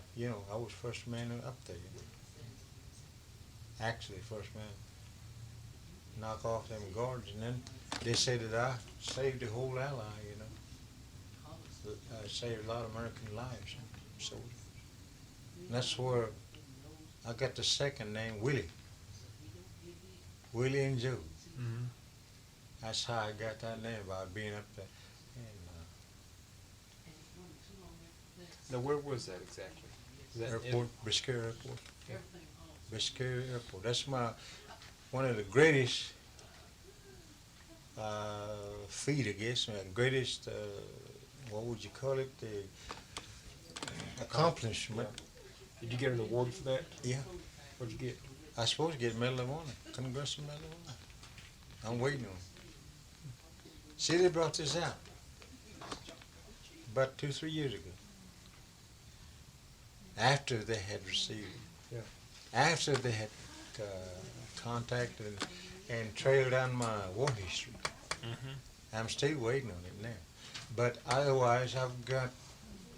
was first man up there. Actually, first man. Knock off them guards, and then they say that I saved the whole ally, you know. I saved a lot of American lives and soldiers. And that's where I got the second name, Willy. Willy and Joe. Mm-hmm. That's how I got that name, about being up there. And, Now, where was that exactly? Was that airport, Biscayne Airport. Yeah. Biscayne Airport. That's one of the greatest feat, I guess, greatest, what would you call it, the accomplishment. Yeah. Did you get an award for that? Yeah. What'd you get? I was supposed to get Medal of Honor, Congressional Medal of Honor. I'm waiting on it. See, they brought this out about 2-3 years ago. After they had received it. Yeah. After they had contacted and trail down my war history. I'm still waiting on it now. But otherwise, I've got,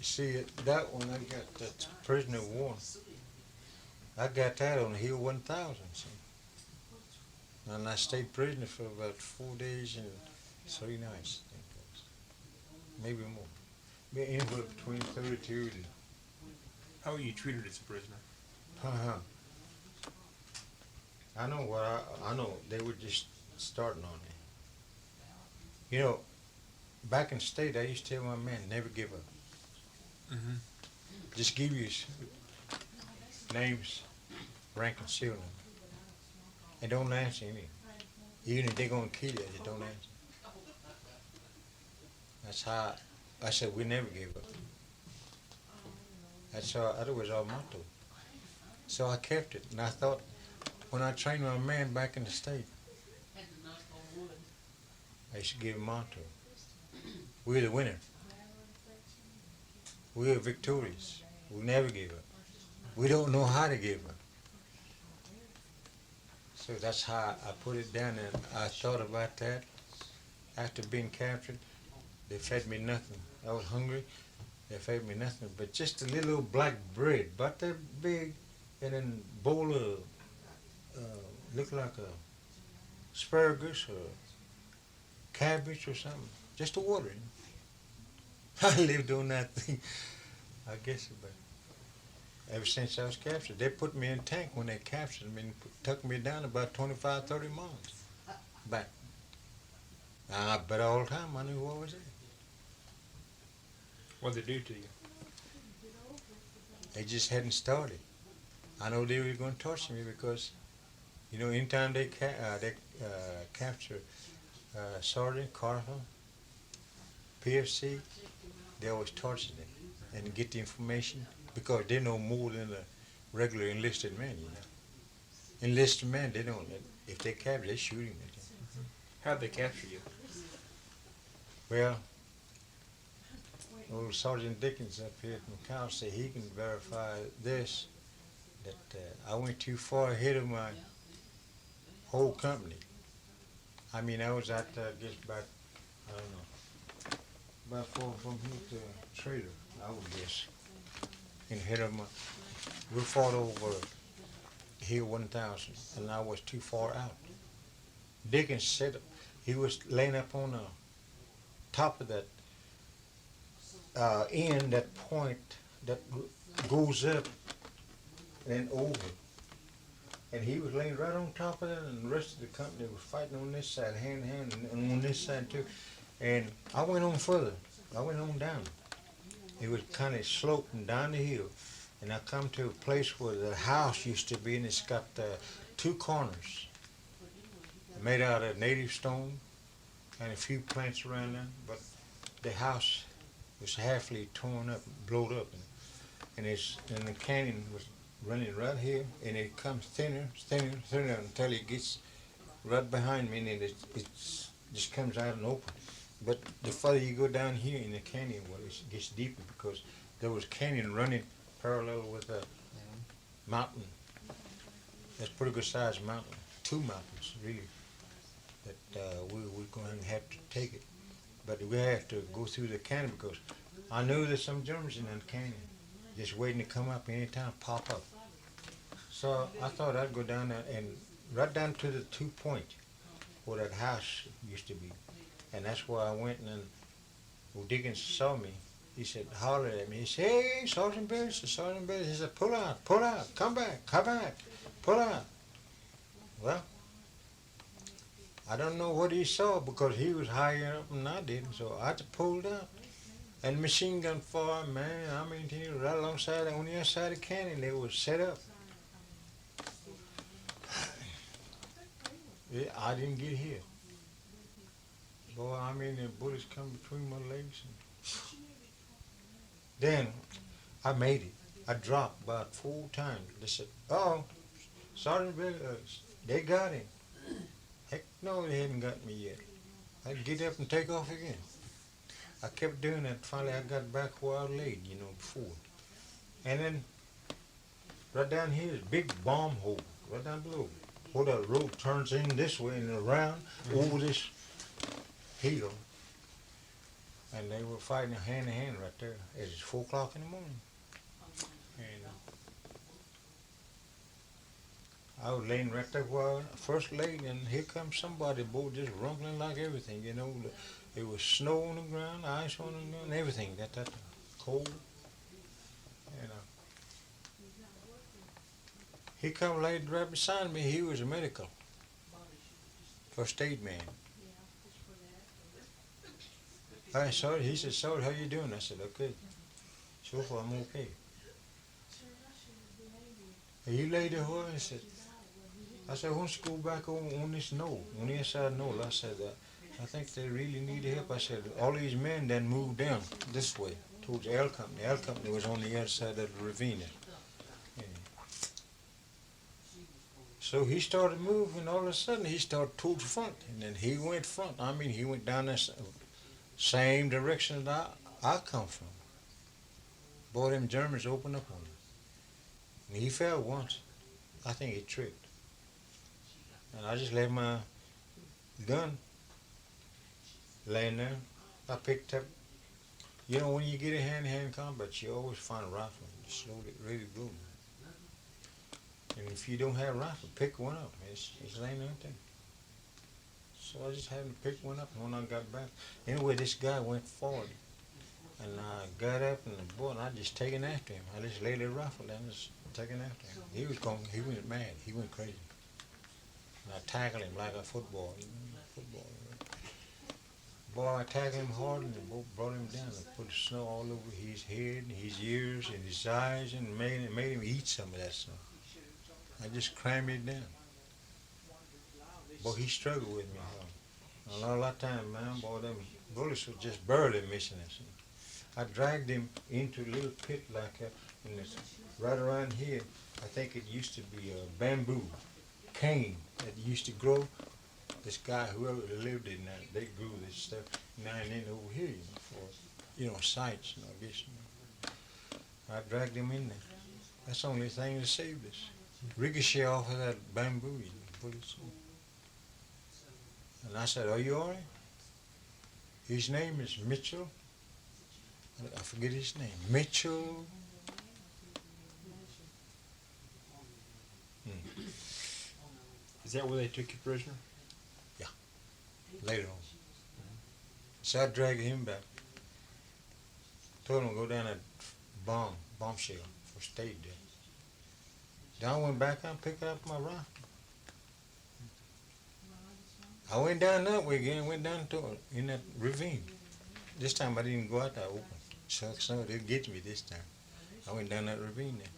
see, that one, I got that prisoner of war. I got that on Hill 1000, see. And I stayed prisoner for about 4 days and 3 nights, I think it was. Maybe more. Maybe anywhere between 32 and, How were you treated as a prisoner? I know what I know. They were just starting on me. You know, back in the state, I used to tell my men, never give up. Mm-hmm. Just give you names, rank, and serial number. And don't answer any. Even if they're going to kill you, just don't answer. That's how I said we never gave up. That was our motto. So I kept it. And I thought, when I trained my man back in the state, I should give a motto. We're the winner. We're victorious. We'll never give up. We don't know how to give up. So that's how I put it down, and I thought about that. After being captured, they fed me nothing. I was hungry. They fed me nothing but just a little old black bread, about that big, and then a bowl of, looked like a asparagus or cabbage or something. Just the water. I lived on that thing, I guess, but ever since I was captured. They put me in a tank when they captured me and took me down about 25, 30 miles back. But all the time I knew what was there. What did they do to you? They just hadn't started. I know they were going to torture me because, you know, anytime they capture Sergeant, Corporal, PFC, they always torture them and get the information because they know more than a regular enlisted man, you know. Enlisted man, they don't, if they capture, they shoot him. How'd they capture you? Well, old Sergeant Dickens up here at McCall said he can verify this, that I went too far ahead of my whole company. I mean, I was out there just about, I don't know, about far from here to Trader, I would guess. And ahead of my, we fought over Hill 1000, and I was too far out. Dickens said he was laying up on the top of that end, that point that goes up and then over. And he was laying right on top of that, and the rest of the company was fighting on this side, hand in hand, and on this side too. And I went on further. I went on down. It was kind of sloping down the hill. And I come to a place where the house used to be, and it's got 2 corners made out of native stone and a few plants around there. But the house was halfly torn up, blown up, and the canyon was running right here, and it comes thinner, thinner, thinner until it gets right behind me, and it just comes out and open. But the further you go down here in the canyon, well, it gets deeper because there was canyon running parallel with a mountain. That's a pretty good sized mountain. 2 mountains, really, that we're going to have to take it. But we have to go through the canyon because I knew there's some Germans in that canyon just waiting to come up anytime, pop up. So I thought I'd go down there and right down to the 2 point where that house used to be. And that's where I went, and then when Dickens saw me, he said, hollered at me. He said, "Hey, Sergeant Billey," Sergeant Billey. He said, pull out, come back, pull out. Well, I don't know what he saw because he was higher up than I did, so I just pulled out. And machine gun fire, man, I mean, right alongside, on the other side of the canyon, they was set up. Yeah, I didn't get hit. Boy, I mean, the bullets come between my legs. Then I made it. I dropped about 4 times. They said, "Oh, Sergeant Billey, they got him." Heck no, they hadn't got me yet. I'd get up and take off again. I kept doing that. Finally, I got back where I laid, you know, before. And then right down here is a big bomb hole, right down below. where the road turns in this way and around over this hill. And they were fighting hand in hand right there. It's 4 o'clock in the morning. And I was laying right there where I first laid, and here comes somebody, boy, just rumbling like everything, you know. It was snow on the ground, ice on the ground, everything. That cold. And he come laid right beside me. He was a medical first aid man. I saw it. He said, "Sorry, how you doing?" I said, "Okay." So far, I'm okay. And he laid there where I said, "I said, why don't you go back on this knoll, on the inside knoll?" I said, "I think they really need help." I said, "All these men then moved down this way towards the L Company. L Company was on the other side of the ravine. Yeah. So he started moving. All of a sudden, he started towards the front, and then he went front. I mean, he went down this same direction that I come from. Boy, them Germans opened up on him. And he fell once. I think he tripped. And I just left my gun laying there. I picked up, you know, when you get a hand-to-hand combat, you always find a rifle and slowly ready to go. And if you don't have a rifle, pick one up. It's laying right there. So I just happened to pick one up, and when I got back, anyway, this guy went forward. And I got up and I just taken after him. I just laid the rifle down and just taken after him. He went mad. He went crazy. And I tackled him like a football. You know, Boy, I tackled him hard and brought him down and put the snow all over his head and his ears and his eyes and made him eat some of that snow. I just crammed it down. Boy, he struggled with me. A lot of time, man, boy, them bullets were just barely missing us. I dragged him into a little pit like in this, right around here. I think it used to be a bamboo cane that used to grow. This guy, whoever lived in that, they grew this stuff. Now and then over here, you know, for, sights, I guess. I dragged him in there. That's the only thing that saved us. Ricochet off of that bamboo, bullets. And I said, "Are you all right?" His name is Mitchell. I forget his name. Mitchell. Is that where they took you prisoner? Later on. So I dragged him back. Told him to go down that bomb shell for stayed there. Then I went back and picked up my rifle. I went down that way again, went down in that ravine. This time I didn't go out that open. So it didn't get me this time. I went down that ravine there.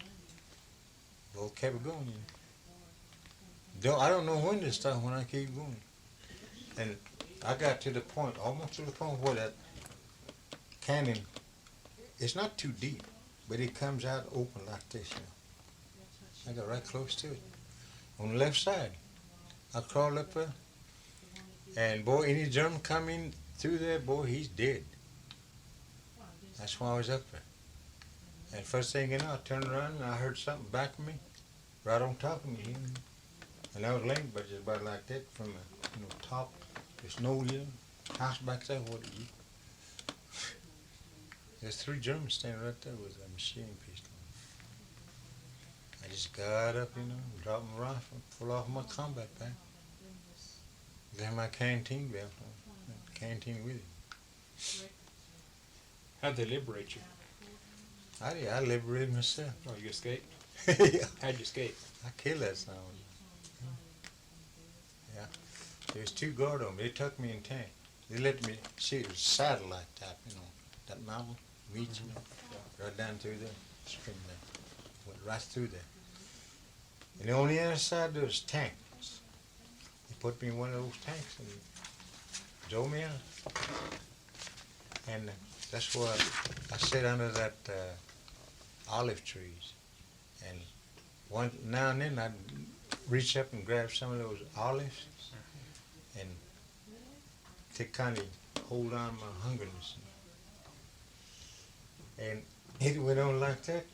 Well, kept going. I don't know when to stop when I keep going. And I got to the point, almost to the point where that canyon, it's not too deep, but it comes out open like this. You know. I got right close to it. On the left side, I crawled up there, and boy, any German coming through there, boy, he's dead. That's why I was up there. And first thing you know, I turned around and I heard something back of me, right on top of me. And I was laying but just about like that from the top. There's no house back there. There's 3 Germans standing right there with a machine pistol. I just got up, dropped my rifle, pulled off my combat pack. Then my canteen belt on. Canteen with it. How'd they liberate you? I liberated myself. Oh, you escaped? Yeah. How'd you escape? I killed that son. Yeah. There was 2 guards on me. They took me in tank. They let me see it was satellite type, that mountain reach, right down through there, spring there. Went right through there. And on the other side there was tanks. They put me in one of those tanks and drove me out. And that's where I sit under that olive trees. And now and then I'd reach up and grab some of those olives and to kind of hold on my hungerness. And it went on like that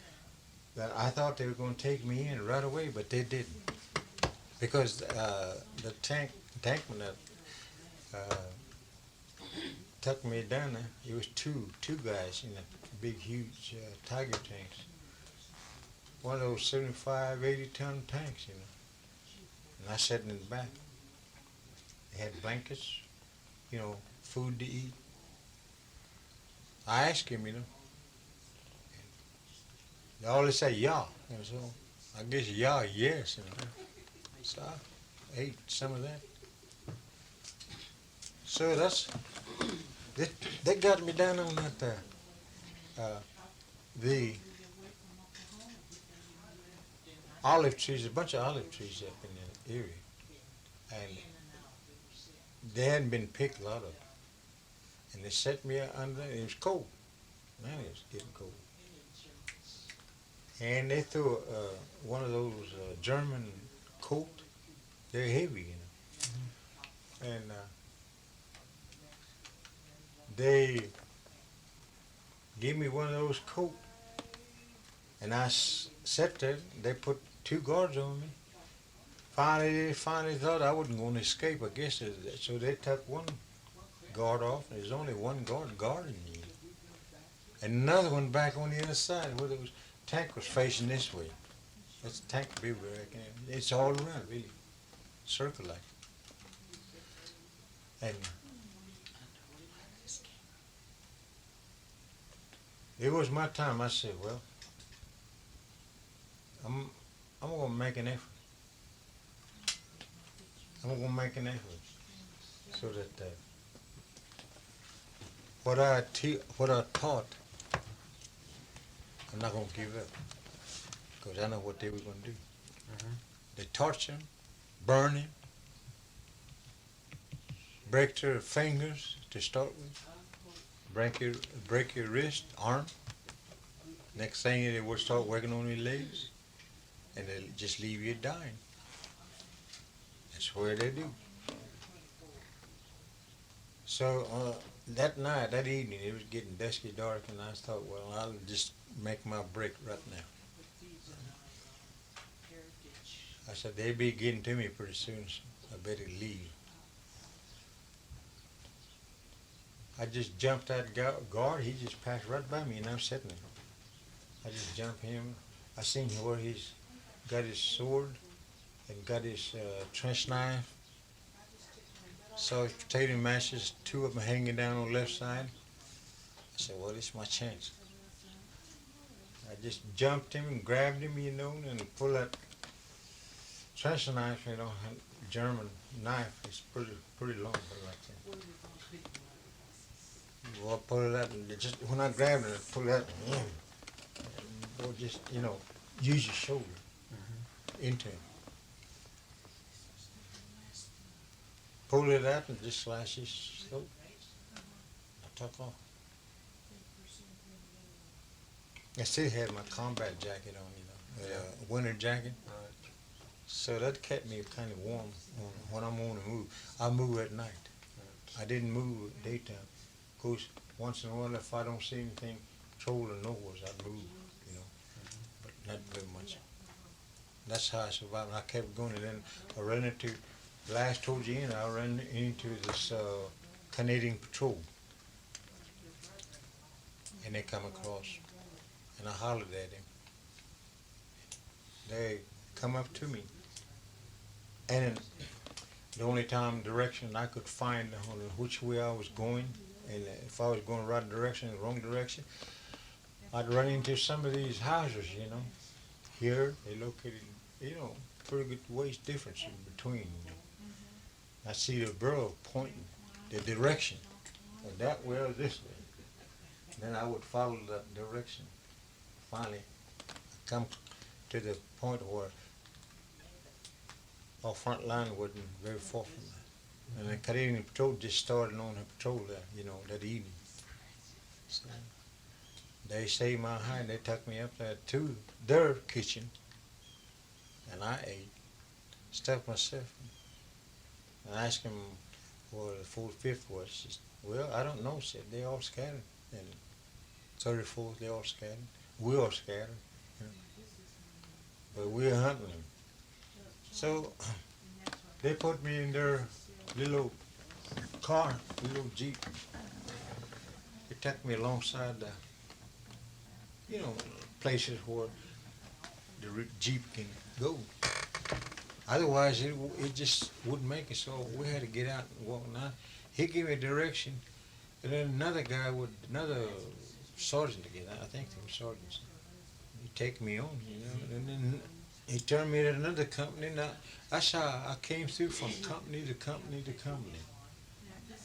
I thought they were going to take me in right away, but they didn't. because the tankman that took me down there, it was two guys in the big, huge Tiger tanks. One of those 75, 80-ton tanks, you know. And I sat in the back. They had blankets, you know, food to eat. I asked him, you know. They always say, yeah. And so I guess, yeah, yes, you know. So I ate some of that. So they got me down on that, the olive trees, a bunch of olive trees up in the area. And they hadn't been picked, a lot of them. And they set me under, it was cold. Man, it was getting cold. And they threw one of those German coat. They're heavy, you know. And they gave me one of those coat. And I sat there. They put 2 guards on me. Finally thought I wasn't going to escape, I guess. So they took one guard off. There's only one guard guarding me. And another one back on the other side where the tank was facing this way. That's the tank view where I can. It's all around, really. Circle like. And it was my time. I said, well, I'm going to make an effort. I'm going to make an effort so that what I taught, I'm not going to give up because I know what they were going to do. They torture him, burn him, break their fingers to start with, break your wrist, arm. Next thing they will start working on your legs, and they'll just leave you dying. That's what they do. So that night, that evening, it was getting dusky dark, and I thought, well, I'll just make my break right now. I said, they'll be getting to me pretty soon, so I better leave. I just jumped that guard. He just passed right by me, and I'm sitting there. I just jumped him. I seen where he's got his sword and got his trench knife. Saw his potato mashes, 2 of them hanging down on the left side. I said, well, this is my chance. I just jumped him and grabbed him, you know, and pulled that trench knife, you know, German knife. It's pretty long, but like that. Well, I pulled it out, and just when I grabbed it, I pulled it out, or just, you know, use your shoulder into him. Pulled it out and just slashed his throat. I took off. I still had my combat jacket on, you know, winter jacket. Right. So that kept me kind of warm when I'm on the move. I move at night. I didn't move at daytime. Of course, once in a while, if I don't see anything patrolling nowhere, I'd move, you know, but not very much. That's how I survived. I kept going, and then I ran into, last towards the end, I ran into this Canadian patrol, and they come across, and I hollered at him. They come up to me, and the only direction I could find on which way I was going, and if I was going the right direction or the wrong direction, I'd run into some of these houses, you know. Here, they located, you know, pretty good ways difference in between, you know. I see the burro pointing the direction, or that way or this way. Then I would follow that direction. Finally, I come to the point where our front line wasn't very far from that. And the Canadian patrol just started on the patrol there, you know, that evening. So they saved my hide. They took me up there to their kitchen, and I ate, stuffed myself. And I asked him where the 45th was. She said, well, I don't know, said they all scattered. And 34th, they all scattered. We all scattered. You know. But we're hunting them. So They put me in their little car, little Jeep. They took me alongside the, places where the Jeep can go. Otherwise, it just wouldn't make it, so we had to get out and walk. Now, he gave me direction, and then another sergeant to get out. I think they were sergeants. He take me on, and then he turned me to another company. Now, that's how I came through from company to company to company.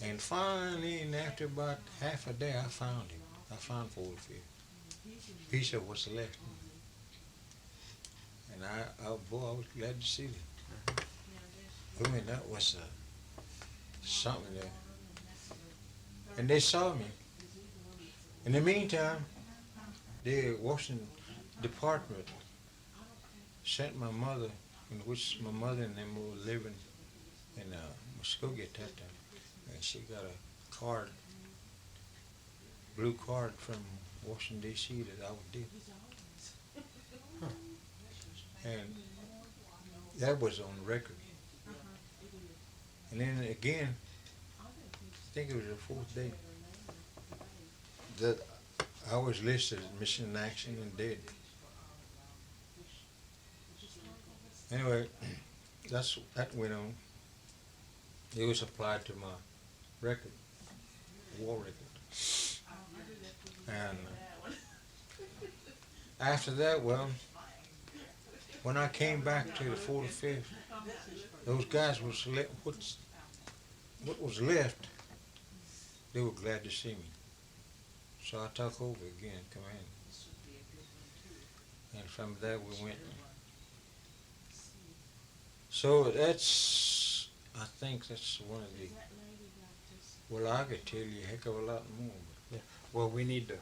And finally, and after about half a day, I found him. I found 45th. Piece of what's left. And I was glad to see them. I mean, that was something there. And they saw me. In the meantime, the Washington Department sent my mother, in which my mother and them were living in Muskogee at that time. And she got a card, blue card from Washington, D.C. that I did. And that was on record. And then again, I think it was the fourth day, that I was listed as missing in action and dead. Anyway, that went on. It was applied to my record, war record. And after that, well, when I came back to the 45th, those guys was what was left, they were glad to see me. So I took over again, command. And from there we went. So I think that's one of the, well, I could tell you a heck of a lot more. Well, we need to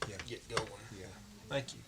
Yeah. get going. Yeah. Thank you.